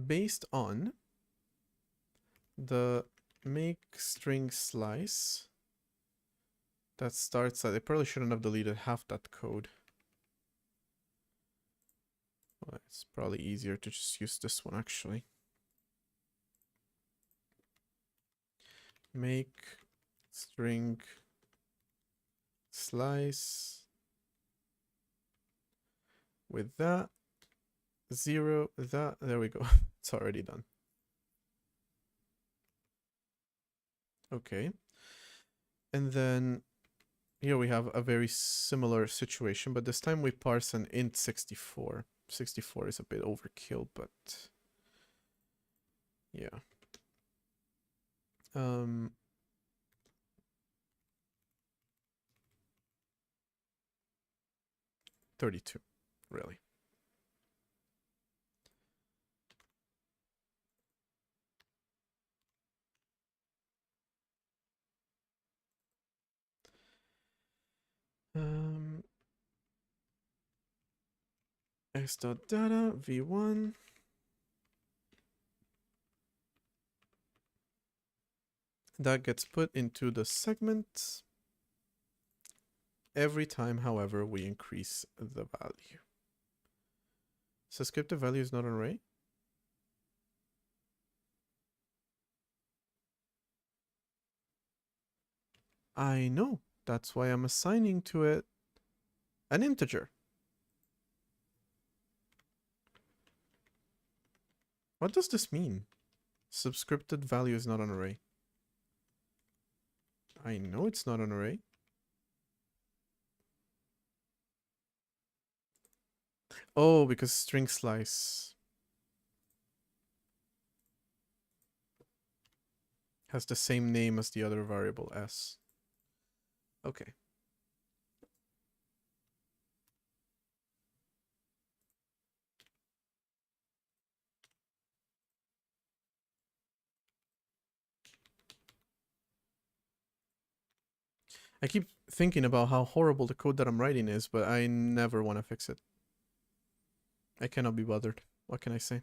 Based on the make string slice that starts at, I probably shouldn't have deleted half that code. Well, it's probably easier to just use this one actually. Make string slice with that 0 that, there we go. It's already done. Okay, and then here we have a very similar situation, but this time we parse an int 64. 64 is a bit overkill, but yeah. 32, really. X.data v1. That gets put into the segment every time, however, we increase the value. So skip the value is not an array. I know. That's why I'm assigning to it an integer. What does this mean? Subscripted value is not an array. I know it's not an array. Oh, because string slice has the same name as the other variable s. Okay. I keep thinking about how horrible the code that I'm writing is, but I never want to fix it. I cannot be bothered. What can I say?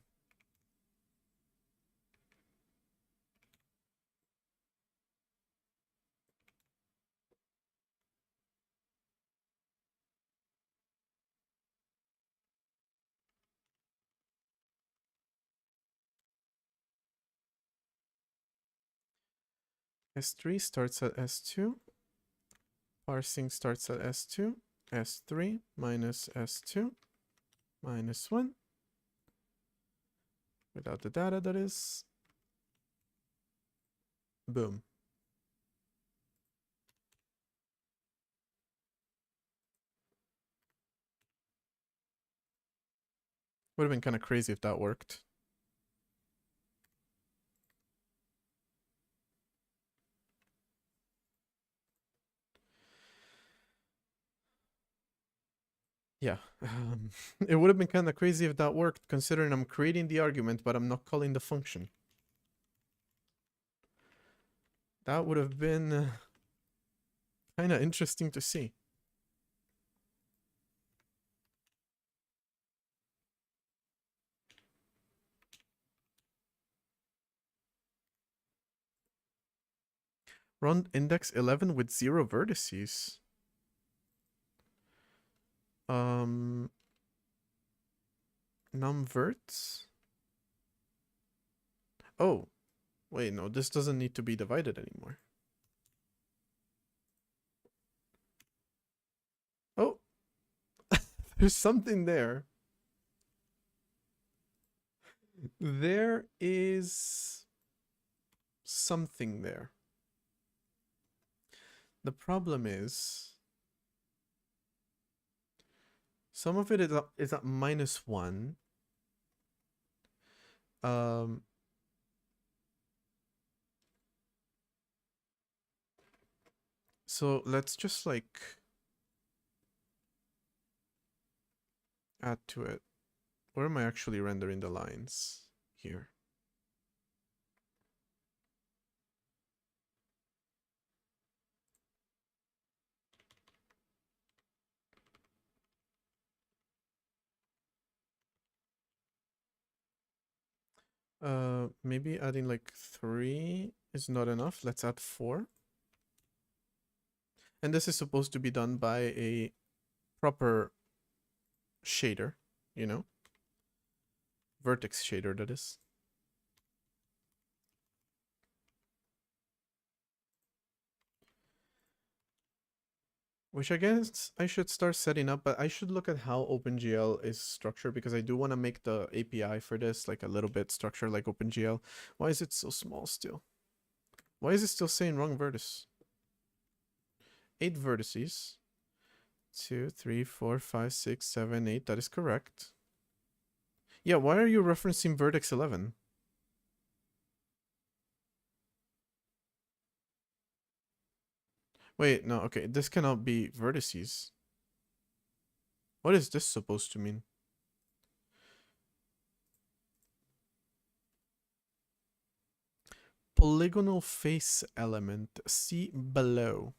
S3 starts at S2. Parsing starts at S2. S3 minus S2 minus 1. Without the data, that is. Boom. Would have been kind of crazy if that worked. Yeah, it would have been kind of crazy if that worked, considering I'm creating the argument, but I'm not calling the function. That would have been kind of interesting to see. Run index 11 with 0 vertices. Numverts. Oh, wait, no, this doesn't need to be divided anymore. Oh, there's something there. There is something there. The problem is Some of it is at -1. So let's just like add to it. Where am I actually rendering the lines? Here. Maybe adding like 3 is not enough. Let's add 4. And this is supposed to be done by a proper shader, you know? Vertex shader, that is. Which I guess I should start setting up, but I should look at how OpenGL is structured because I do want to make the API for this like a little bit structured like OpenGL. Why is it so small still? Why is it still saying wrong vertex? 8 vertices. 2, 3, 4, 5, 6, 7, 8. That is correct. Yeah, why are you referencing vertex 11? Wait, no, okay. This cannot be vertices. What is this supposed to mean? Polygonal face element. See below.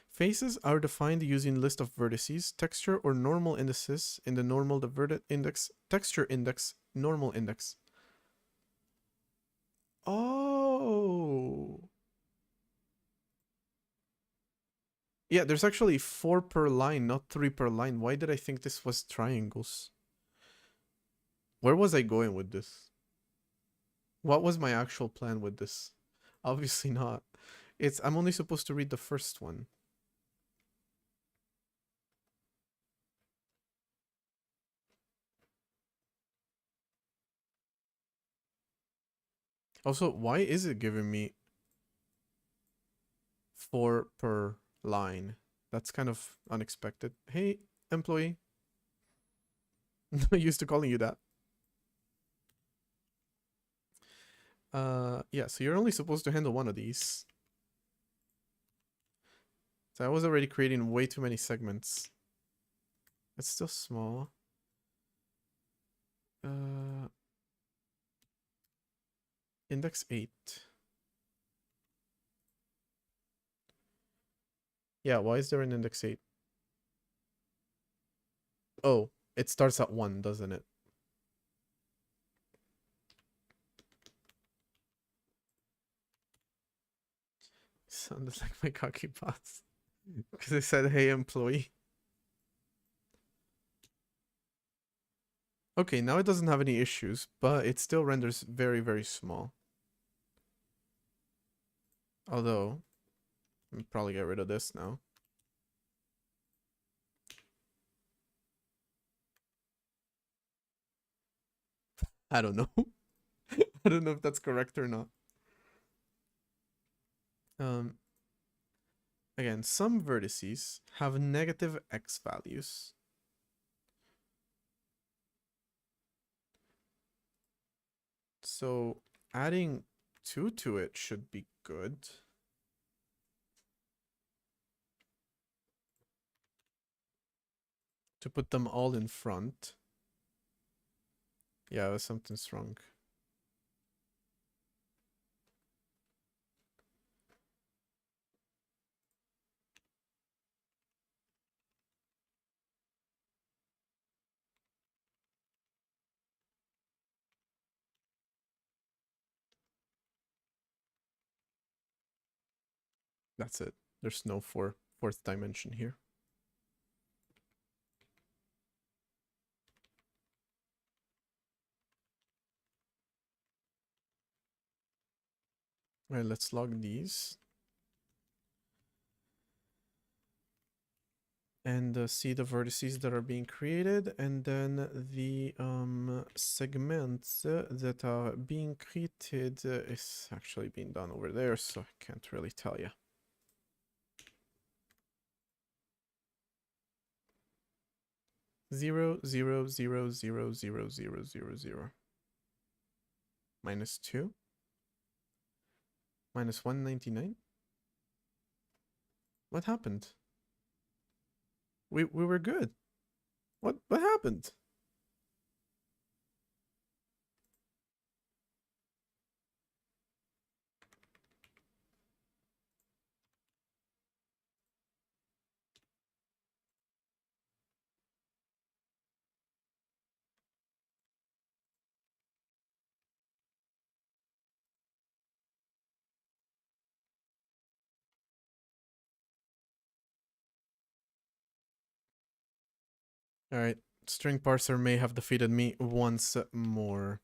Faces are defined using list of vertices, texture or normal indices in the normal diverted index, texture index, normal index. Oh. Yeah, there's actually 4 per line, not 3 per line. Why did I think this was triangles? Where was I going with this? What was my actual plan with this? Obviously not. I'm only supposed to read the first one. Also, why is it giving me 4 per line? That's kind of unexpected. Hey, employee. Not used to calling you that. Yeah, so you're only supposed to handle one of these. So I was already creating way too many segments. It's still small. Index 8. Yeah, why is there an index 8? Oh, it starts at 1, doesn't it? Sounded like my cocky boss. Because I said, hey, employee. Okay, now it doesn't have any issues, but it still renders very, very small. Although, I'll probably get rid of this now. I don't know. I don't know if that's correct or not. Again, some vertices have negative x values. So adding 2 to it should be good. To put them all in front. Yeah, something's wrong. That's it. There's no fourth dimension here. All right, let's log these. And see the vertices that are being created, and then the segments that are being created is actually being done over there, so I can't really tell you. 0, 0, 0, 0, 0, 0, 0, 0. Minus 2. Minus 199. What happened? We were good. What happened? All right. String parser may have defeated me once more.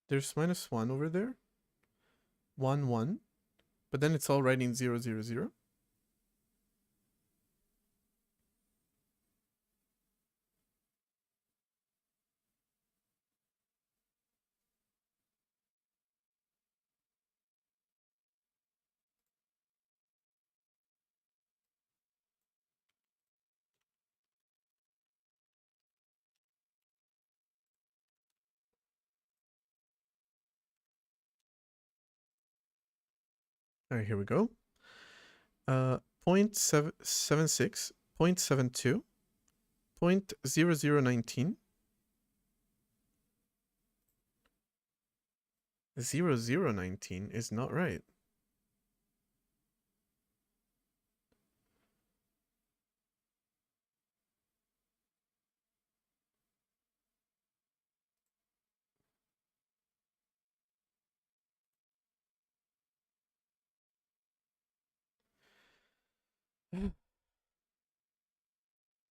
There's minus 1 over there. 1, 1. But then it's all writing 0, 0, 0. All right, here we go. 0.76, 0.72, 0.0019, 0019 is not right.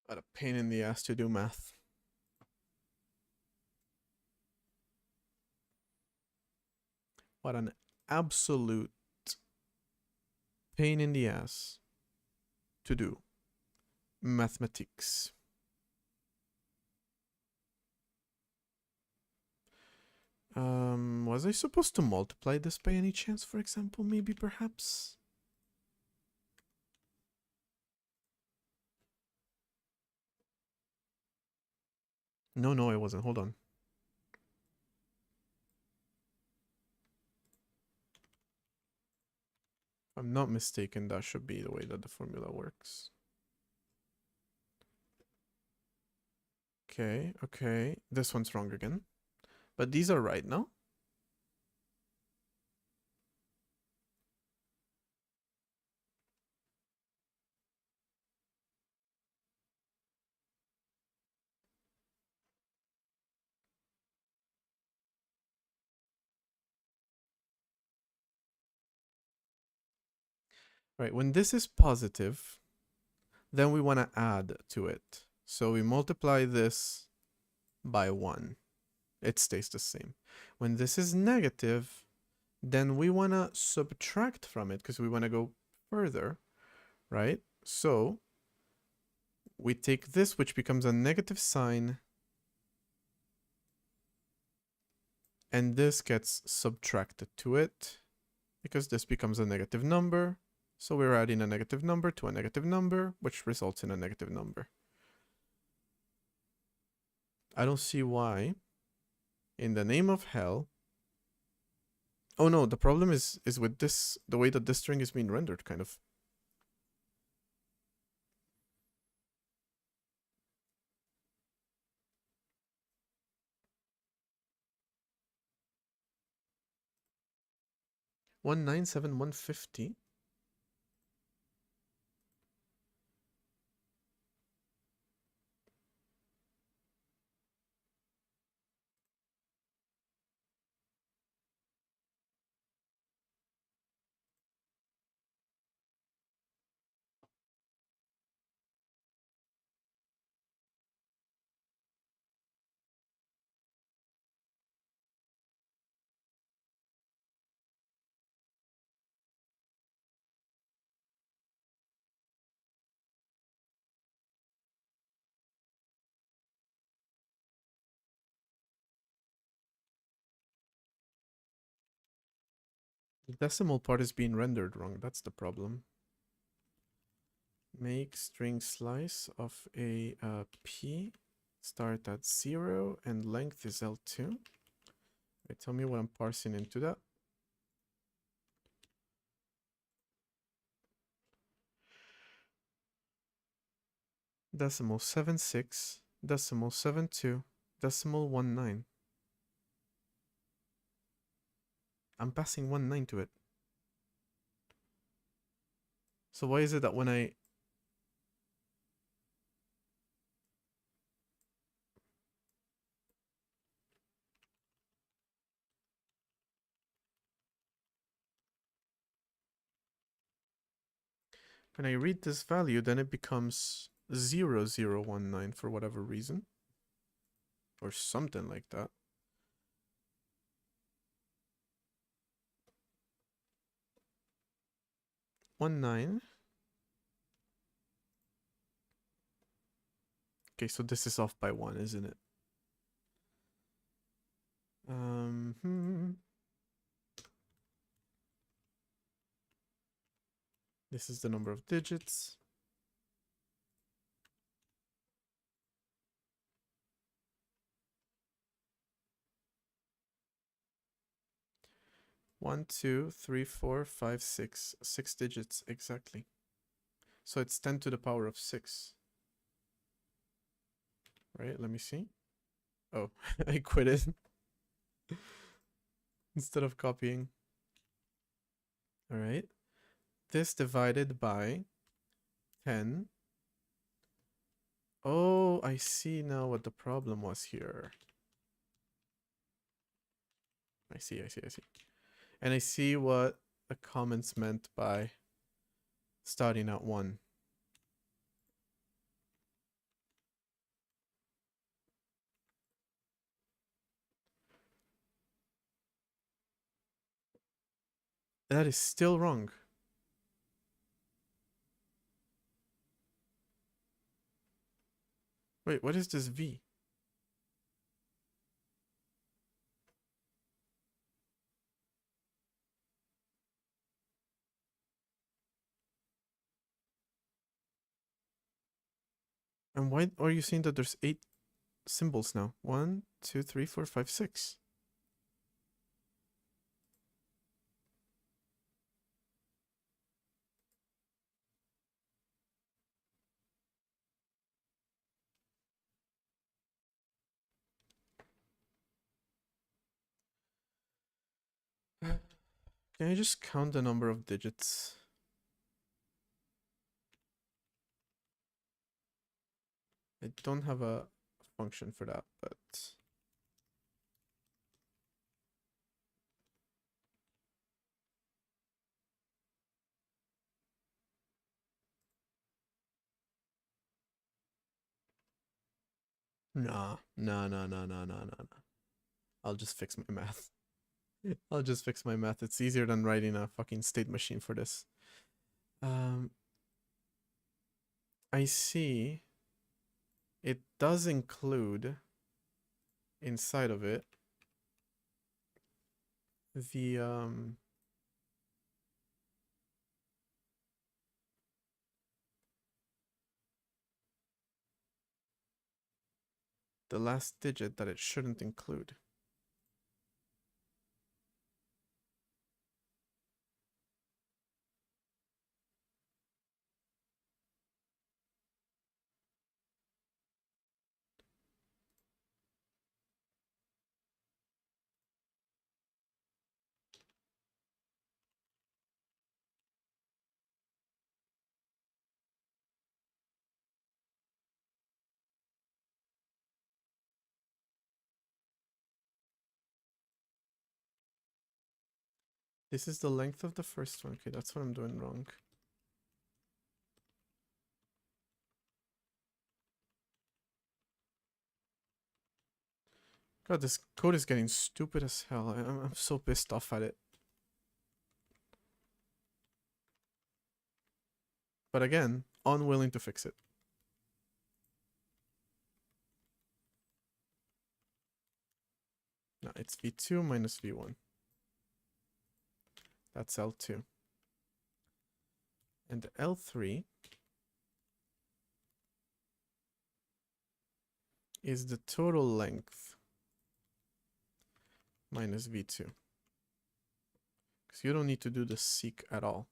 What a pain in the ass to do math. What an absolute pain in the ass to do mathematics. Was I supposed to multiply this by any chance, for example? Maybe, perhaps? No, I wasn't. Hold on. If I'm not mistaken, that should be the way that the formula works. Okay. This one's wrong again. But these are right now. Right, when this is positive, then we want to add to it. So we multiply this by 1. It stays the same. When this is negative, then we want to subtract from it because we want to go further, right? So we take this, which becomes a negative sign, and this gets subtracted to it because this becomes a negative number. So we're adding a negative number to a negative number, which results in a negative number. I don't see why, in the name of hell. Oh no, the problem is with this, the way that this string is being rendered, kind of. $197,150. The decimal part is being rendered wrong. That's the problem. Make string slice of a p. Start at 0 and length is L2. Right, tell me what I'm parsing into that. Decimal 76, decimal 72, decimal 19. I'm passing 19 to it. So why is it that when I read this value, then it becomes 0019 for whatever reason? Or something like that. One nine. Okay, so this is off by 1, isn't it? This is the number of digits. One, two, three, four, five, six. 6 digits exactly. So it's 10 to the power of 6. Right, let me see. Oh, I quit it. Instead of copying. Alright. This divided by 10. Oh, I see now what the problem was here. I see. And I see what the comments meant by starting at 1. That is still wrong. Wait, what is this V? And why are you saying that there's 8 symbols now? 1, 2, 3, 4, 5, 6. Can I just count the number of digits? I don't have a function for that, but... Nah. I'll just fix my math. I'll just fix my math. It's easier than writing a fucking state machine for this. I see. It does include inside of it the last digit that it shouldn't include. This is the length of the first one. Okay, that's what I'm doing wrong. God, this code is getting stupid as hell. I'm so pissed off at it. But again, unwilling to fix it. No, it's V2 minus V1. That's L2. And L3 is the total length minus V2. Because you don't need to do the seek at all.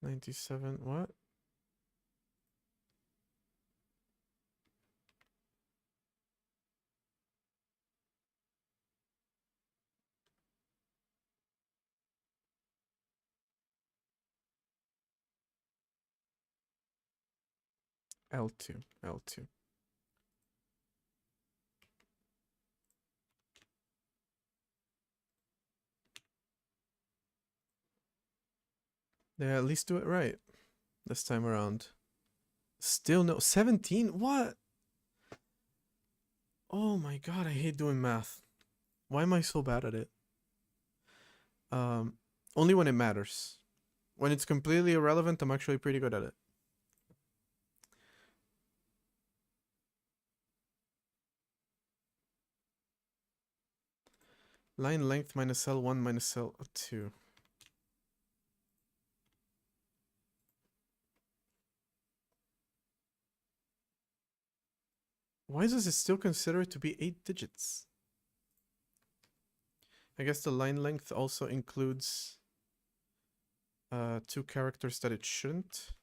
$97, what? L2, L2. Yeah, at least do it right this time around. Still no 17? What? Oh my god, I hate doing math. Why am I so bad at it? Only when it matters. When it's completely irrelevant, I'm actually pretty good at it. Line length minus L1 minus L2. Why does it still consider it to be 8 digits? I guess the line length also includes 2 characters that it shouldn't.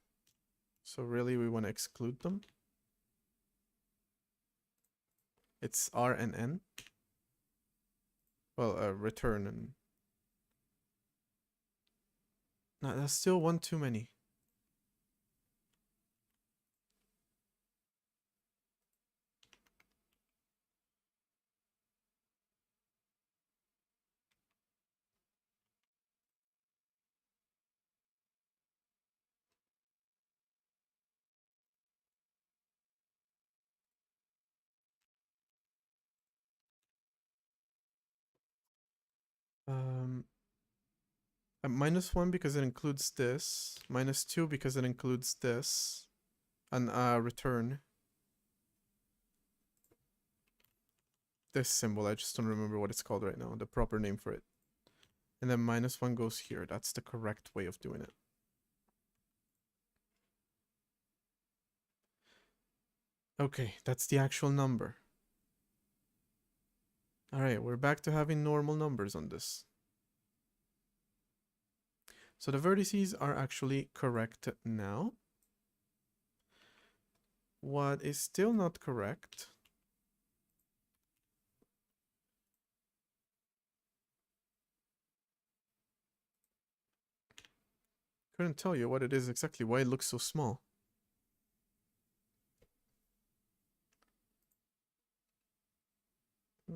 So really we want to exclude them. It's R and N. Well, return and... No, that's still one too many. -1 because it includes this. -2 because it includes this. And return. This symbol, I just don't remember what it's called right now. The proper name for it. And then -1 goes here. That's the correct way of doing it. Okay, that's the actual number. Alright, we're back to having normal numbers on this. So the vertices are actually correct now. What is still not correct couldn't tell you what it is exactly, why it looks so small.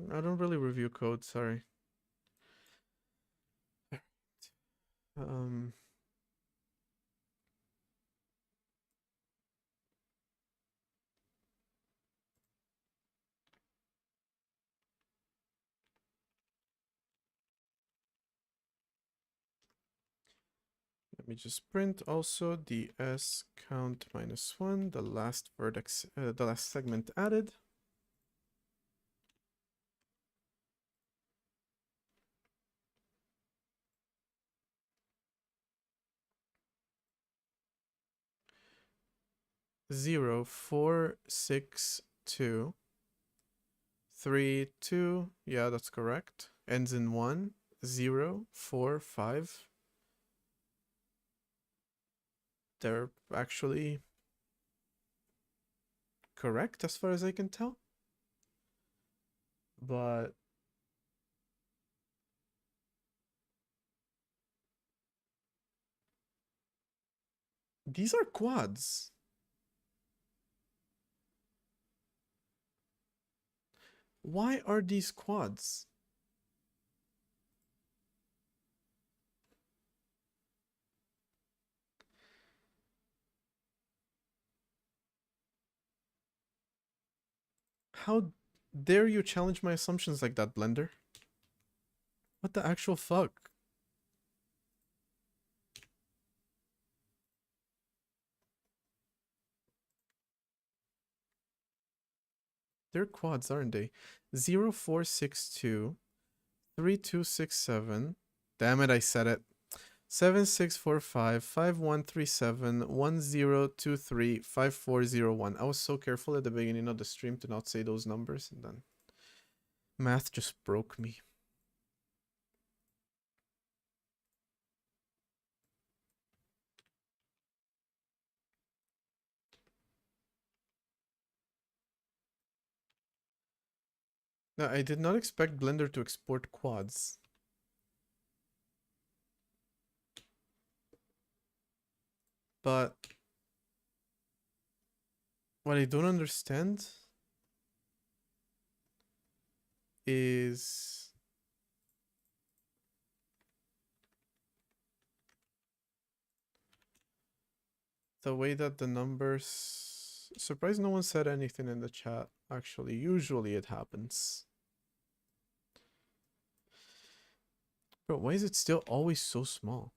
I don't really review code, sorry. Let me just print also the s count -1, the last vertex, the last segment added. Zero, 4, 6, 2, 3, 2. Yeah, that's correct. Ends in 1, 0, 4, 5. They're actually correct as far as I can tell. But these are quads. Why are these quads? How dare you challenge my assumptions like that, Blender? What the actual fuck? They're quads, aren't they? 0462 3267. Damn it, I said it. 7645 5137 1023 5401. I was so careful at the beginning of the stream to not say those numbers, and then math just broke me. Now, I did not expect Blender to export quads. But what I don't understand is the way that the numbers... Surprised no one said anything in the chat, actually. Usually it happens. Bro, why is it still always so small?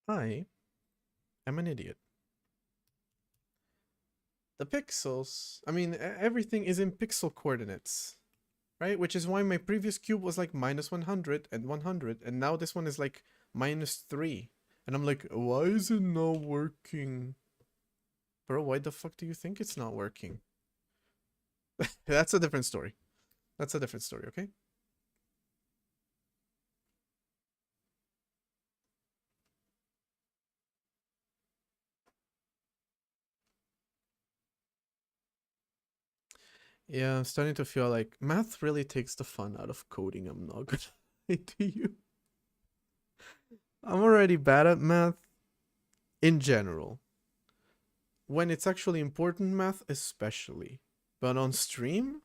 I am an idiot. The pixels, I mean, everything is in pixel coordinates, right? Which is why my previous cube was like minus 100 and 100, and now this one is like minus 3. And I'm like, why is it not working? Bro, why the fuck do you think it's not working? That's a different story. That's a different story, okay? Yeah, I'm starting to feel like math really takes the fun out of coding. I'm not gonna lie to you. I'm already bad at math in general. When it's actually important math, especially. But on stream,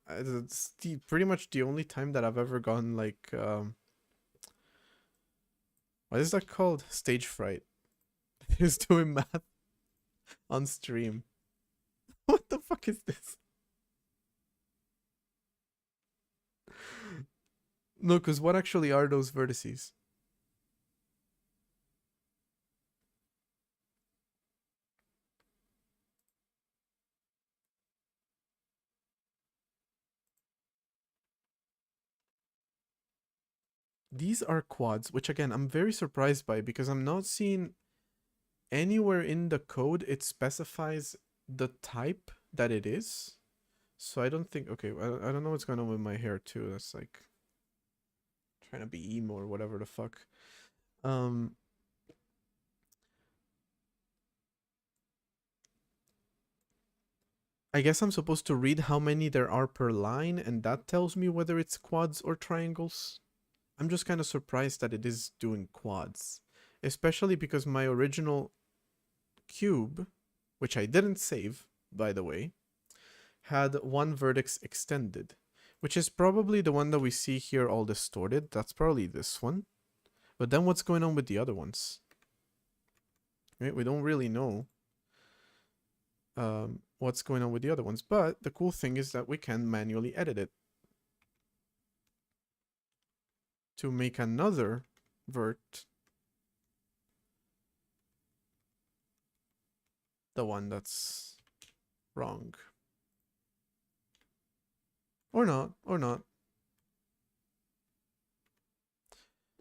it's pretty much the only time that I've ever gone like, what is that called? Stage fright. Is doing math on stream. What the fuck is this? No, because what actually are those vertices? These are quads, which again, I'm very surprised by because I'm not seeing anywhere in the code it specifies the type that it is. So I don't think, okay, I don't know what's going on with my hair too. That's like trying to be emo or whatever the fuck. I guess I'm supposed to read how many there are per line, and that tells me whether it's quads or triangles. I'm just kind of surprised that it is doing quads, especially because my original cube, which I didn't save, by the way, had one vertex extended, which is probably the one that we see here all distorted. That's probably this one. But then what's going on with the other ones? Right? We don't really know what's going on with the other ones. But the cool thing is that we can manually edit it to make another vert, the one that's wrong. Or not, or not.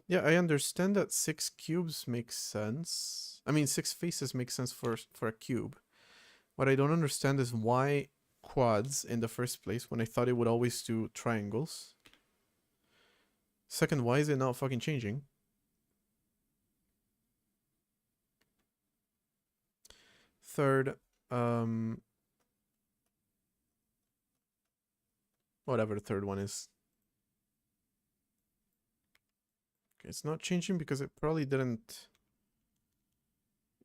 Yeah, I understand that 6 cubes makes sense. I mean, 6 faces make sense for a cube. What I don't understand is why quads in the first place when I thought it would always do triangles. Second, why is it not fucking changing? Third, whatever the third one is. Okay, it's not changing because it probably didn't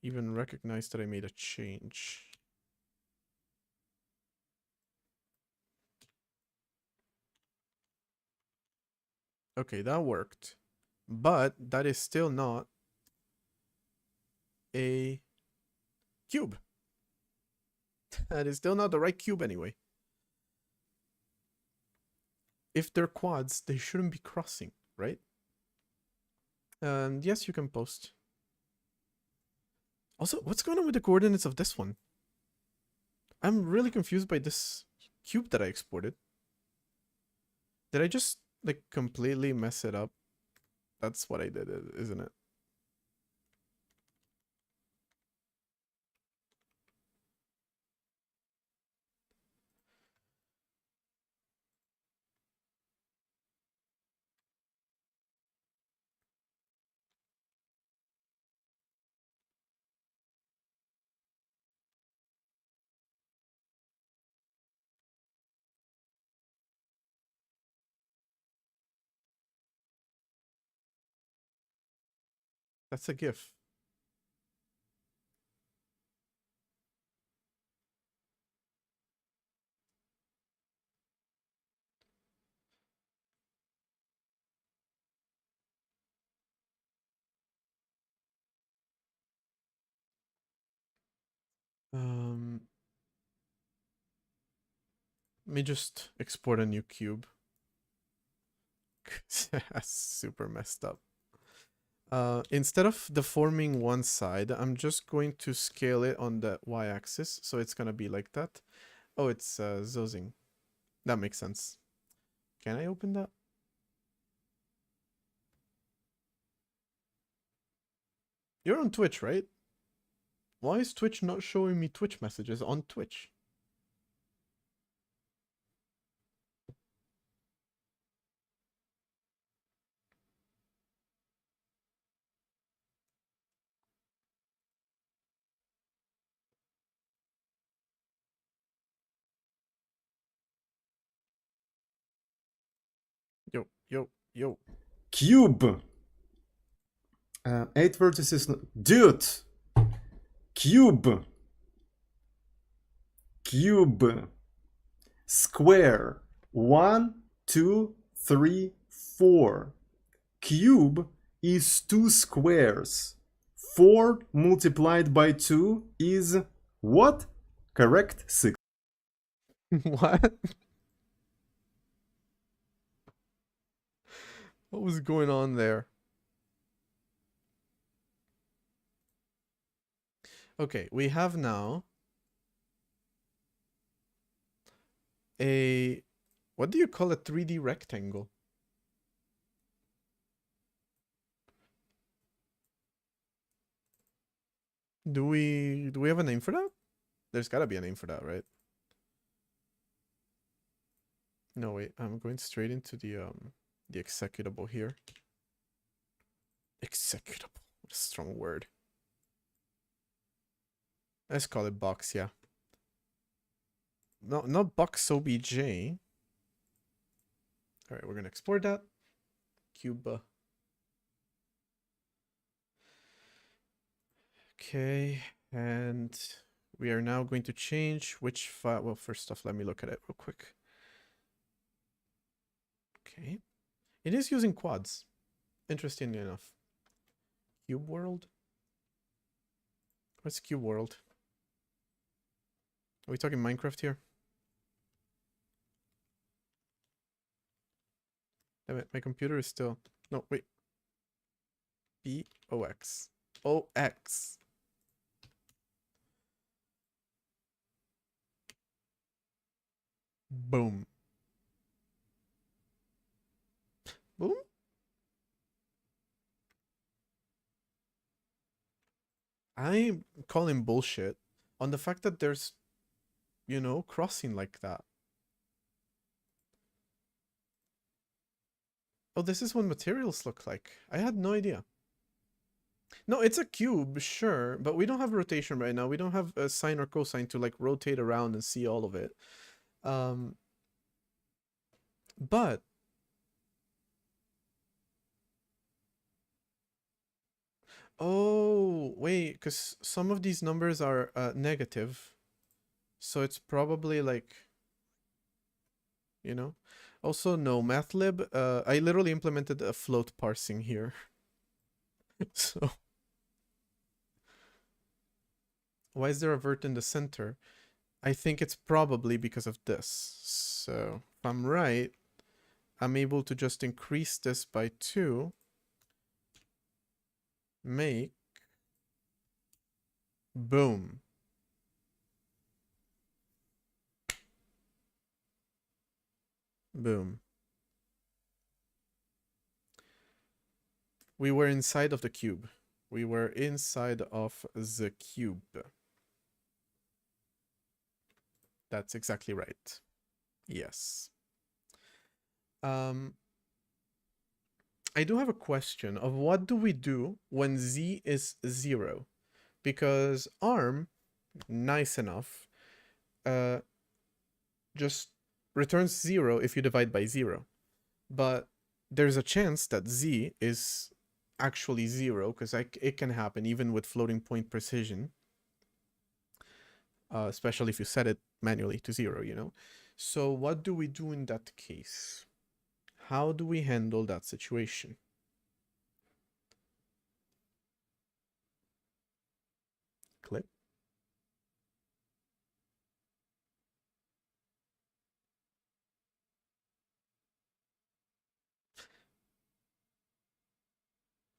even recognize that I made a change. Okay, that worked. But that is still not a cube. That is still not the right cube anyway. if they're quads, they shouldn't be crossing, right? And yes, you can post. Also, what's going on with the coordinates of this one? I'm really confused by this cube that I exported. Did I just like completely mess it up? That's what I did, isn't it? That's a GIF. Let me just export a new cube. That's super messed up. Instead of deforming one side, I'm just going to scale it on the y-axis, so it's gonna be like that. Oh, it's Zozing. That makes sense. Can I open that? You're on Twitch, right? Why is Twitch not showing me Twitch messages on Twitch? Yo, yo, yo. Cube. 8 vertices. Dude. Cube. Cube. Square. 1, 2, 3, 4. Cube is 2 squares. 4 multiplied by 2 is what? Correct? 6. What? What was going on there? Okay, we have now a, what do you call a 3D rectangle? Do we have a name for that? There's gotta be a name for that, right? No, wait, I'm going straight into the executable here. Executable, what a strong word. Let's call it box, yeah. No, not box obj. All right, we're gonna export that. Cube. Okay, and we are now going to change which file. Well, first off, let me look at it real quick. Okay, it is using quads. Interestingly enough. Cube world. What's cube world? Are we talking Minecraft here? Damn it, my computer is still... No, wait. BOX. OX. Boom. Boom? I'm calling bullshit on the fact that there's, you know, crossing like that. Oh, this is what materials look like. I had no idea. No, it's a cube, sure, but we don't have rotation right now. We don't have a sine or cosine to like rotate around and see all of it. But oh, wait, because some of these numbers are negative. So it's probably like, you know. Also, no, MATLAB, I literally implemented a float parsing here. So why is there a vert in the center? I think it's probably because of this. So if I'm right, I'm able to just increase this by 2, make, boom. Boom. We were inside of the cube. We were inside of the cube. That's exactly right. Yes. I do have a question of what do we do when z is 0? Because arm, nice enough, just returns 0 if you divide by 0. But there's a chance that z is actually 0, because it can happen even with floating point precision. Especially if you set it manually to 0, you know? So what do we do in that case? How do we handle that situation? Clip.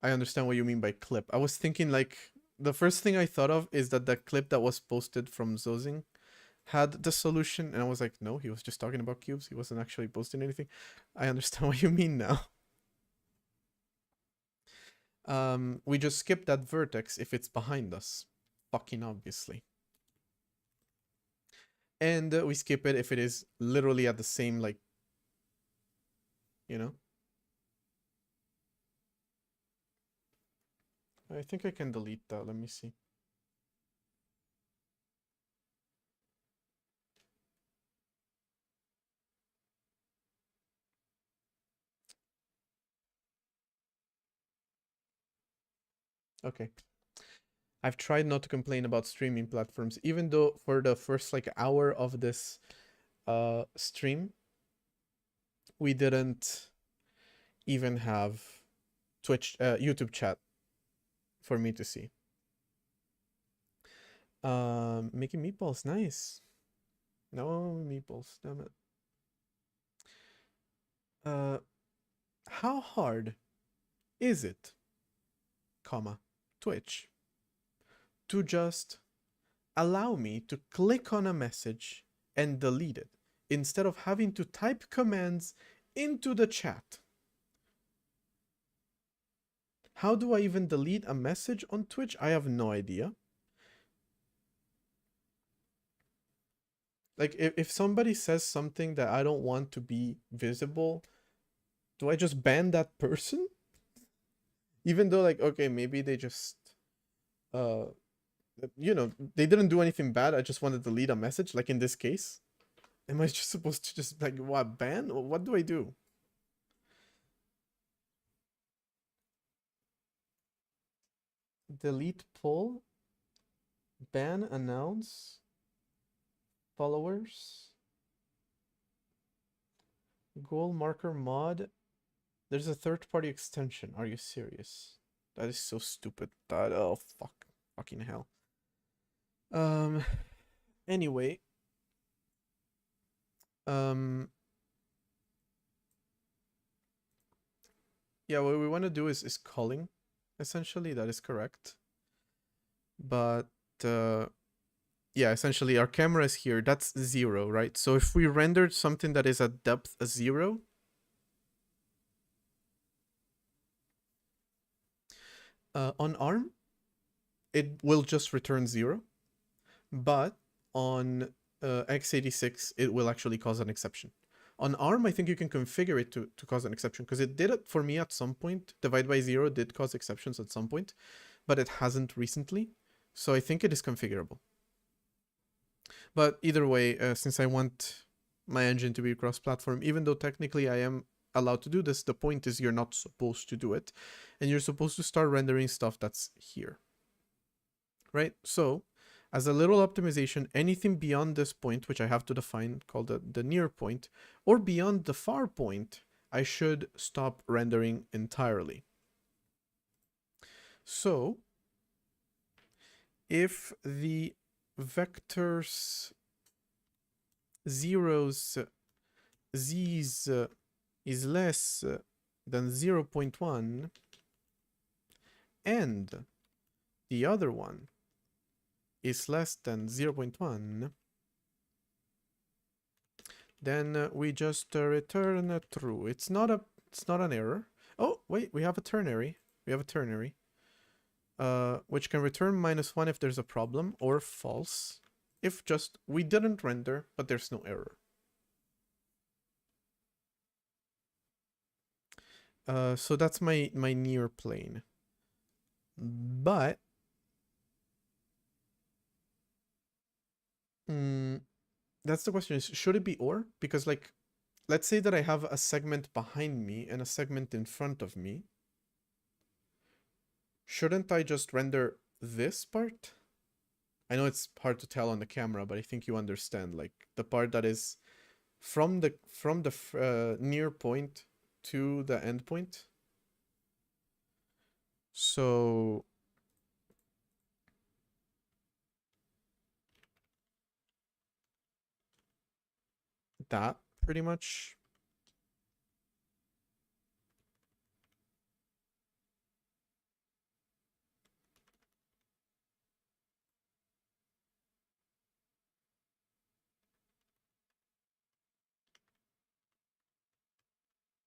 I understand what you mean by clip. I was thinking like, the first thing I thought of is that the clip that was posted from Zozing had the solution, and I was like, no, he was just talking about cubes. He wasn't actually posting anything. I understand what you mean now. We just skip that vertex if it's behind us. Fucking obviously. And we skip it if it is literally at the same, like, you know? I think I can delete that. Let me see. Okay. I've tried not to complain about streaming platforms, even though for the first like hour of this stream, we didn't even have Twitch, YouTube chat for me to see. Making meatballs, nice. No meatballs, damn it. How hard is it, comma, Twitch, to just allow me to click on a message and delete it instead of having to type commands into the chat? How do I even delete a message on Twitch? I have no idea. Like, if somebody says something that I don't want to be visible, do I just ban that person? Even though, like, okay, maybe they just, you know, they didn't do anything bad. I just wanted to delete a message, like in this case. Am I just supposed to just, like, what, ban? What do I do? Delete poll, ban, announce, followers, goal marker mod. There's a third-party extension. Are you serious? That is so stupid. That, oh fuck, fucking hell. Anyway, yeah, what we want to do is calling. Essentially, that is correct. But yeah, essentially our camera is here. That's 0, right? So if we rendered something that is at depth 0, on ARM, it will just return 0. But on x86, it will actually cause an exception. On ARM, I think you can configure it to cause an exception, because it did it for me at some point. Divide by 0 did cause exceptions at some point, but it hasn't recently. So I think it is configurable. But either way, since I want my engine to be cross-platform, even though technically I am allowed to do this, the point is you're not supposed to do it. And you're supposed to start rendering stuff that's here. Right? So, as a little optimization, anything beyond this point, which I have to define, called the near point, or beyond the far point, I should stop rendering entirely. So, if the vectors zeros, z's, is less than 0.1 and the other one is less than 0.1, then we just return true. It's not an error. Oh, wait, we have a ternary. Which can return -1 if there's a problem, or false if just we didn't render, but there's no error. So that's my near plane. But that's the question, is should it be or? Because like, let's say that I have a segment behind me and a segment in front of me. Shouldn't I just render this part? I know it's hard to tell on the camera, but I think you understand, like the part that is from the near point to the end point. So that pretty much.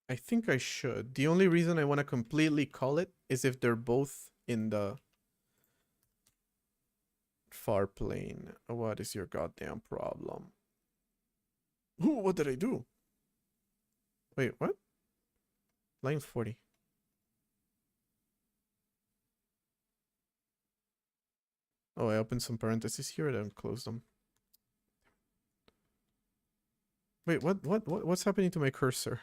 I think I should. The only reason I want to completely call it is if they're both in the far plane. What is your goddamn problem? Ooh, what did I do? Wait, what? Line 40. Oh, I opened some parentheses here, then closed them. Wait, what's happening to my cursor?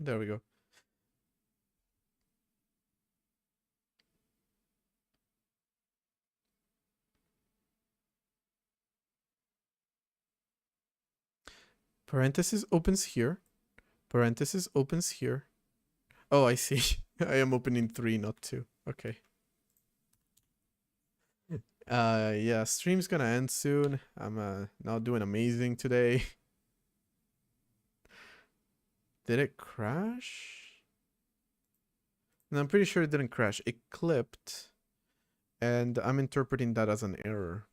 There we go. Parenthesis opens here. Parenthesis opens here. Oh, I see. I am opening 3, not 2. Okay. Yeah, stream's gonna end soon. I'm not doing amazing today. Did it crash? No, I'm pretty sure it didn't crash. It clipped, and I'm interpreting that as an error.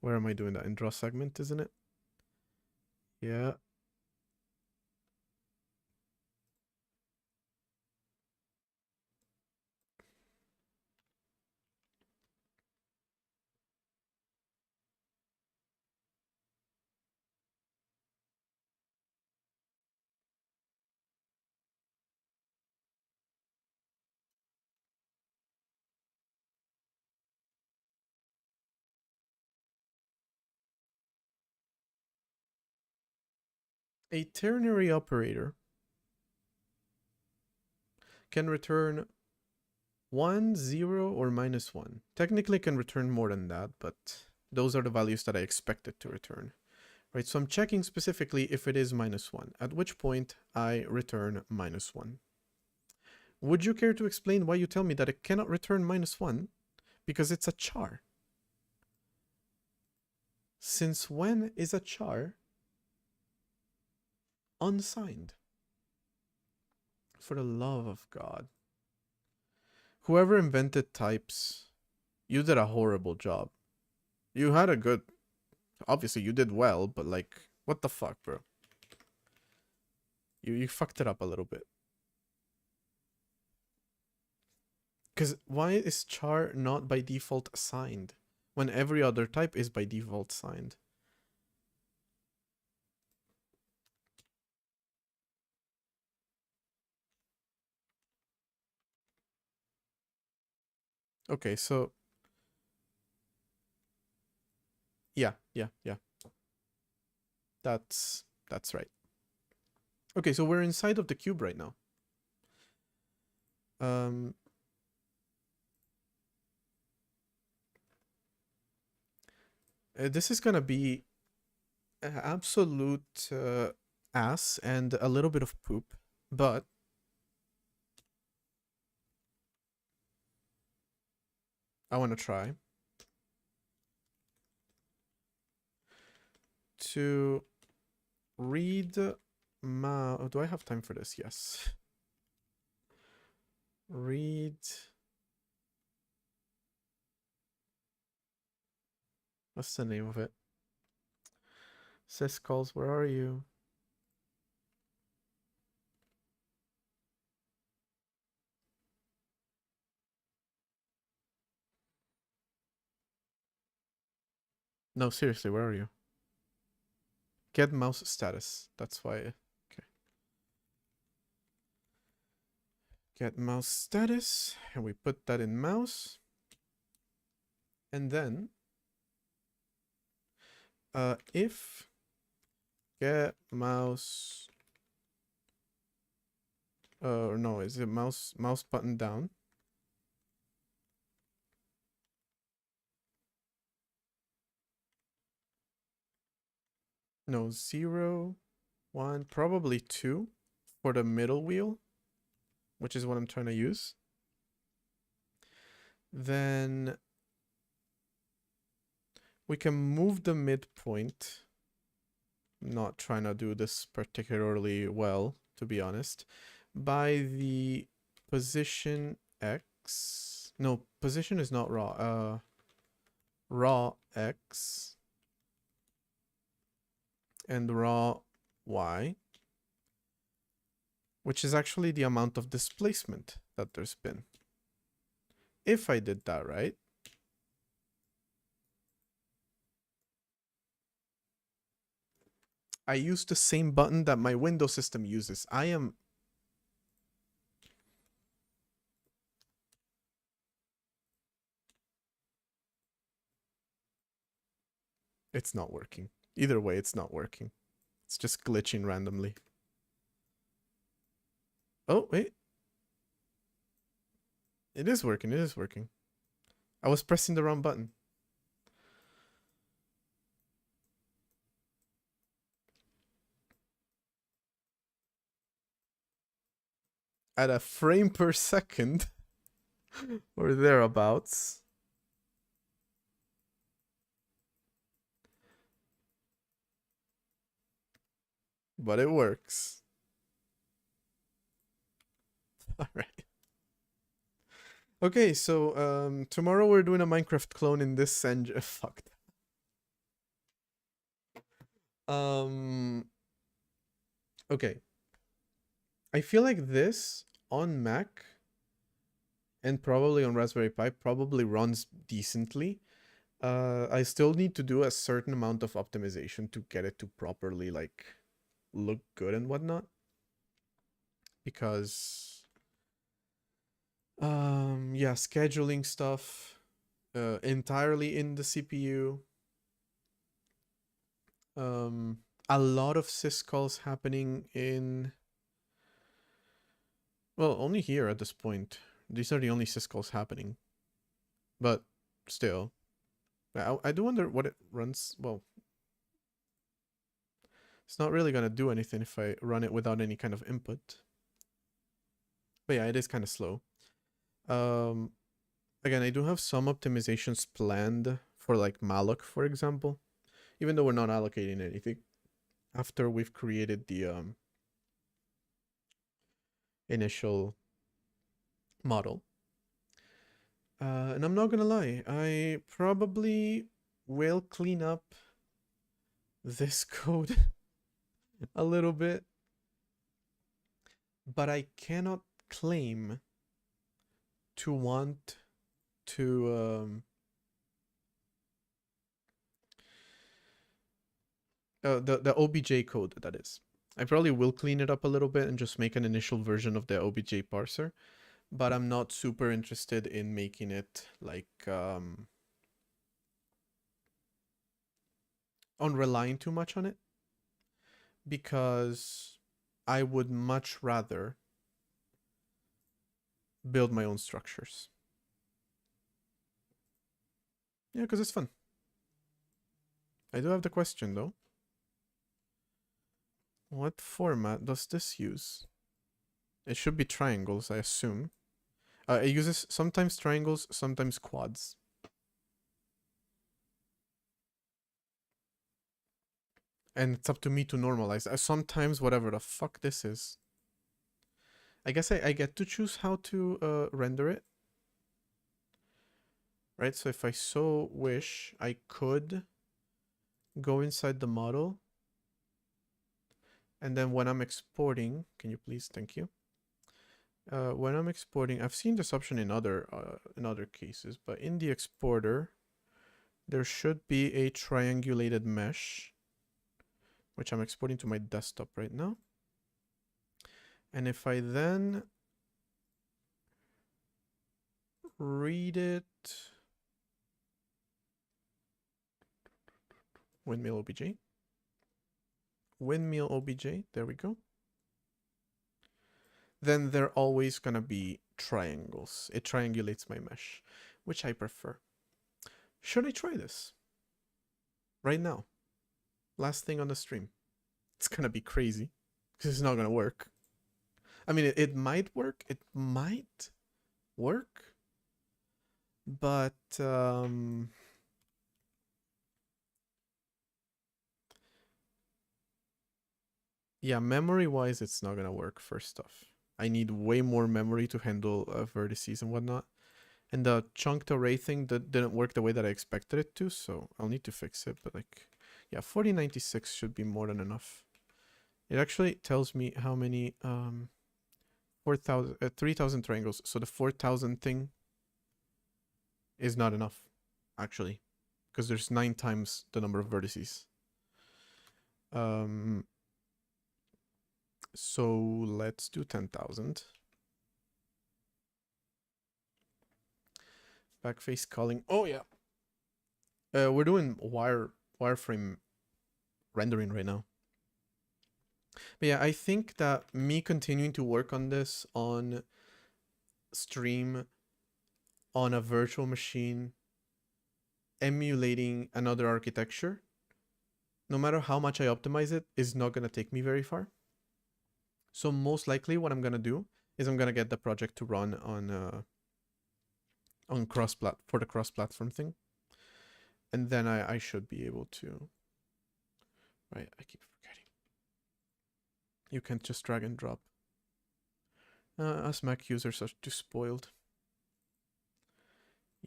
Where am I doing that? In draw segment, isn't it? Yeah. A ternary operator can return 1, 0, or -1. Technically can return more than that, but those are the values that I expect it to return. Right, so I'm checking specifically if it is -1, at which point I return -1. Would you care to explain why you tell me that it cannot return -1? Because it's a char. Since when is a char unsigned? For the love of God. Whoever invented types, you did a horrible job. You had a good... Obviously, you did well, but like, what the fuck, bro? You fucked it up a little bit. Because why is char not by default signed when every other type is by default signed? Okay, so... Yeah. That's right. Okay, so we're inside of the cube right now. This is gonna be absolute ass and a little bit of poop, but I want to try to read mouse. Do I have time for this? Yes. Read. What's the name of it? Syscalls, where are you? No, seriously, where are you? Get mouse status. That's why. Okay. Get mouse status. And we put that in mouse. And then if get mouse or no, is it mouse button down? No, 0, 1, probably 2 for the middle wheel, which is what I'm trying to use. Then we can move the midpoint. I'm not trying to do this particularly well, to be honest, by the position X. No, position is not raw. Raw X and raw Y, which is actually the amount of displacement that there's been. If I did that right, I use the same button that my Windows system uses. It's not working. Either way, it's not working. It's just glitching randomly. Oh, wait. It is working. It is working. I was pressing the wrong button. At a frame per second or thereabouts. But it works. All right. Okay, so tomorrow we're doing a Minecraft clone in this engine. Fucked. Okay. I feel like this on Mac and probably on Raspberry Pi probably runs decently. I still need to do a certain amount of optimization to get it to properly like look good and whatnot. Because yeah, scheduling stuff entirely in the CPU. A lot of syscalls happening in, well, only here at this point. These are the only syscalls happening. But still, I do wonder what it runs. Well, it's not really going to do anything if I run it without any kind of input. But yeah, it is kind of slow. Again, I do have some optimizations planned for like malloc, for example, even though we're not allocating anything after we've created the initial model. And I'm not gonna lie, I probably will clean up this code a little bit, but I cannot claim to want to the OBJ code, that is. I probably will clean it up a little bit and just make an initial version of the OBJ parser, but I'm not super interested in making it like on relying too much on it, because I would much rather build my own structures. Yeah, because it's fun. I do have the question though. What format does this use? It should be triangles, I assume. It uses sometimes triangles, sometimes quads. And it's up to me to normalize. Sometimes whatever the fuck this is. I guess I get to choose how to render it. Right, so if I so wish, I could go inside the model. And then when I'm exporting, can you please, thank you. When I'm exporting, I've seen this option in other cases, but in the exporter, there should be a triangulated mesh, which I'm exporting to my desktop right now. And if I then read it, windmill OBJ, there we go. Then they're always gonna be triangles. It triangulates my mesh, which I prefer. Should I try this? Right now. Last thing on the stream. It's gonna be crazy, because it's not gonna work. I mean, it might work. It might work. But, yeah, memory-wise, it's not gonna work, first off. I need way more memory to handle vertices and whatnot. And the chunked array thing that didn't work the way that I expected it to, so I'll need to fix it. But like, yeah, 4096 should be more than enough. It actually tells me how many 3,000 triangles. So the 4,000 thing is not enough, actually, because there's 9 times the number of vertices. So let's do 10,000. Backface calling. Oh yeah. We're doing wireframe rendering right now. But yeah, I think that me continuing to work on this on stream on a virtual machine, emulating another architecture, no matter how much I optimize it, is not going to take me very far. So most likely what I'm going to do is I'm going to get the project to run on for the cross-platform thing. And then I should be able to, right, I keep forgetting. You can't just drag and drop. Us Mac users are too spoiled.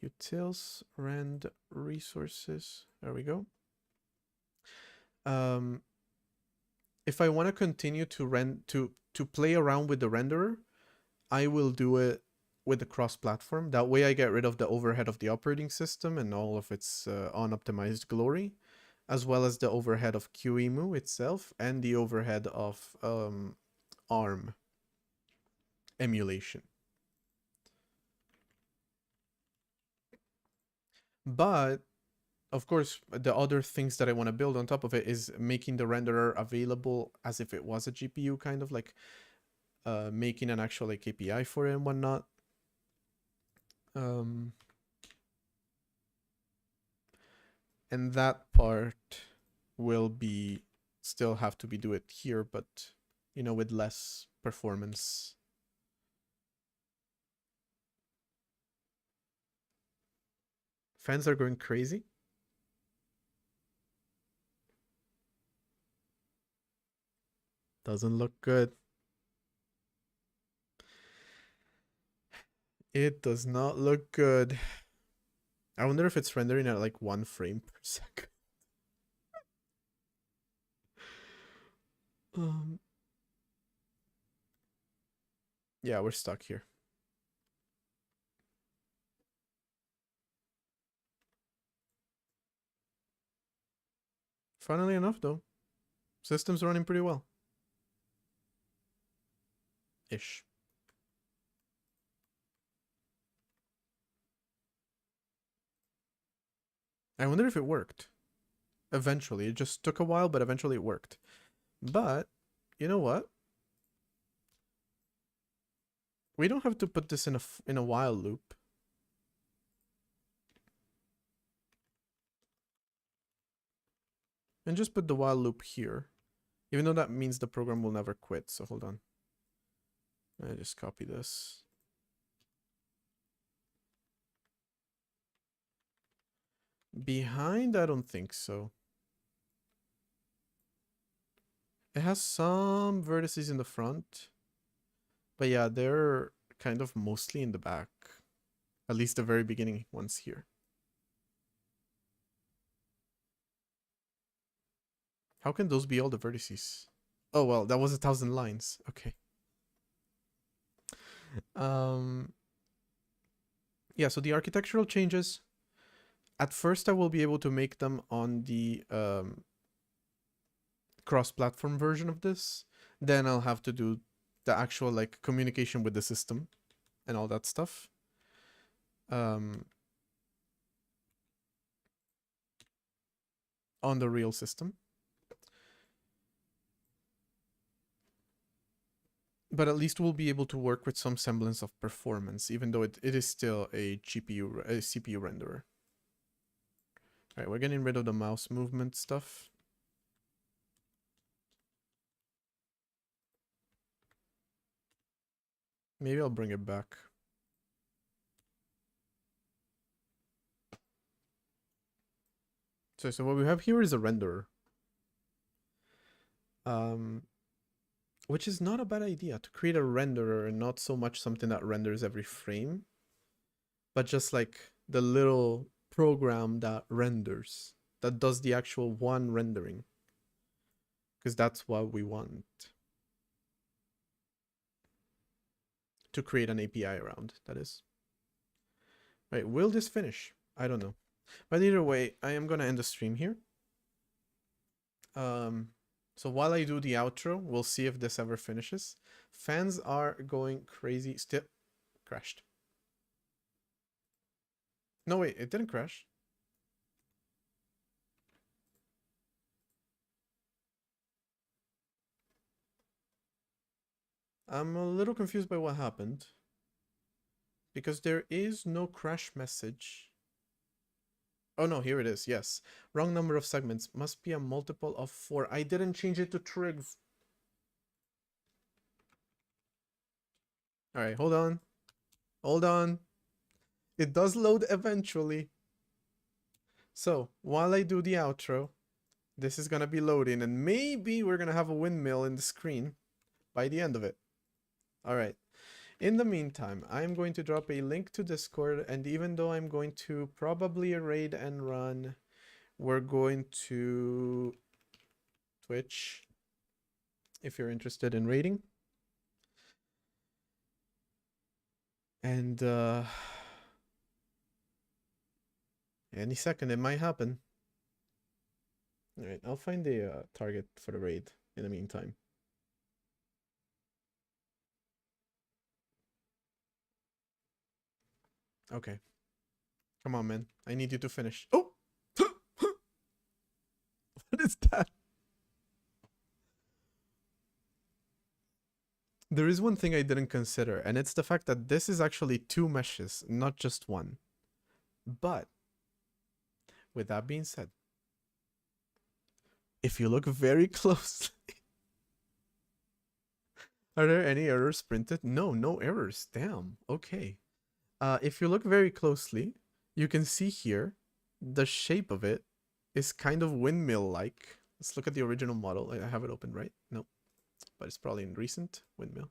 Utils, rend resources, there we go. If I want to continue to play around with the renderer, I will do it with the cross-platform. That way I get rid of the overhead of the operating system and all of its unoptimized glory, as well as the overhead of QEMU itself and the overhead of ARM emulation. But of course, the other things that I want to build on top of it is making the renderer available as if it was a GPU, kind of like making an actual like API for it and whatnot. And that part will be still have to be do it here, but you know, with less performance. Fans are going crazy. Doesn't look good. It does not look good. I wonder if it's rendering at like 1 frame per second. Yeah, we're stuck here. Funnily enough, though, system's running pretty well. Ish. I wonder if it worked. Eventually. It just took a while, but eventually it worked. But, you know what? We don't have to put this in a while loop. And just put the while loop here. Even though that means the program will never quit. So hold on. I just copy this. Behind, I don't think so. It has some vertices in the front. But yeah, they're kind of mostly in the back. At least the very beginning ones here. How can those be all the vertices? Oh, well, that was 1,000 lines. Okay. Yeah, so the architectural changes. At first, I will be able to make them on the cross-platform version of this. Then I'll have to do the actual like communication with the system and all that stuff. On the real system. But at least we'll be able to work with some semblance of performance, even though it is still a CPU renderer. All right, we're getting rid of the mouse movement stuff. Maybe I'll bring it back. So what we have here is a renderer. Which is not a bad idea, to create a renderer and not so much something that renders every frame, but just like the little program that renders, that does the actual one rendering. Because that's what we want. To create an API around, that is. Right, will this finish? I don't know. But either way, I am gonna end the stream here. So while I do the outro, we'll see if this ever finishes. Fans are going crazy. Still crashed. No, wait, it didn't crash. I'm a little confused by what happened. Because there is no crash message. Oh no, here it is, yes. Wrong number of segments. Must be a multiple of 4. I didn't change it to trigs. Alright, hold on. Hold on. It does load eventually. So, while I do the outro, this is gonna be loading, and maybe we're gonna have a windmill in the screen by the end of it. Alright. In the meantime, I'm going to drop a link to Discord, and even though I'm going to probably raid and run, we're going to Twitch if you're interested in raiding. And any second it might happen. Alright, I'll find a target for the raid in the meantime. Okay. Come on, man. I need you to finish. Oh! What is that? There is one thing I didn't consider, and it's the fact that this is actually 2 meshes, not just one. But, with that being said, if you look very closely, are there any errors printed? No, no errors. Damn. Okay. If you look very closely, you can see here the shape of it is kind of windmill-like. Let's look at the original model. I have it open, right? Nope. But it's probably in recent windmill.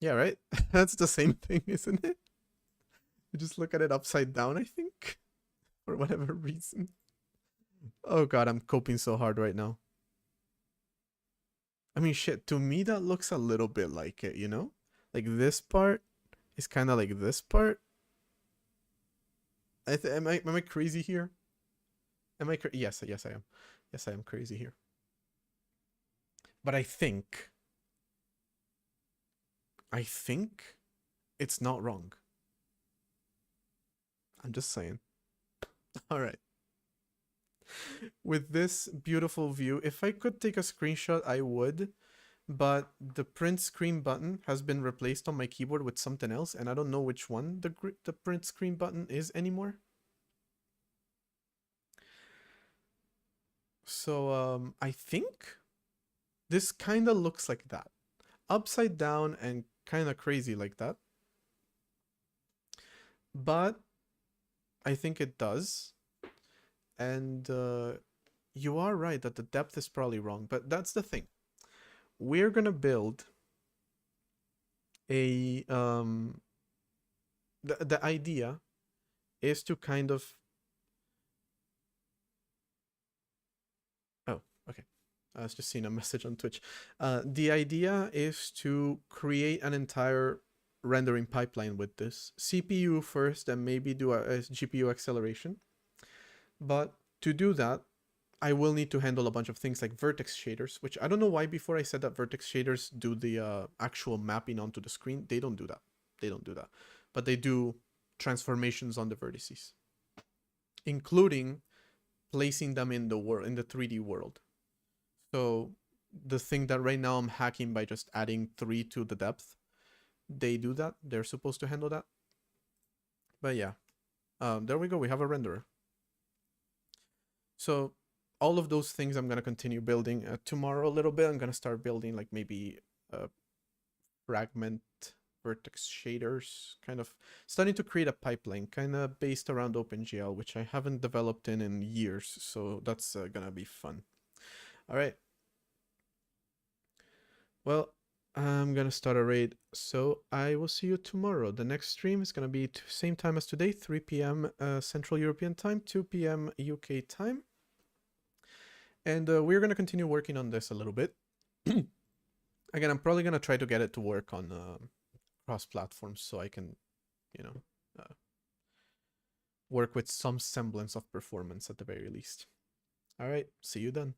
Yeah, right? That's the same thing, isn't it? You just look at it upside down, I think. For whatever reason. Oh god, I'm coping so hard right now. I mean, shit, to me that looks a little bit like it, you know? Like this part is kind of like this part. Am I crazy here? Yes, I am. Yes, I am crazy here. But I think it's not wrong. I'm just saying. All right. With this beautiful view, if I could take a screenshot, I would. But the print screen button has been replaced on my keyboard with something else, and I don't know which one the print screen button is anymore. So I think this kind of looks like that. Upside down and kind of crazy like that. But I think it does. And you are right that the depth is probably wrong, but that's the thing. We're gonna build a the idea is to kind of okay. I was just seeing a message on Twitch. The idea is to create an entire rendering pipeline with this. CPU first, and maybe do a GPU acceleration. But to do that, I will need to handle a bunch of things like vertex shaders, which I don't know why before I said that vertex shaders do the actual mapping onto the screen. They don't do that. They don't do that. But they do transformations on the vertices, including placing them in the world, in the 3D world. So the thing that right now I'm hacking by just adding 3 to the depth, they do that. They're supposed to handle that. But yeah, there we go. We have a renderer. So all of those things I'm going to continue building tomorrow a little bit. I'm going to start building like maybe fragment vertex shaders, kind of starting to create a pipeline kind of based around OpenGL, which I haven't developed in years. So that's going to be fun. All right. Well, I'm going to start a raid. So I will see you tomorrow. The next stream is going to be same time as today, 3 p.m. Central European time, 2 p.m. UK time. And we're going to continue working on this a little bit. Again, I'm probably going to try to get it to work on cross-platforms so I can, you know, work with some semblance of performance at the very least. All right, see you then.